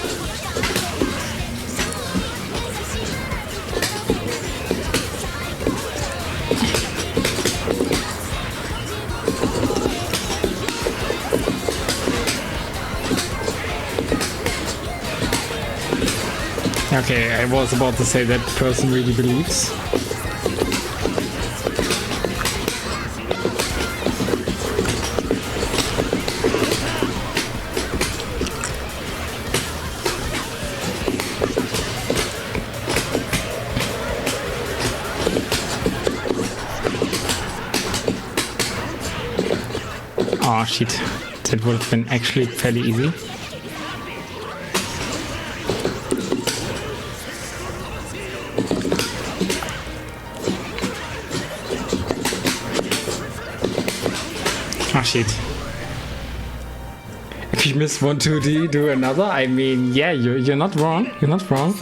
Okay, I was about to say that person really believes. Oh shit, that would have been actually fairly easy. Oh shit. If you miss one 2D, do another. I mean, yeah, you're not wrong. You're not wrong.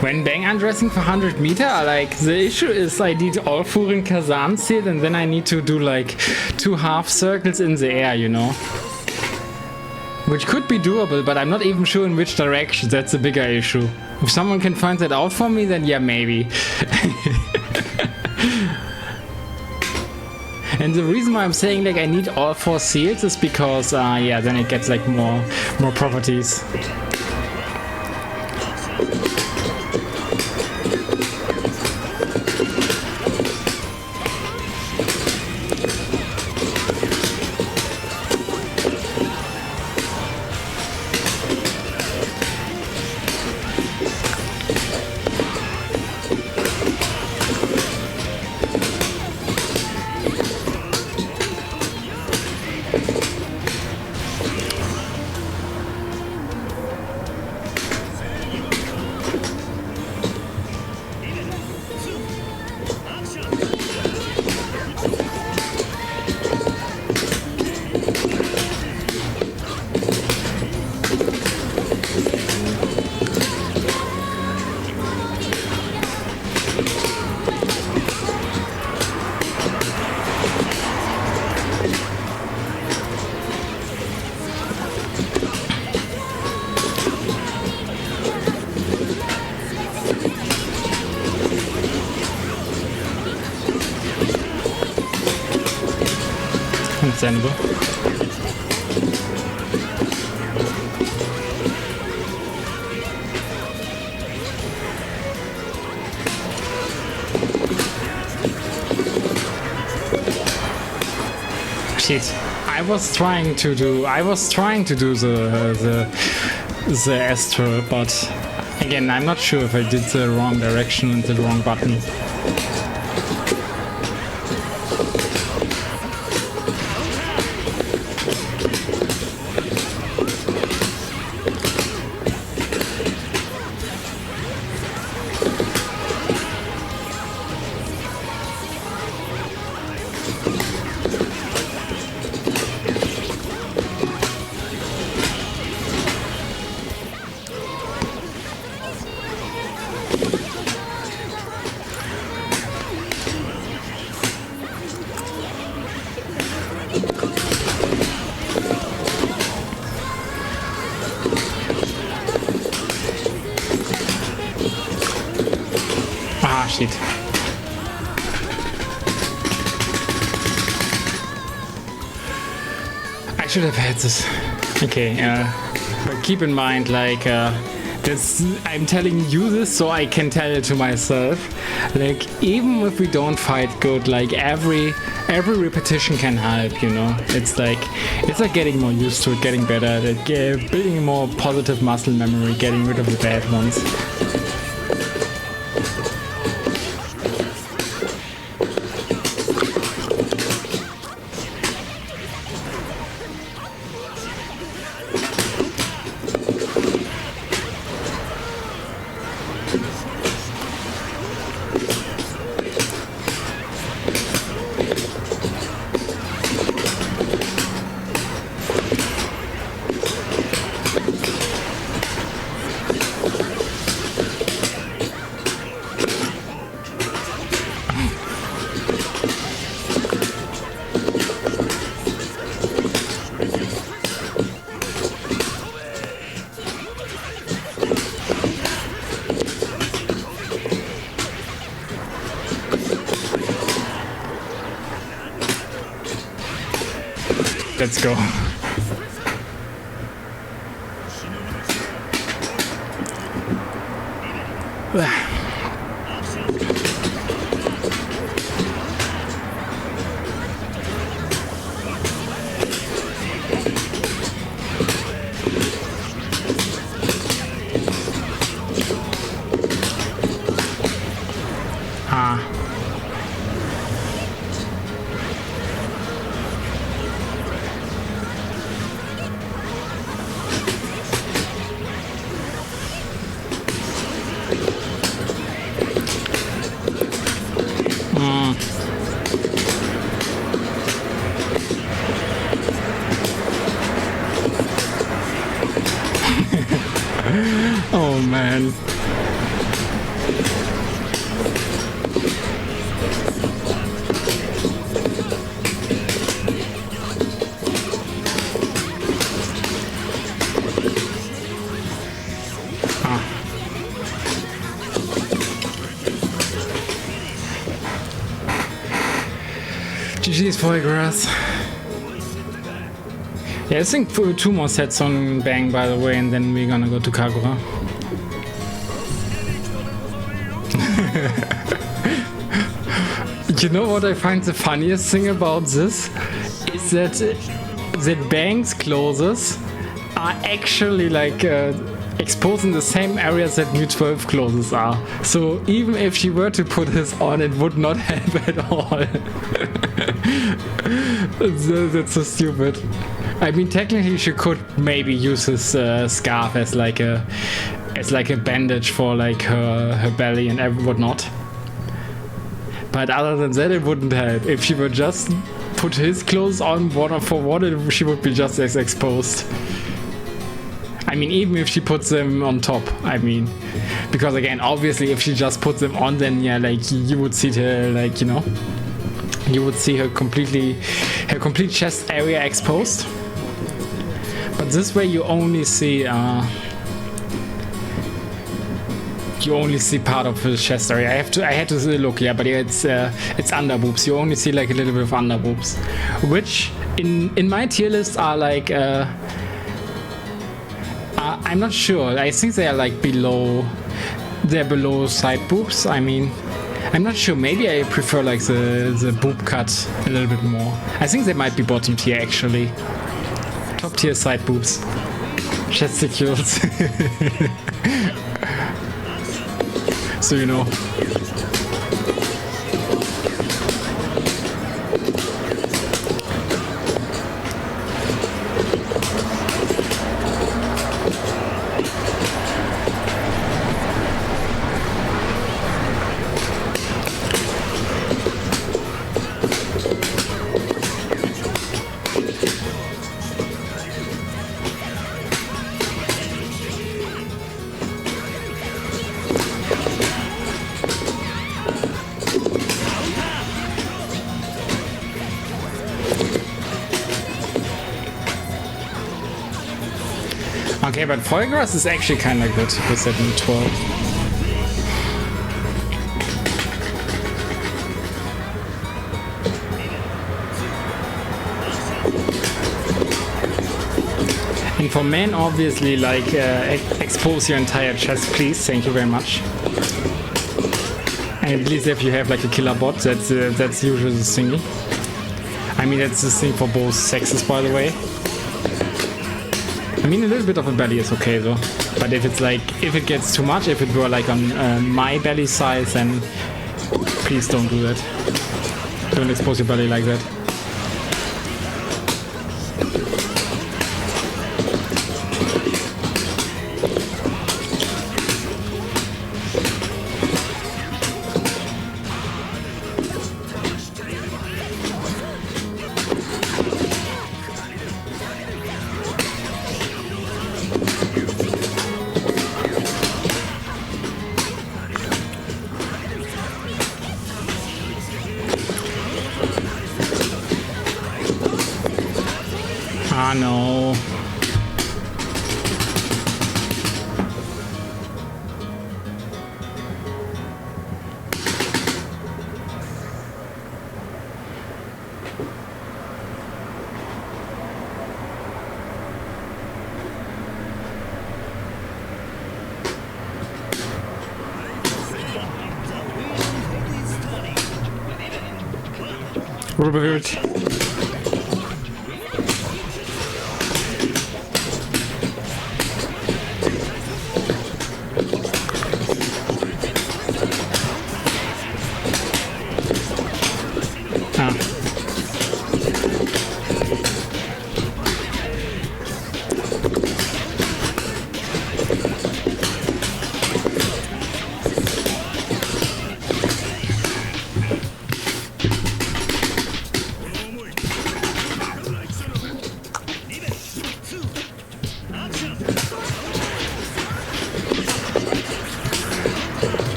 When bang undressing for 100 meter, like the issue is I need all Furin Kazan sealed and then I need to do like 2 half circles in the air, you know. Which could be doable, but I'm not even sure in which direction. That's a bigger issue. If someone can find that out for me, then yeah, maybe. And the reason why I'm saying like I need all 4 seals is because yeah, then it gets like more properties. Understandable. Shit. I was trying to do the Astro, but again, I'm not sure if I did the wrong direction and the wrong button. Shit. I should have had this. Okay, but keep in mind, like, this, I'm telling you this so I can tell it to myself. Like, even if we don't fight good, like, every repetition can help, you know? It's like getting more used to it, getting better at it, building more positive muscle memory, getting rid of the bad ones. Let's go. Oh man. GG's Foilgrass. Yeah, I think 2 more sets on Bang, by the way, and then we're gonna go to Kagura. You know what I find the funniest thing about this? Is that Bang's closes are actually like exposed in the same areas that Mu 12 closes are. So even if she were to put his on, it would not help at all. That's so stupid. I mean, technically she could maybe use his scarf as like a bandage for like her belly and whatnot. But other than that, it wouldn't help. If she would just put his clothes on she would be just as exposed. I mean, even if she puts them on top, I mean, because again, obviously, if she just puts them on, then yeah, like you would see her, like, you know, you would see her complete chest area exposed. But this way, you only see part of the chest area. I had to look, yeah, but yeah, it's under boobs. You only see like a little bit of under boobs, which in my tier list are like I'm not sure. I think they are like below side boobs. I mean, I'm not sure. Maybe I prefer like the boob cut a little bit more. I think they might be bottom tier actually. Top tier side boobs. Chesticles. So you know. Okay, but Foilgrass is actually kind of good with that Mu 12. And for men, obviously, like, expose your entire chest, please. Thank you very much. And at least if you have like a killer bot, that's usually the thingy. I mean, that's the thing for both sexes, by the way. I mean, a little bit of a belly is okay though, but if it gets too much, if it were like on my belly size, then please don't do that. Don't expose your belly like that. Ah, no. Robert.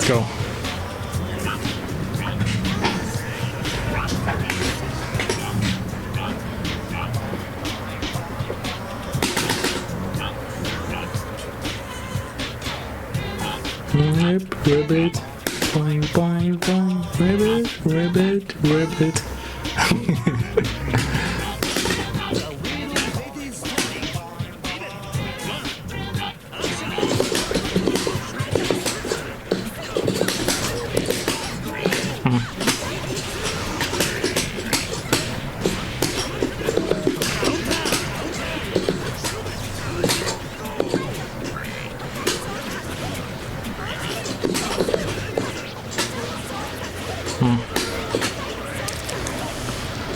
go. Ribbit, boing, boing, boing, ribbit, ribbit.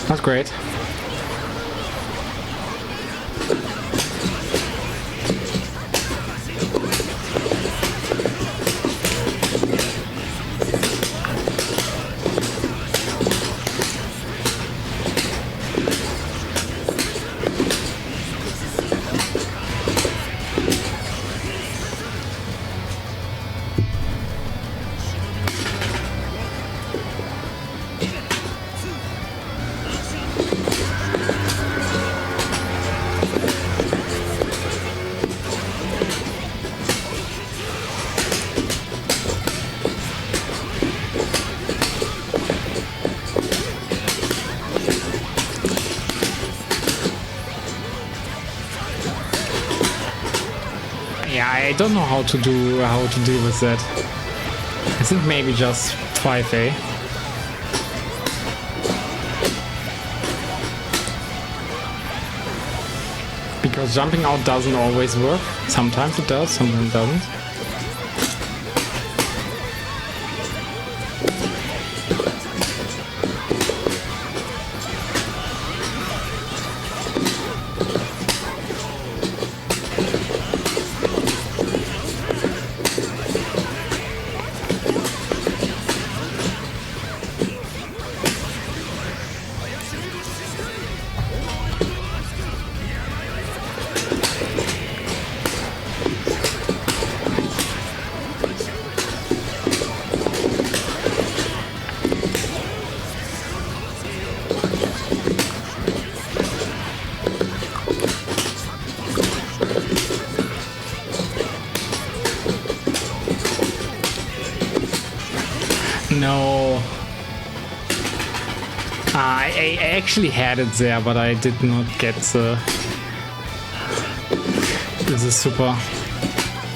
That's great. Yeah, I don't know how to deal with that. I think maybe just 5A. Because jumping out doesn't always work. Sometimes it does, sometimes it doesn't. No. I actually had it there, but I did not get the... This is super...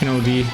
You know, the...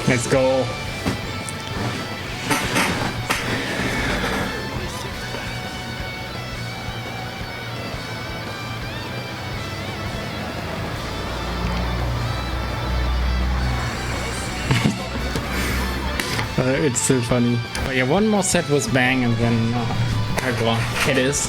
Let's go. It's still funny. But yeah, one more set was Bang and then Kagura. It is.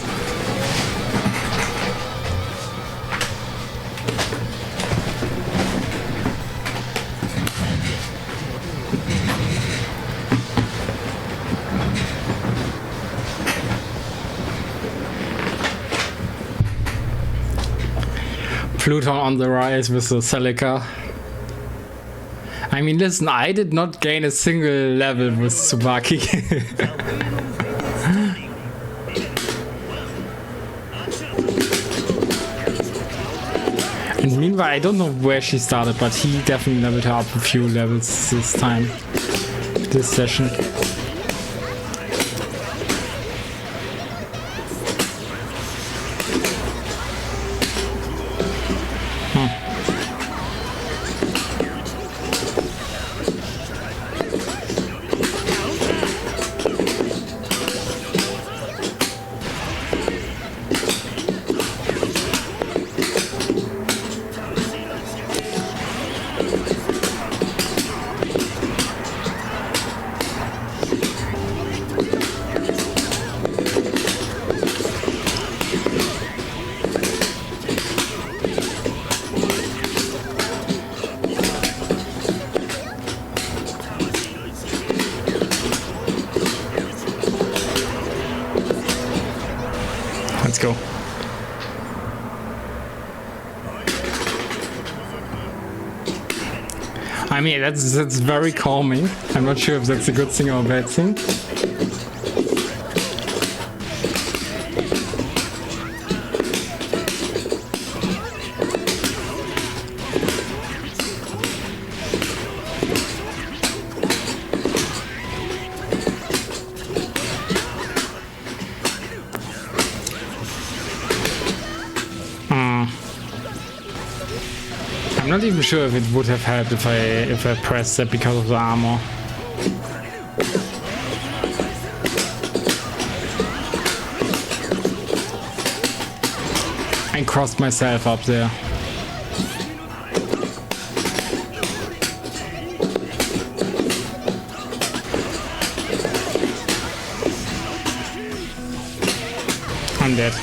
Pluton on the rise with the Celica. I mean, listen, I did not gain a single level with Tsubaki. And meanwhile, I don't know where she started, but he definitely leveled her up a few levels this time, this session. go. I mean, that's very calming. I'm not sure if that's a good thing or a bad thing. I'm not even sure if it would have helped if I pressed that because of the armor. I crossed myself up there. I'm dead.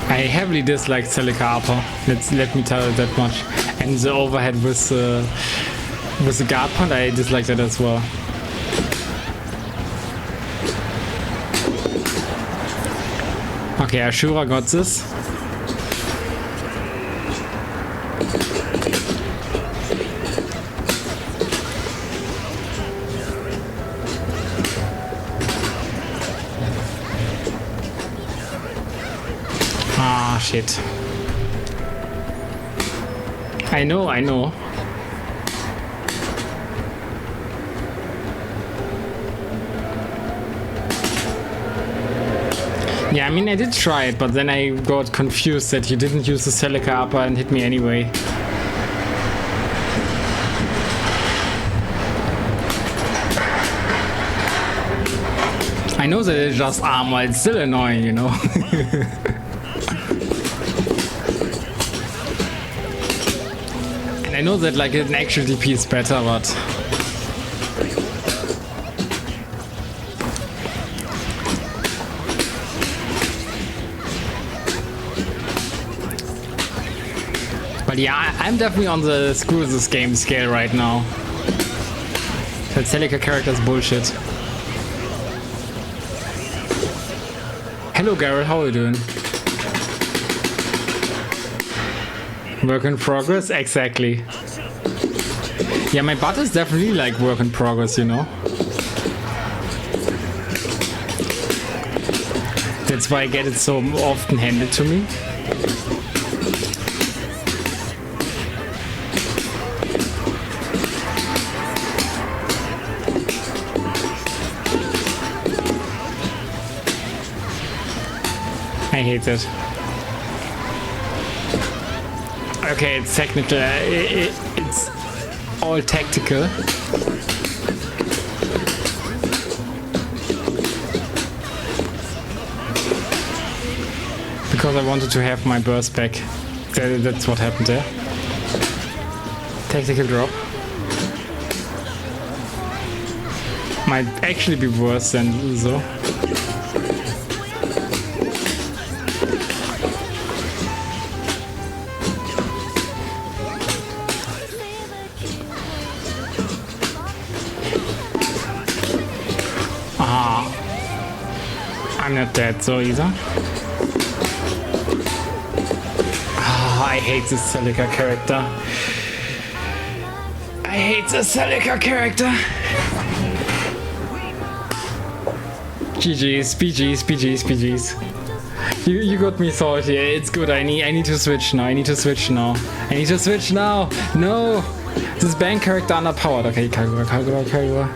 I heavily dislike Celica Upper, let me tell you that much. And the overhead with the guard point, I dislike that as well. Okay, Ashura got this. Ah, shit. I know. Yeah, I mean, I did try it, but then I got confused that you didn't use the Celica Upper and hit me anyway. I know that it's just armor, it's still annoying, you know. And I know that like an actual DP is better, but yeah, I'm definitely on the screw this game scale right now. That Celica character is bullshit. Hello Garrett, how are you doing? Work in progress? Exactly. Yeah, my butt is definitely like work in progress, you know? That's why I get it so often handed to me. I hate it. Okay, it's technical. It's all tactical. Because I wanted to have my burst back. That's what happened there. Tactical drop. Might actually be worse than so. I'm not dead so either. I hate this Celica character. I hate the Celica character. GG's. You got me salty. It's good. I need to switch now. I need to switch now. No! This bank character underpowered. Okay, Kagura.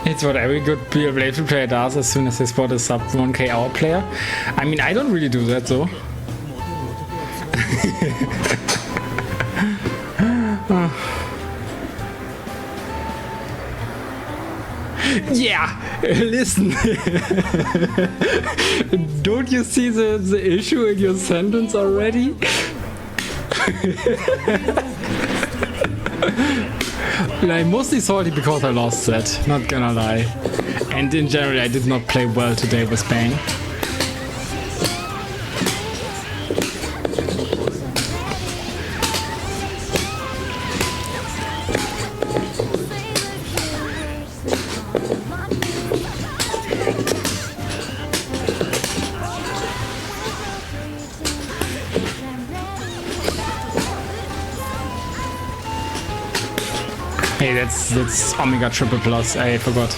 It's what every good Blazblue player does as soon as they spot a sub 1k hour player. I mean, I don't really do that though. Yeah, listen. Don't you see the issue in your sentence already? I'm mostly salty because I lost that, not gonna lie. And in general, I did not play well today with Bang. Hey, that's Omega Triple Plus. I forgot.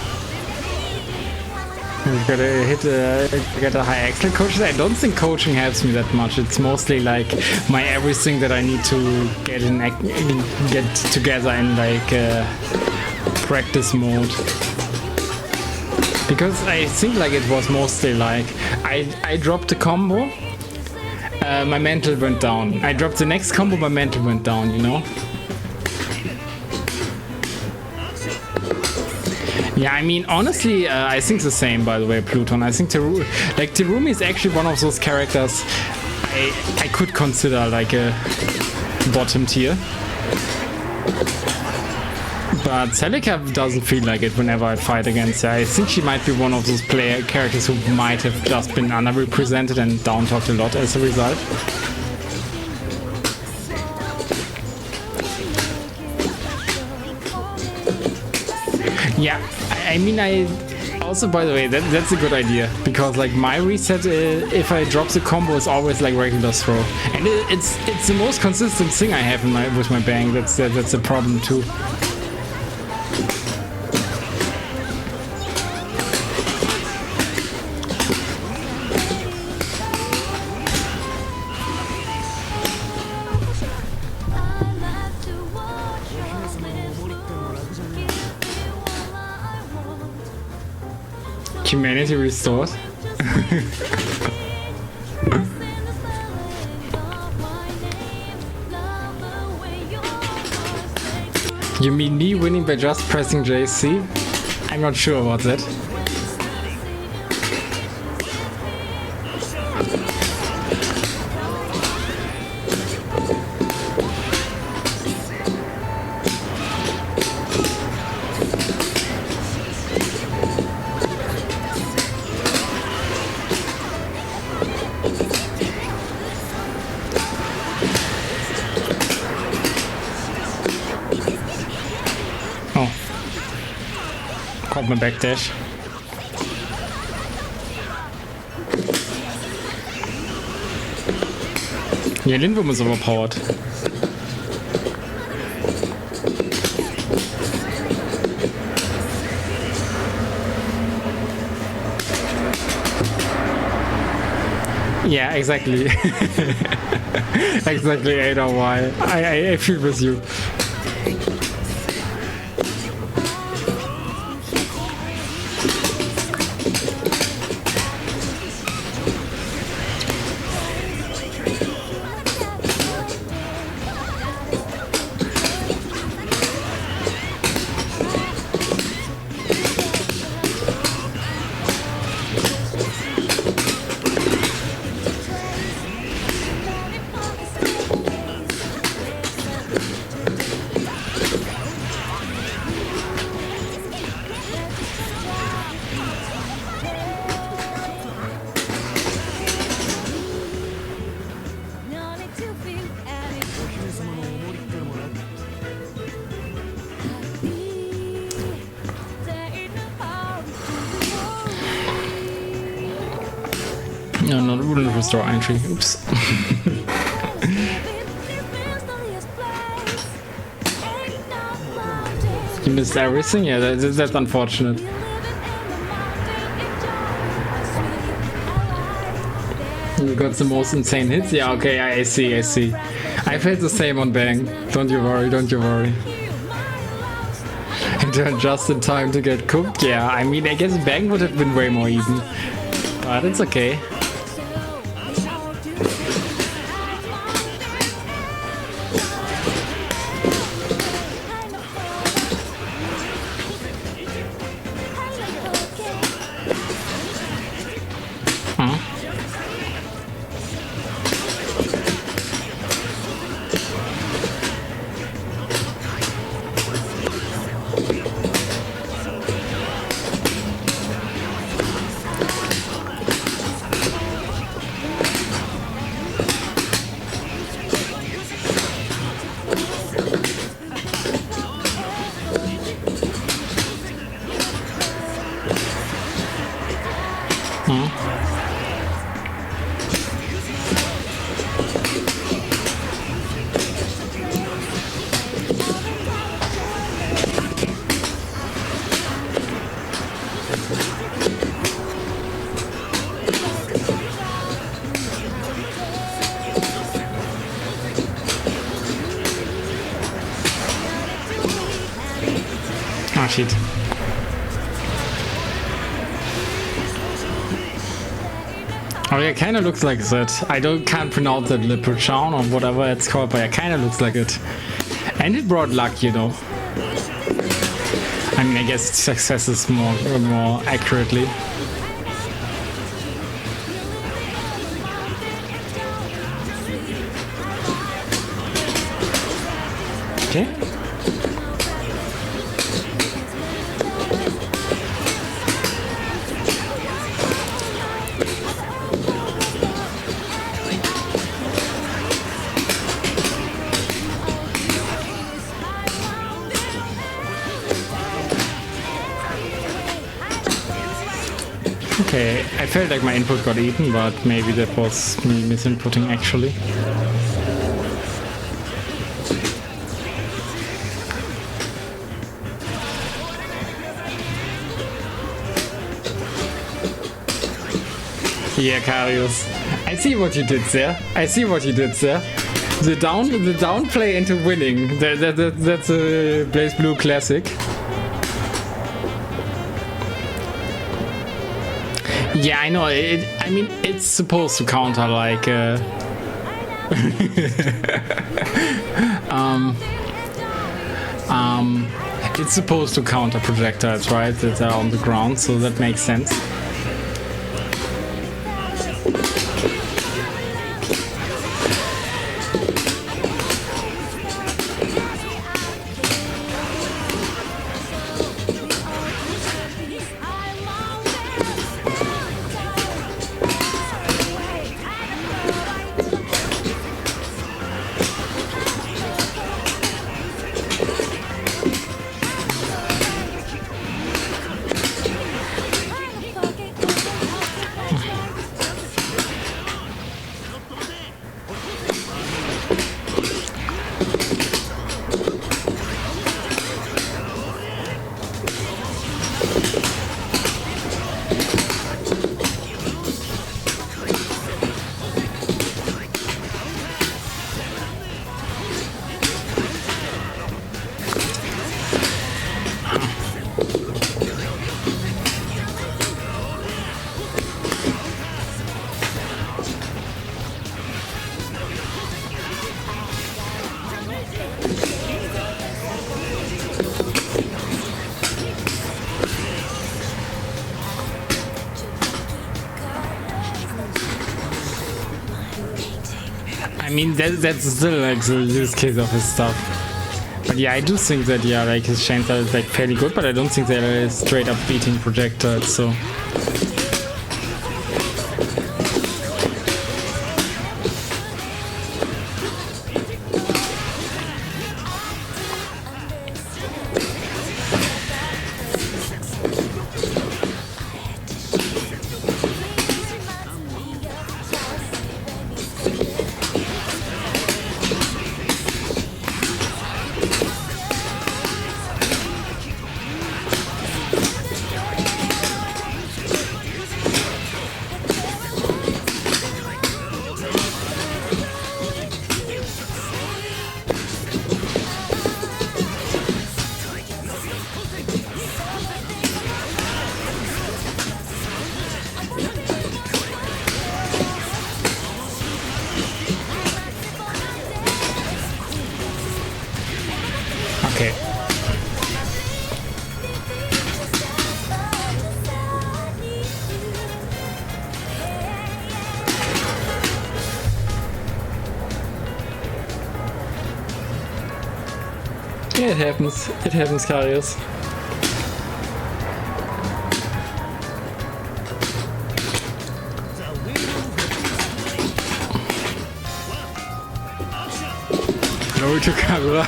You gotta get a high Excel coaching. I don't think coaching helps me that much. It's mostly like my everything that I need to get together in like practice mode. Because I think like it was mostly like I dropped the combo, my mental went down. I dropped the next combo, my mental went down. You know. Yeah, I mean, honestly, I think the same, by the way, Pluton. I think Terumi is actually one of those characters I could consider like a bottom tier. But Celica doesn't feel like it whenever I fight against her. I think she might be one of those characters who might have just been underrepresented and down-talked a lot as a result. Yeah. I mean, I also, by the way, that's a good idea, because like my reset, if I drop the combo, is always like regular throw, and it's the most consistent thing I have with my Bang. That's a problem too. Humanity restored. You mean me winning by just pressing JC? I'm not sure about that. My backdash. Yeah, Lindwurm is overpowered. Yeah, exactly. Exactly, I know why. I feel with you. No, not wouldn't restore entry. Oops. You missed everything? Yeah, that's unfortunate. You got the most insane hits? Yeah, okay, I see. I felt the same on Bang. Don't you worry. And then just in time to get cooked? Yeah, I mean, I guess Bang would have been way more even. But it's okay. Ah, shit. Oh yeah, kind of looks like that. Can't pronounce that leprechaun or whatever it's called, but it kind of looks like it. And it brought luck, you know. I mean, I guess success is more accurately. Okay. Okay, I felt like my input got eaten, but maybe that was me misinputting actually. Yeah, Karius. I see what you did there. I see what you did there. The downplay into winning. That's a Blazblue classic. Yeah, I know. I mean, it's supposed to counter like. It's supposed to counter projectiles, right? That are on the ground, so that makes sense. I mean, that's still like the use case of his stuff. But yeah, I do think that, yeah, like his chains are like fairly good, but I don't think they're straight up beating projectiles, so. it happens. It happens, Karius. Glory to Kagura.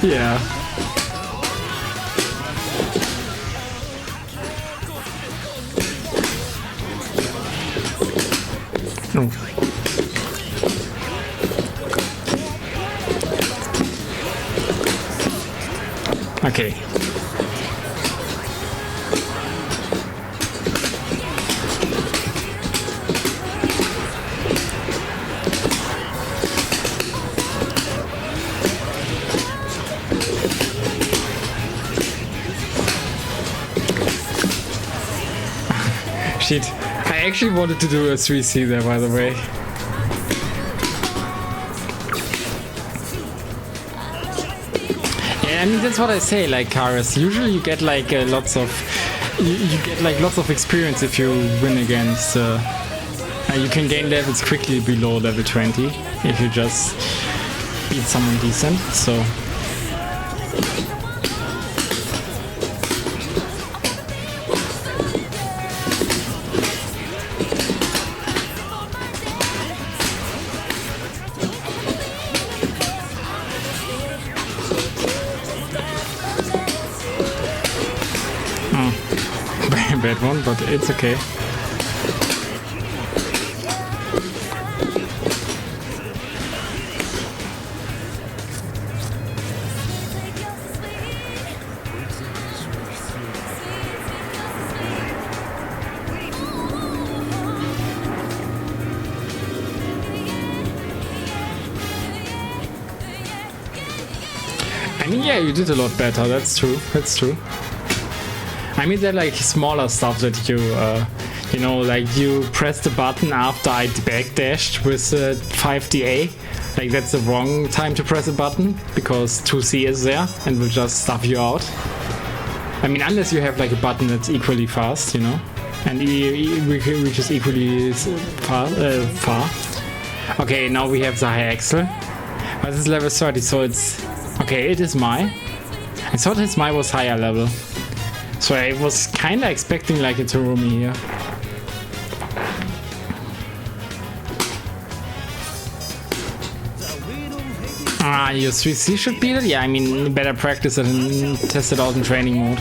Yeah. Oh. Okay. Shit. I actually wanted to do a 3C there, by the way. Yeah, I mean that's what I say. Like Karis, usually you get like lots of lots of experience if you win against. You can gain levels quickly below level 20 if you just beat someone decent. So. Bad one, but it's okay. I mean, yeah, you did a lot better. That's true. That's true. I mean, they're like smaller stuff that you know, like you press the button after I backdashed with 5DA. Like that's the wrong time to press a button because 2C is there and will just stuff you out. I mean, unless you have like a button that's equally fast, you know, and which is equally far. Okay, now we have the high axle. But this is level 30, so it's okay. It is my. I thought his my was higher level. So I was kinda expecting like a Terumi here. Your 3C should beat it? Yeah, I mean, better practice it and test it out in training mode.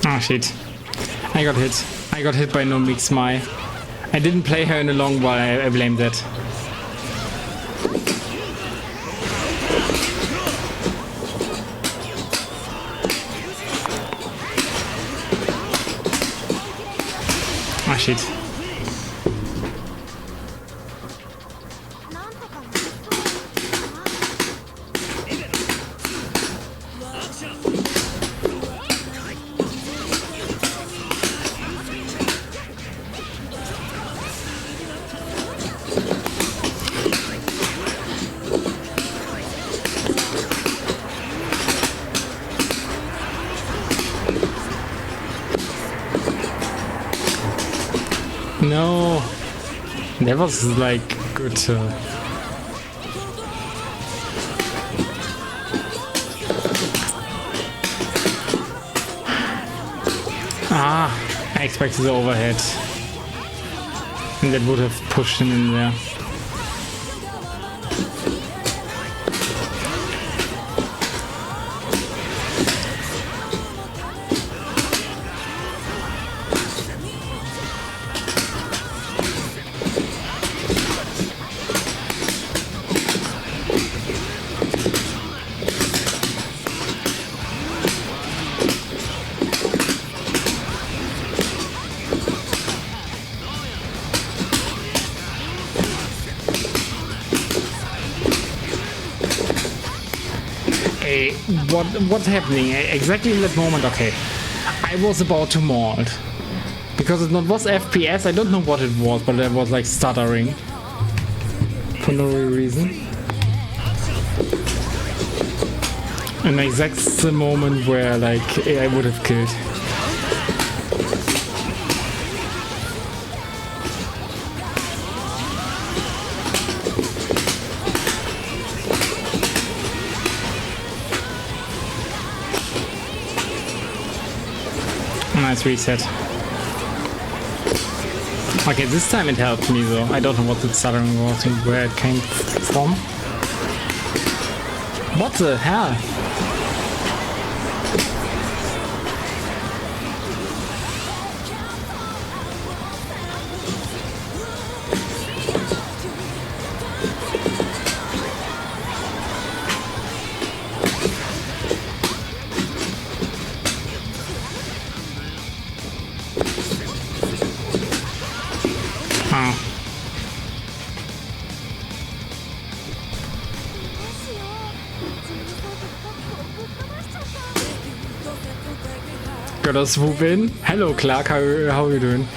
Oh shit. I got hit. I got hit by no mix my. I didn't play her in a long while, I blame that. Ah shit. No, that was like good. I expected the overhead, and that would have pushed him in there. Okay, what's happening? Exactly in that moment, okay. I was about to mold. Because it was FPS, I don't know what it was, but it was like stuttering. For no real reason. And exactly the moment where like I would have killed. Nice reset. Okay, this time it helped me though. I don't know what the stuttering was and where it came from. What the hell? Gotta swoop in. Hello Clark, how are you doing?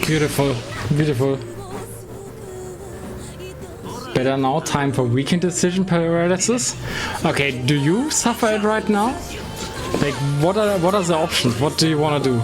Beautiful, beautiful. Better now, time for weekend decision paralysis. Okay, do you suffer it right now? Like, what are the options? What do you want to do?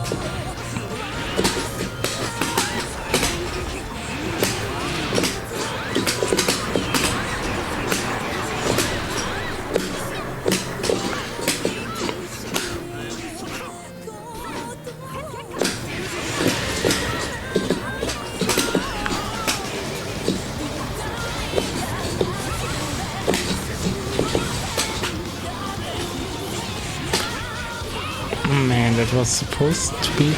Man, that was supposed to be...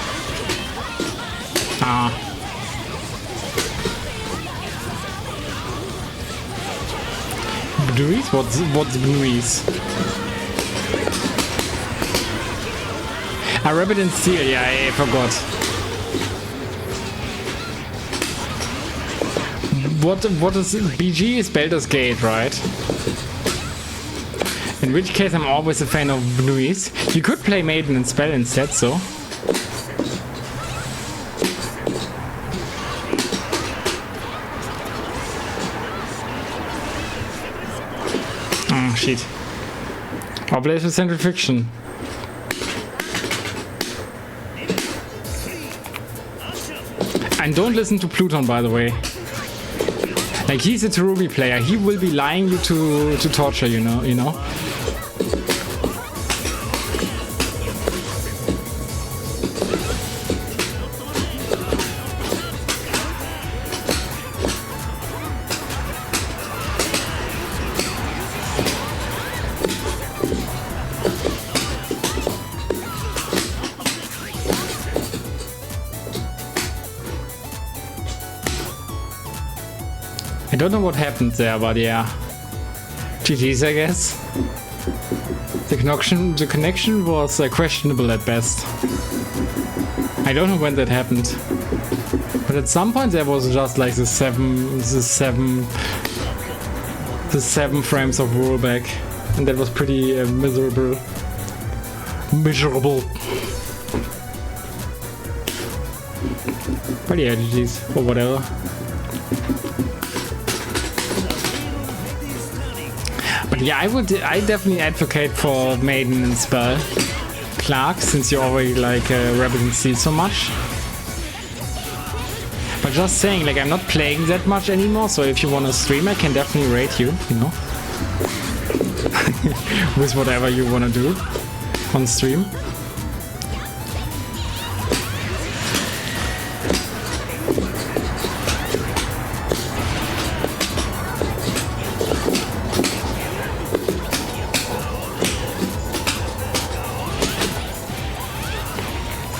Blues? What's blues? A rabbit and steel, yeah, I forgot. What is... BG is Baldur's Gate, right? In which case I'm always a fan of Blues. You could play Maiden and Spell instead, so. Oh shit. Or Blazblue Central Fiction. And don't listen to Pluton, by the way. Like, he's a Terumi player. He will be lying you to torture, you know? I don't know what happened there, but yeah. GG's, I guess. The connection was questionable at best. I don't know when that happened. But at some point there was just like the seven frames of rollback. And that was pretty miserable. But yeah, GG's, or whatever. But yeah, I definitely advocate for Maiden and Spell. Clark, since you already like Rabbit and Steel so much. But just saying, like, I'm not playing that much anymore, so if you want to stream, I can definitely rate you, you know? With whatever you want to do on stream.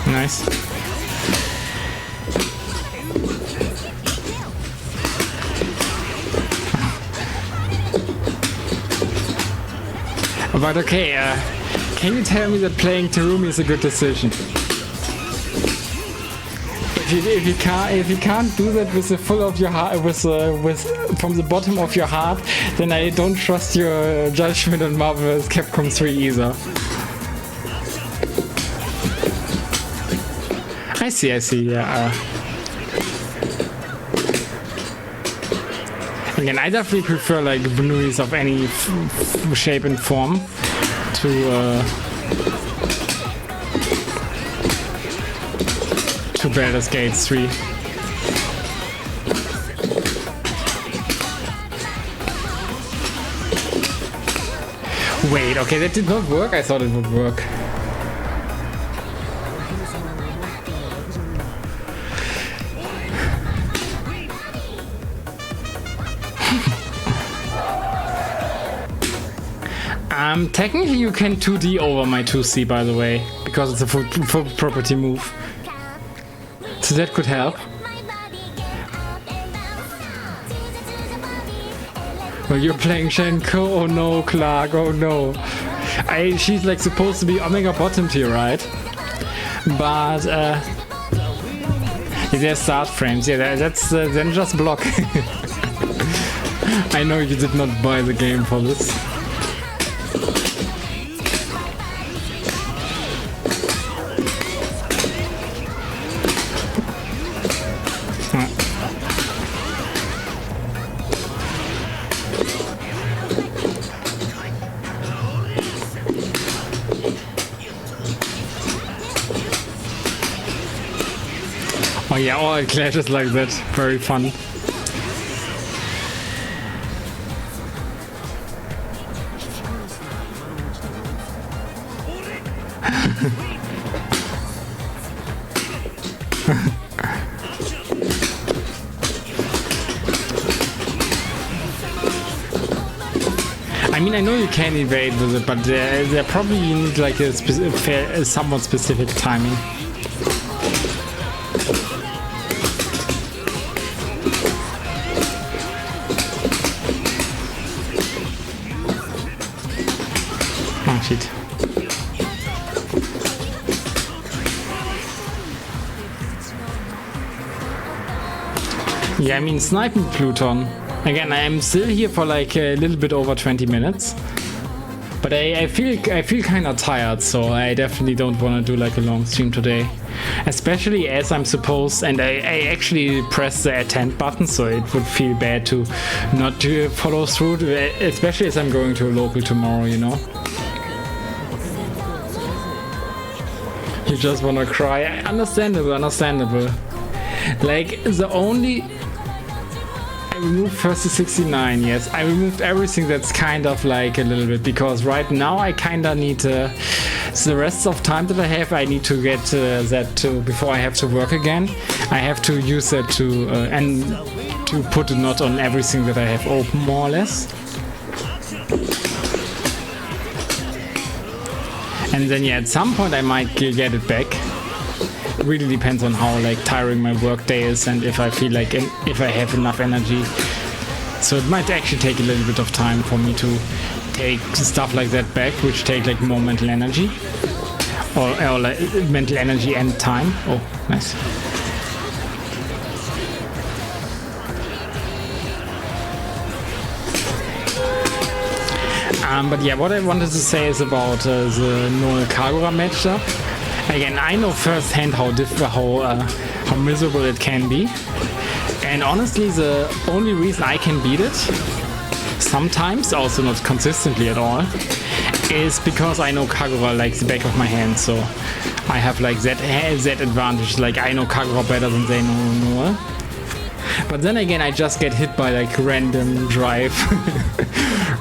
Nice. But okay, can you tell me that playing Terumi is a good decision? If you can't do that with the full of your heart, with from the bottom of your heart, then I don't trust your judgment on Marvel vs. Capcom 3 either. I see, yeah. Again, I definitely prefer like Blues of any shape and form to Baldur's Gate 3. Wait, okay, that did not work? I thought it would work. Technically you can 2D over my 2C, by the way, because it's a full property move. So that could help. Well, you're playing Shenko? Oh no, Clark, oh no. She's like supposed to be Omega bottom tier, right? But there's start frames, yeah, that's then just block. I know you did not buy the game for this. Oh yeah, all clashes like that. Very fun. I mean, I know you can evade with it, but there probably you need like a somewhat specific timing. Oh shit. Yeah, I mean, sniping Pluton. Again, I'm still here for like a little bit over 20 minutes. But I feel kind of tired, so I definitely don't want to do like a long stream today. Especially as I'm supposed, and I actually pressed the attend button, so it would feel bad to not follow through, especially as I'm going to a local tomorrow, you know? You just want to cry. Understandable, understandable. Like, the only... I removed first to 69, yes. I removed everything that's kind of like a little bit, because right now I kind of need the rest of time that I have, I need to get that to, before I have to work again. I have to use that to, and to put a knot on everything that I have open, more or less. And then yeah, at some point I might get it back. It really depends on how like tiring my work day is and if I feel like if I have enough energy. So it might actually take a little bit of time for me to take stuff like that back, which take like more mental energy, or like mental energy and time. Oh, nice. But yeah, what I wanted to say is about the Noel Kagura matchup. Again, I know firsthand how miserable it can be, and honestly, the only reason I can beat it, sometimes, also not consistently at all, is because I know Kagura like the back of my hand. So I have like that advantage. Like I know Kagura better than they know Noel. But then again, I just get hit by like random drive,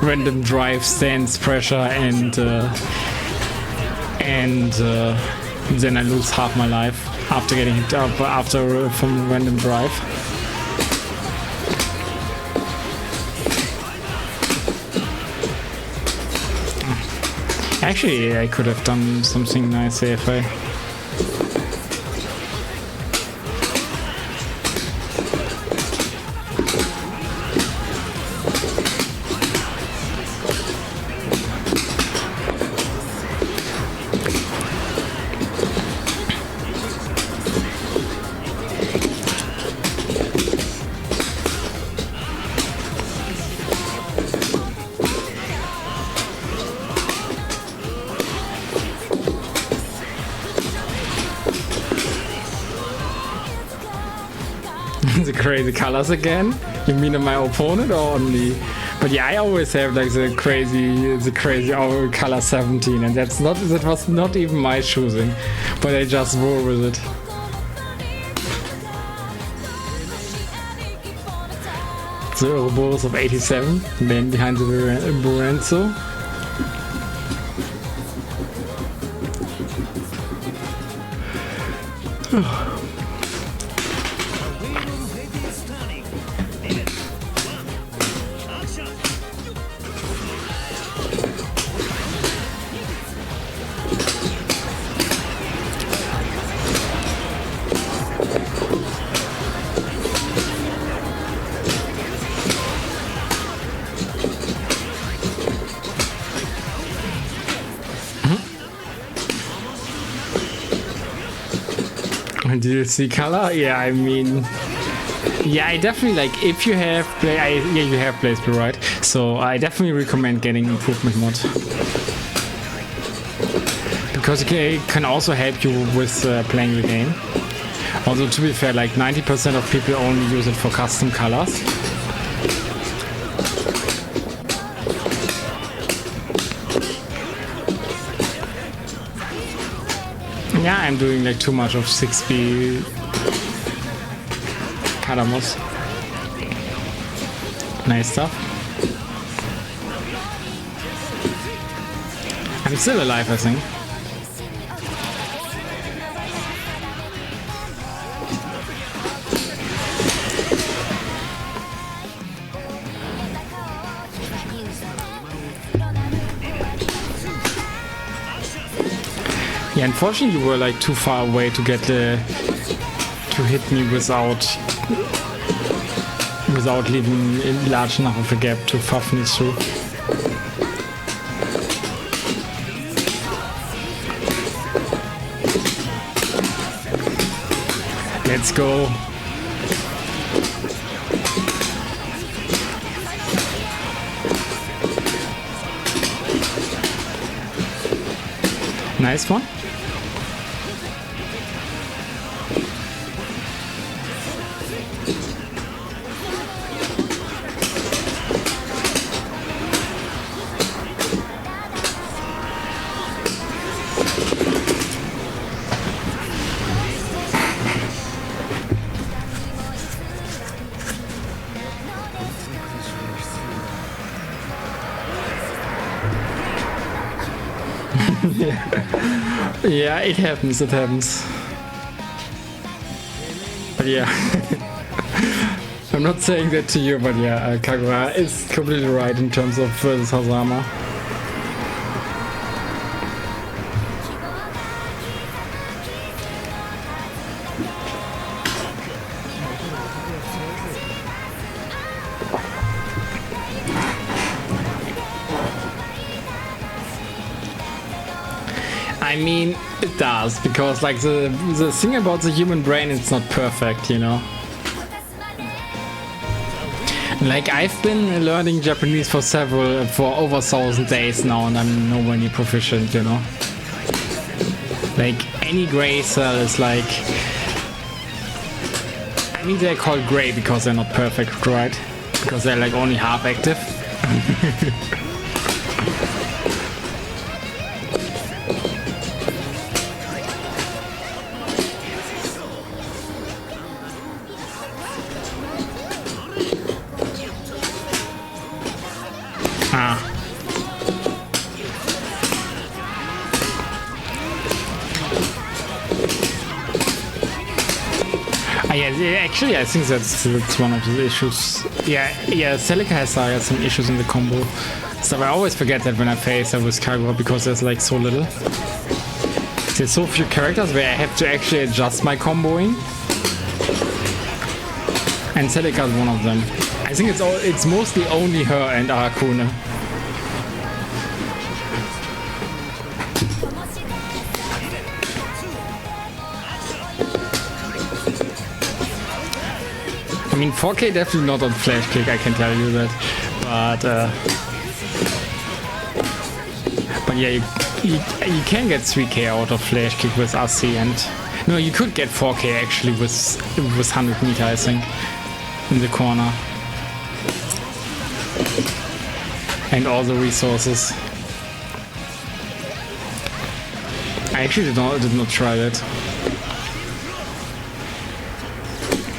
random drive stance pressure, and then I lose half my life after getting hit up from random drive. Actually, I could have done something nice if I... The crazy colors again? You mean on my opponent or on me? But yeah, I always have like the crazy color 17, and that was not even my choosing, but I just roll with it. The Ouroboros of 87, then behind the Burenzo. Do you see color? Yeah, I mean, yeah, I definitely like if you have you have Blazblue, right? So I definitely recommend getting improvement mod because it can also help you with playing the game. Although to be fair, like 90% of people only use it for custom colors. Yeah, I'm doing like too much of 6B Kadamos. Nice stuff. I'm still alive, I think. Yeah, unfortunately you were like too far away to get to hit me without leaving large enough of a gap to fuff me through. Let's go. Nice one. Yeah, it happens, But yeah, I'm not saying that to you, but yeah, Kagura is completely right in terms of this Hazama. I mean, it does, because like the thing about the human brain, it's not perfect, you know. Like I've been learning Japanese for over 1,000 days now, and I'm nowhere near proficient, you know. Like any gray cell is like, I mean they're called gray because they're not perfect, right? Because they're like only half active. Yeah, actually, I think that's one of the issues. Yeah, Celica has some issues in the combo. So I always forget that when I face her with Kagura because there's like so little. There's so few characters where I have to actually adjust my comboing. And Celica is one of them. I think it's mostly only her and Arakune. I mean, 4K definitely not on flash kick, I can tell you that. But yeah, you can get 3K out of flash kick with Asi, and no, you could get 4K actually with 100 meter, I think, in the corner, and all the resources. I actually did not try that.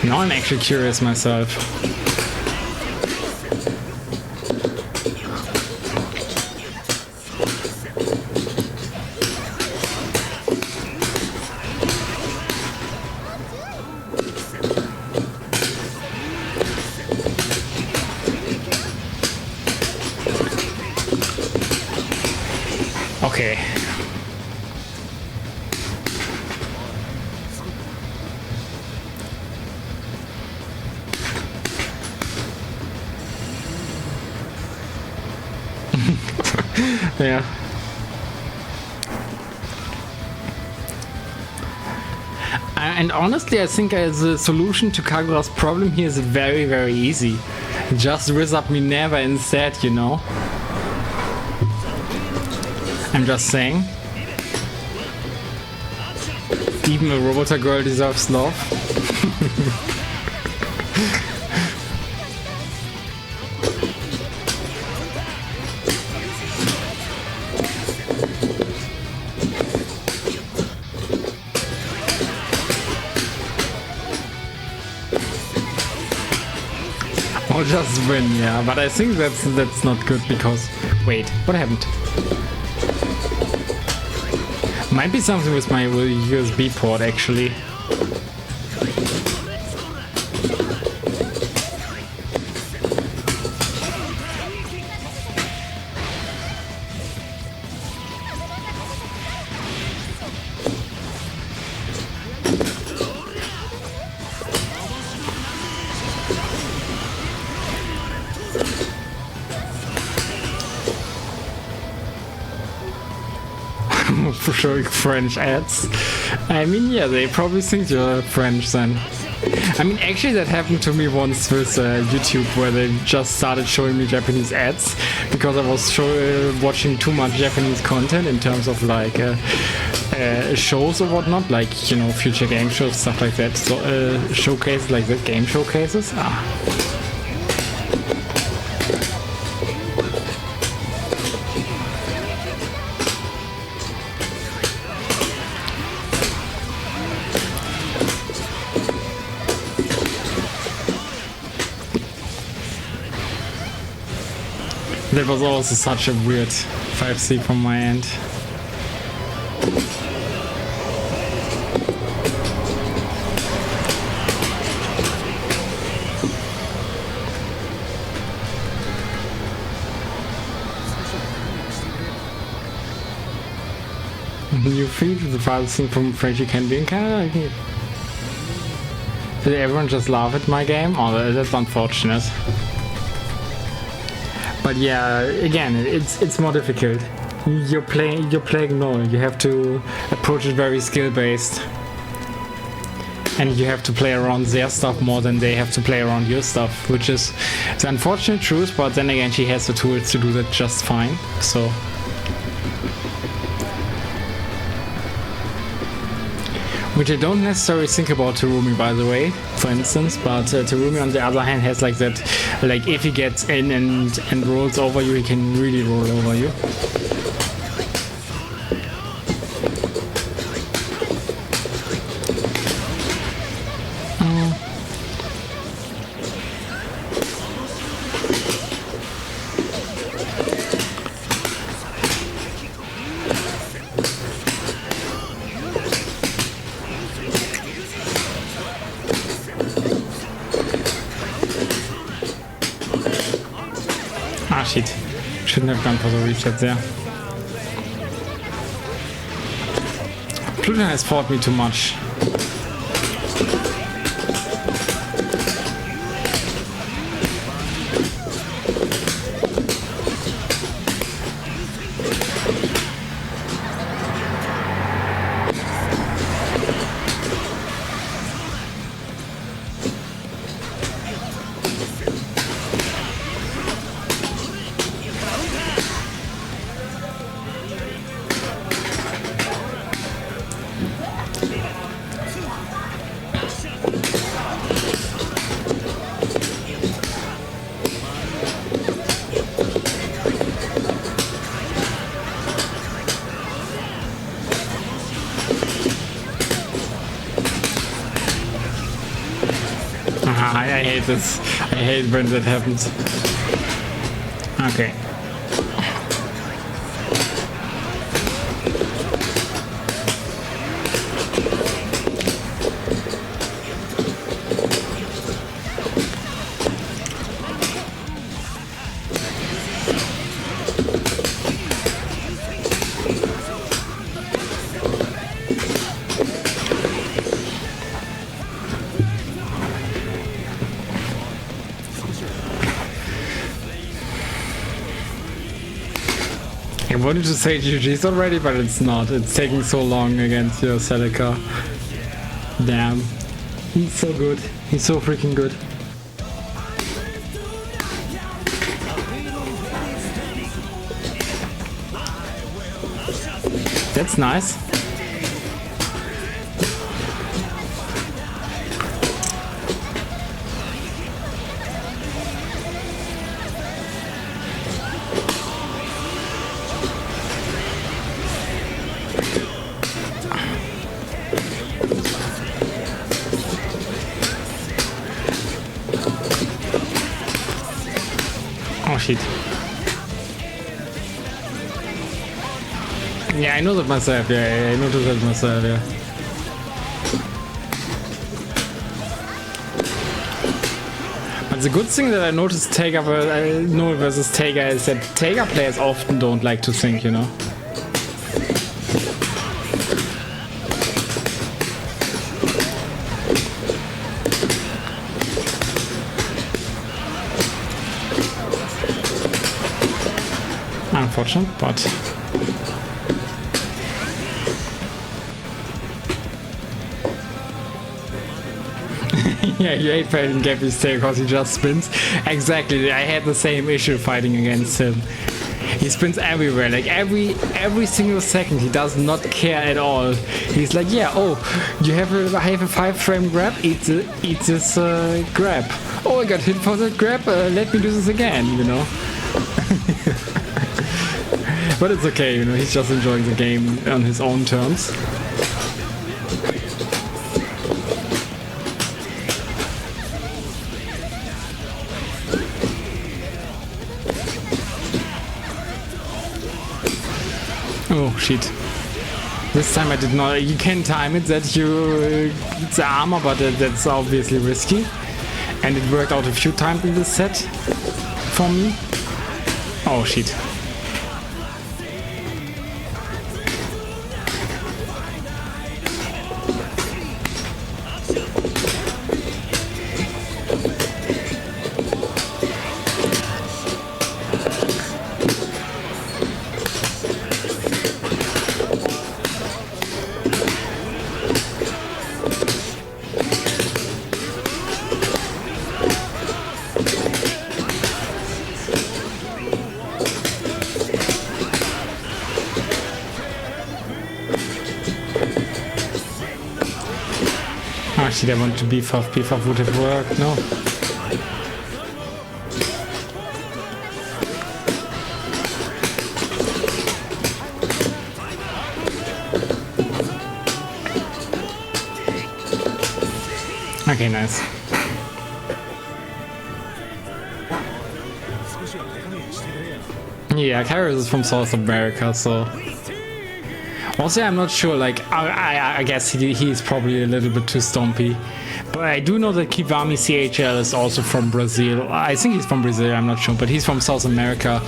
Now I'm actually curious myself. Okay. Yeah. And honestly, I think the solution to Kagura's problem here is very, very easy. Just Riz up Minerva instead, you know? I'm just saying. Even a Robota girl deserves love. Or just win, yeah, but I think that's not good because... Wait, what happened? Might be something with my USB port actually. For showing French ads. I mean, yeah, they probably think you're French then. I mean, actually that happened to me once with YouTube, where they just started showing me Japanese ads because I was watching too much Japanese content in terms of like shows or whatnot, like, you know, future game shows, stuff like that. So showcases like that, game showcases. That was also such a weird 5C from my end. You feel the farthest thing from French you can be in Canada? Did everyone just laugh at my game? Oh, that's unfortunate. But yeah, again, it's more difficult. You're playing Null. You have to approach it very skill based, and you have to play around their stuff more than they have to play around your stuff, which is the unfortunate truth. But then again, she has the tools to do that just fine. So, which I don't necessarily think about Terumi, by the way, for instance, but Terumi on the other hand has like that, like if he gets in and rolls over you, he can really roll over you. shit. Shouldn't have gone for the reset there. Pluton has fought me too much. I hate this. I hate when that happens. Okay. I wanted to say GG's already, but it's not. It's taking so long against your Celica. Damn. He's so good. He's so freaking good. That's nice. Oh shit. Yeah, I know that myself, yeah, I noticed that myself, yeah. But the good thing that I noticed Taiga versus Taiga is that Taiga players often don't like to think, you know. Unfortunate, but yeah, you hate fighting Gappy's tail because he just spins. Exactly, I had the same issue fighting against him. He spins everywhere, like every single second. He does not care at all. He's like, yeah, oh, I have a 5-frame grab. Eat this grab. Oh, I got hit for that grab. Let me do this again. You know. But it's okay, you know, he's just enjoying the game on his own terms. Oh shit. This time I did not. You can time it that it's the armor, but that's obviously risky. And it worked out a few times in this set for me. Oh shit. Actually, I want to beef off would have worked, no? Okay, nice. Yeah, Kairos is from South America, so... Also, I'm not sure, like, I guess he's probably a little bit too stompy. But I do know that Kiwami CHL is also from Brazil. I think he's from Brazil, I'm not sure, but he's from South America.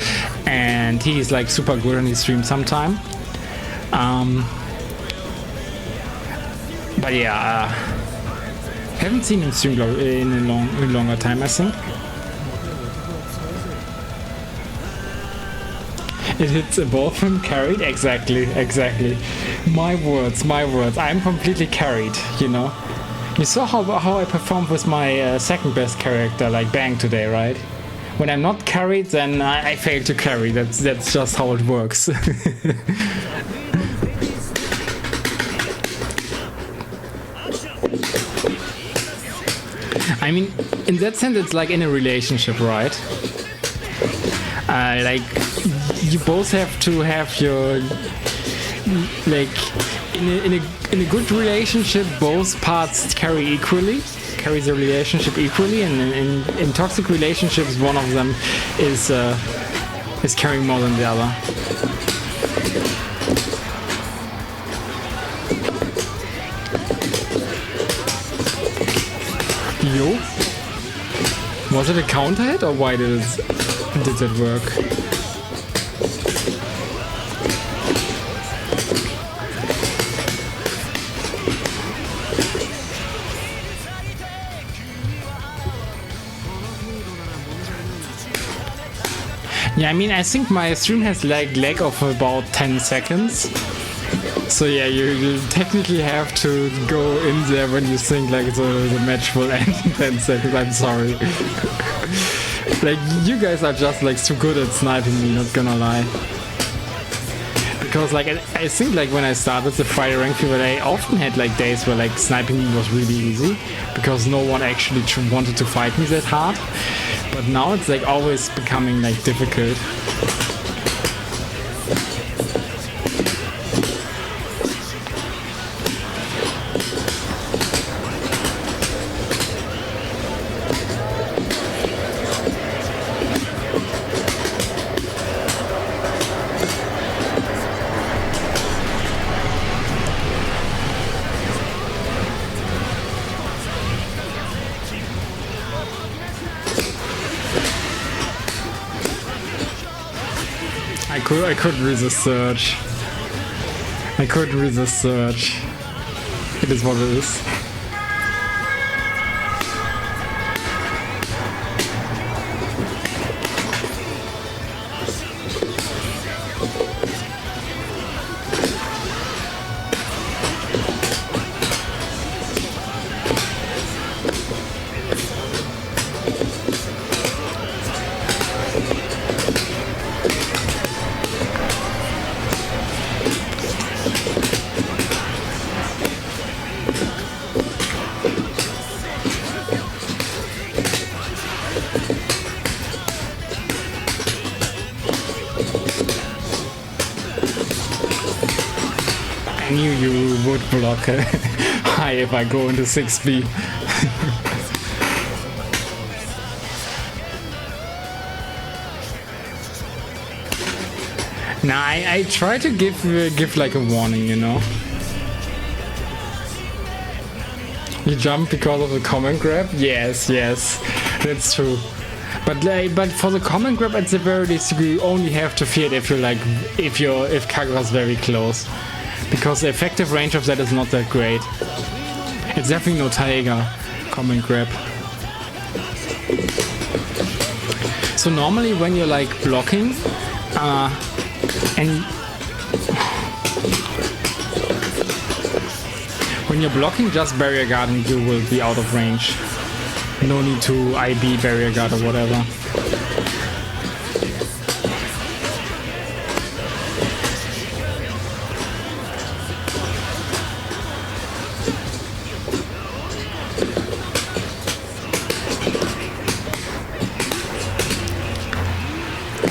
And he's like super good on his stream sometime. But yeah, haven't seen him stream in a longer time, I think. It hits above him, carried? Exactly. My words. I'm completely carried, you know? You saw how I performed with my second best character, like Bang today, right? When I'm not carried, then I fail to carry. That's just how it works. I mean, in that sense, it's like in a relationship, right? Like, you both have to have your, like, in a good relationship, both parts carry the relationship equally, and in toxic relationships, one of them is carrying more than the other. Yo, was it a counter hit, or why did it work? Yeah, I mean, I think my stream has lag of about 10 seconds. So yeah, you technically have to go in there when you think like the match will end in 10 seconds. I'm sorry. Like, you guys are just like too good at sniping me, not gonna lie. Because like I think like when I started the Friday rank field, I often had like days where like sniping me was really easy because no one actually wanted to fight me that hard. But now it's like always becoming like difficult. I couldn't resist search. I couldn't resist search. It is what it is. I knew you would block high if I go into 6B. Nah, I try to give like a warning, you know. You jump because of the command grab? Yes, that's true. But for the command grab, at the very least, you only have to fear it if if Kagura's very close. Because the effective range of that is not that great. It's definitely no Tiger command grab. So normally when you're like blocking, and when you're blocking just barrier guard, and you will be out of range. No need to IB barrier guard or whatever.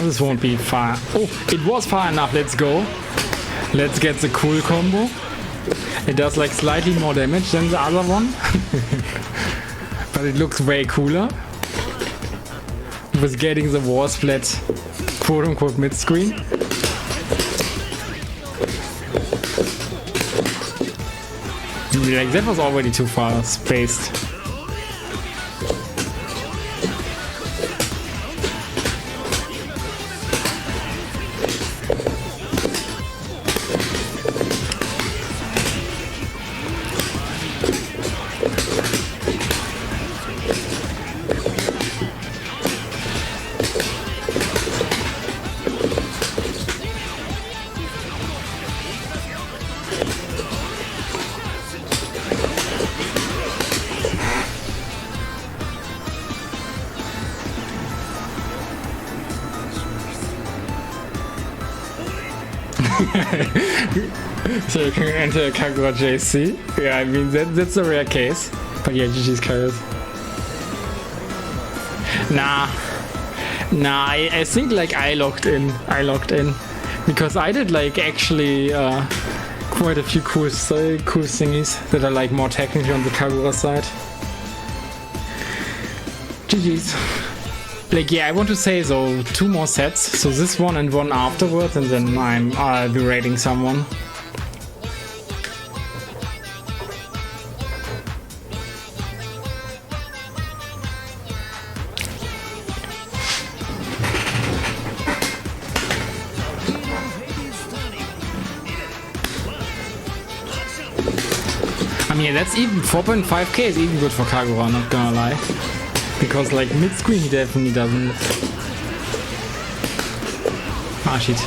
This won't be far. Oh, it was far enough. Let's go. Let's get the cool combo. It does like slightly more damage than the other one. But it looks way cooler. With getting the war splat quote unquote mid screen. Like, that was already too far spaced. So you can enter Kagura JC. Yeah, I mean that's a rare case. But yeah, GG's Kairos. Nah, I think like I logged in because I did like actually quite a few cool thingies that are like more technically on the Kagura side. GG's. Like, yeah, I want to say so 2 more sets, so this one and one afterwards, and then I'll be rating someone. I mean, that's even 4.5k is even good for Kagura, not gonna lie. Because like mid-screen he definitely doesn't. Ah shit.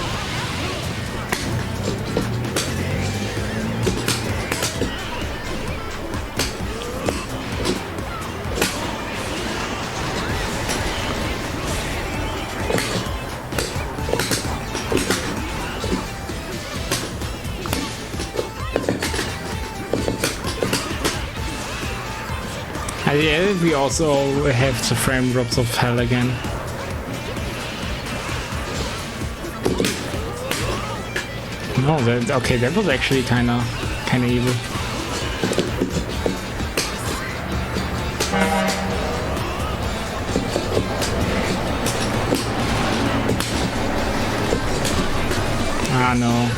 Yeah, we also have the frame drops of hell again. No, that was actually kinda evil. Ah no.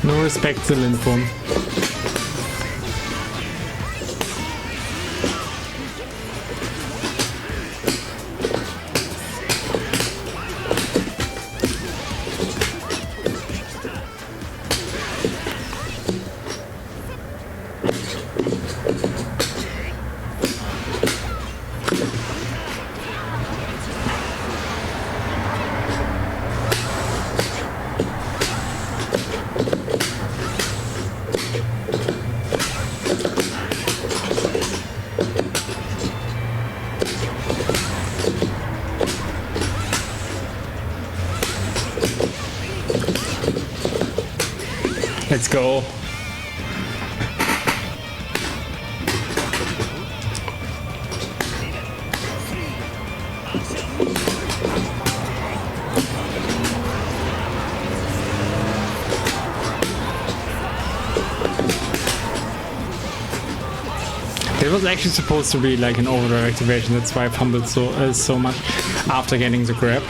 No respect to Linform. Let's go. It was actually supposed to be like an overdrive activation, that's why I fumbled so much after getting the grab.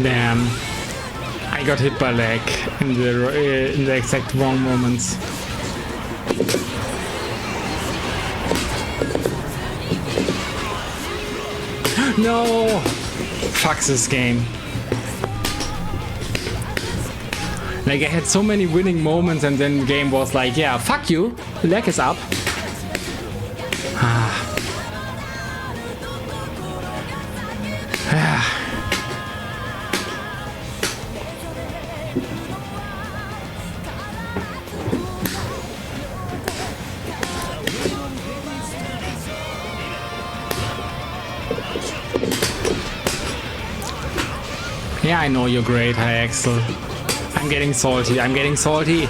Damn, I got hit by lag in the exact wrong moments. No! Fuck this game. Like, I had so many winning moments and then the game was like, yeah, fuck you. Leg is up. Yeah, I know you're great, hi Axel. I'm getting salty, I'm getting salty.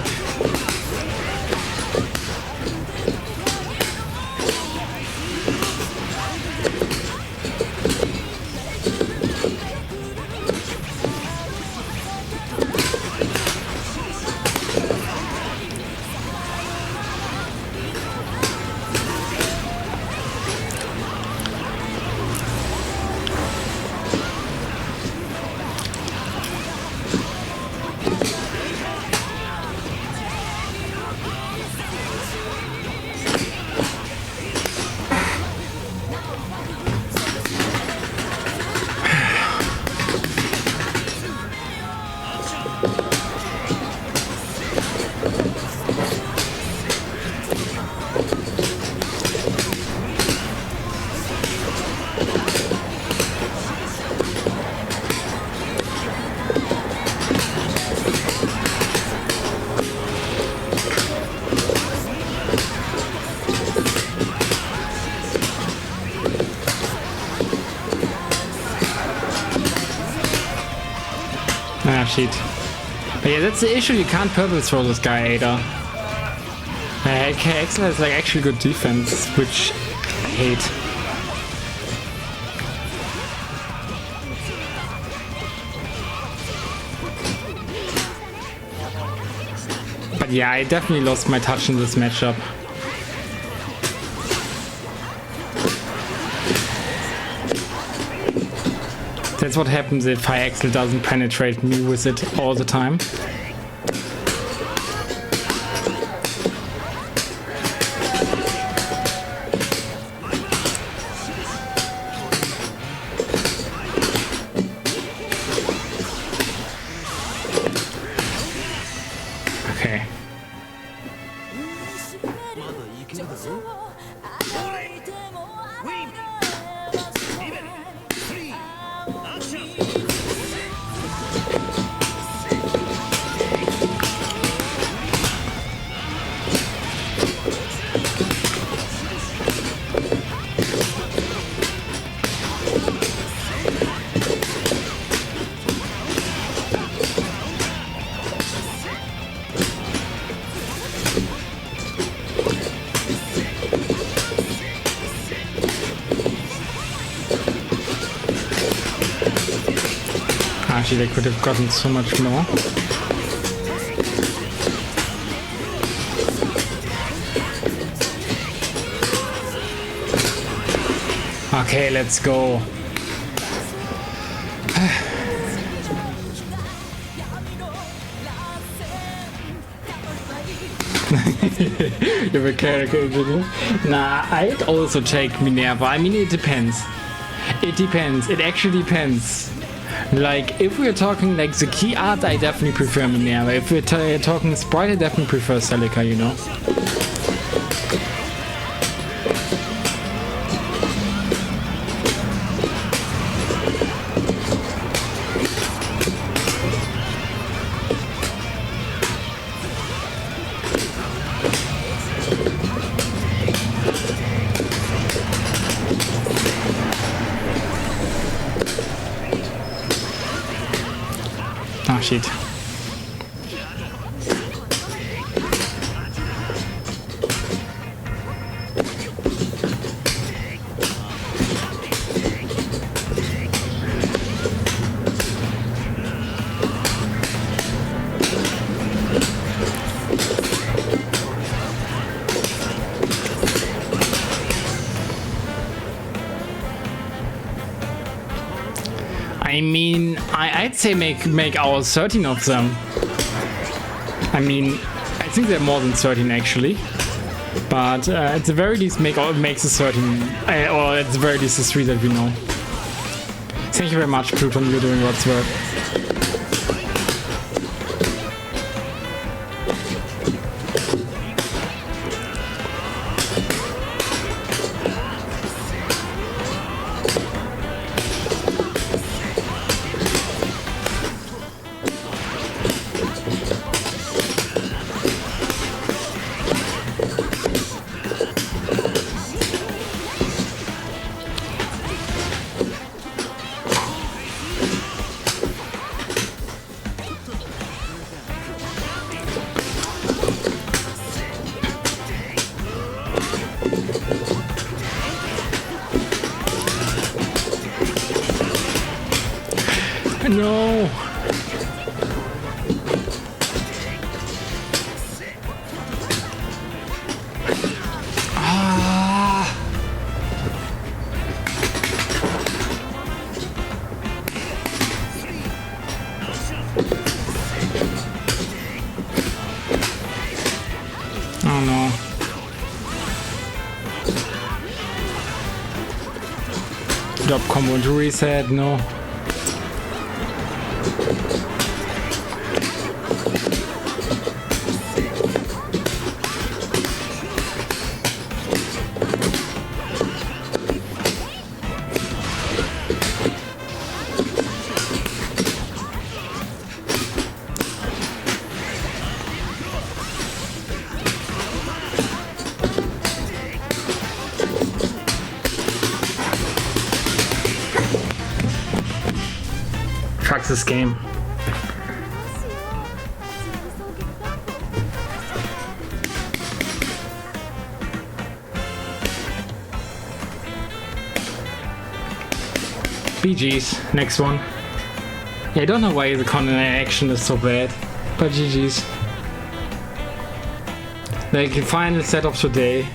Ah, shit. But yeah, that's the issue. You can't purple throw this guy, Ada. Axel has like actually good defense, which I hate. But yeah, I definitely lost my touch in this matchup. That's what happens if High Axel doesn't penetrate me with it all the time. Okay. Actually, they could have gotten so much more. Okay, let's go. You're a character engineer? Nah, I'd also take Minerva. I mean, it depends. It depends. It actually depends. Like, if we're talking like the key art, I definitely prefer Minerva. If we're talking sprite, I definitely prefer Celica, you know? Ah, shit. I mean, I'd say make our 13 of them. I mean, I think they're more than 13 actually. But at the very least, make the 13, or at the very least the 3 that we know. Thank you very much, Pluton, you're doing God's work. No! Ah! Oh no. Drop combo to reset, no. Fuck this game. BG's, next one. Yeah, I don't know why the content action is so bad, but GG's. Like, the final set of today.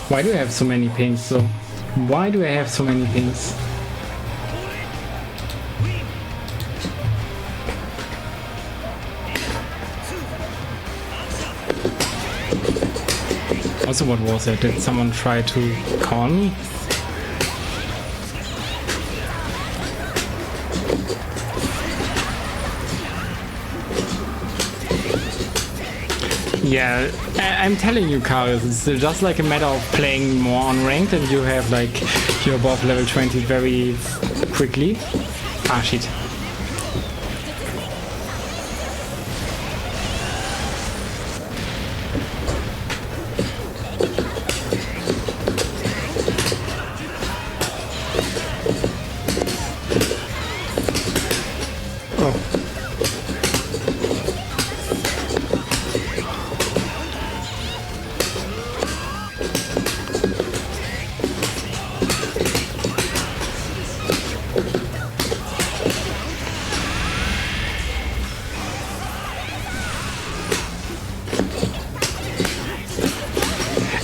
Why do I have so many pings though? Why do I have so many pings? Also, what was that? Did someone try to call me? Yeah, I'm telling you, Karius, it's just like a matter of playing more on ranked and you have like, you're above level 20 very quickly. Ah, shit.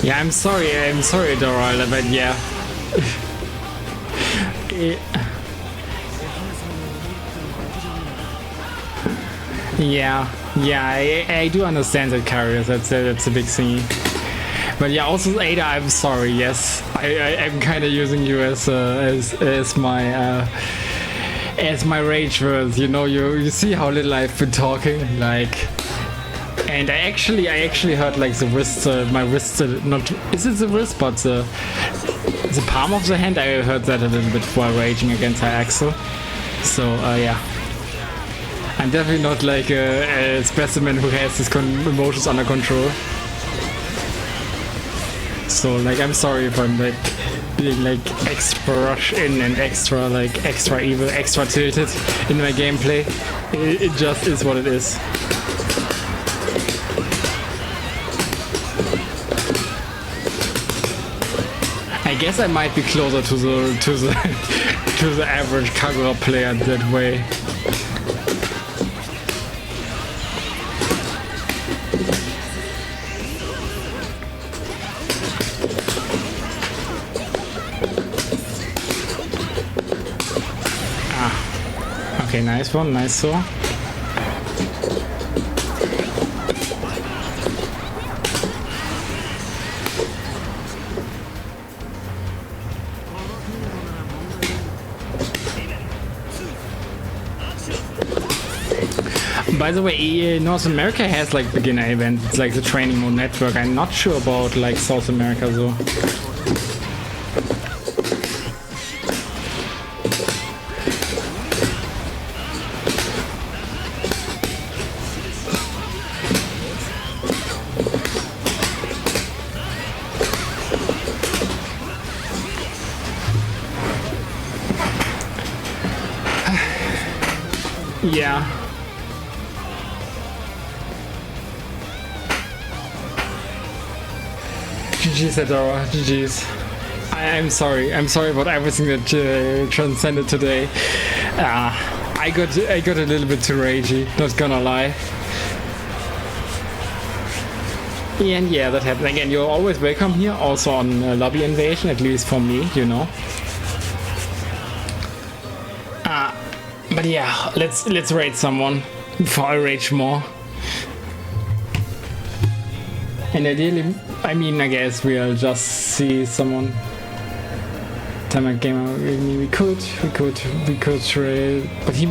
Yeah, I'm sorry, Doral, but yeah. Yeah, I do understand that, Karius, that's a big thing. But yeah, also Ada, I'm sorry, yes. I'm kinda using you as my rage words, you know, you see how little I've been talking, like. And I actually heard like the wrist, my wrist, not, is it the wrist, but The palm of the hand, I heard that a little bit while raging against Axel. So, yeah. I'm definitely not like a specimen who has his emotions under control. So, like, I'm sorry if I'm like being like extra rush in and extra like extra evil, extra tilted in my gameplay. It just is what it is. I guess I might be closer to the average Kagura player that way. Okay, nice one, nice saw. By the way, North America has like beginner events, it's like the training mode network. I'm not sure about like South America though. Yeah. GG's Adora, GG's. I'm sorry about everything that transcended today. I got a little bit too ragey, not gonna lie. And yeah, that happened. Again, you're always welcome here, also on Lobby Invasion, at least for me, you know. But yeah, let's raid someone before I rage more. And ideally, I mean, I guess we'll just see someone. Timer gamer, we could raid, but he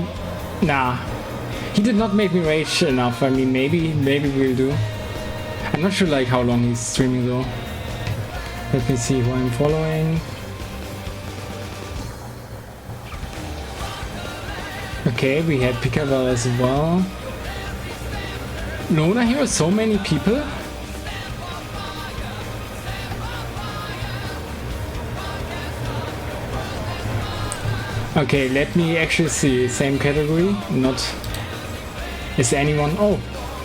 did not make me rage enough. I mean, maybe we'll do. I'm not sure like how long he's streaming though. Let me see who I'm following. Okay, we had Picabel as well. Lona here, so many people. Okay, let me actually see. Same category, not. Is there anyone? Oh,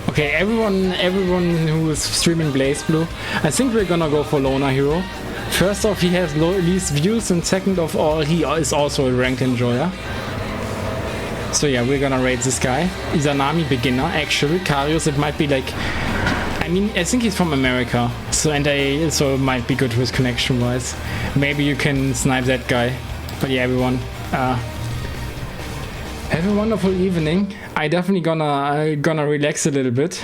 okay. Everyone who is streaming Blazblue. I think we're gonna go for Lona Hero. First off, he has least views, and second of all, he is also a ranked enjoyer. So yeah, we're gonna raid this guy. Izanami beginner, actually. Karius, it might be like. I mean, I think he's from America, so it might be good with connection wise. Maybe you can snipe that guy. But yeah, everyone. Have a wonderful evening. I definitely gonna relax a little bit.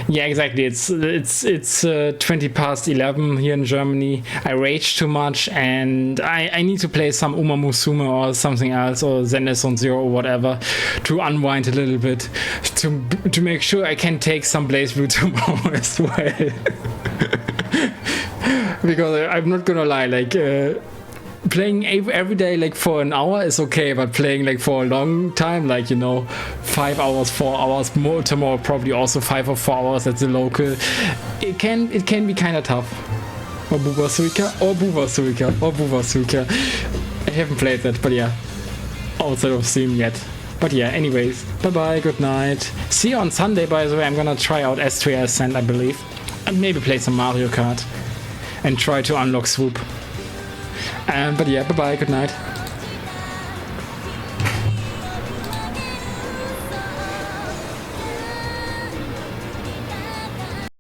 Yeah, exactly. It's 20 past 11 here in Germany. I rage too much, and I need to play some Uma Musume or something else, or Zendeson Zero or whatever, to unwind a little bit, to make sure I can take some Blazblue tomorrow as well. Because I'm not gonna lie, like. Playing every day like for an hour is okay, but playing like for a long time, like, you know, 5 hours, 4 hours, more tomorrow probably also 5 or 4 hours at the local, it can be kind of tough. Or Buvasuika. I haven't played that, but yeah, outside of Steam yet. But yeah, anyways, bye bye, good night. See you on Sunday, by the way. I'm gonna try out S3 Ascent, I believe, and maybe play some Mario Kart and try to unlock Swoop. But yeah, bye bye, good night.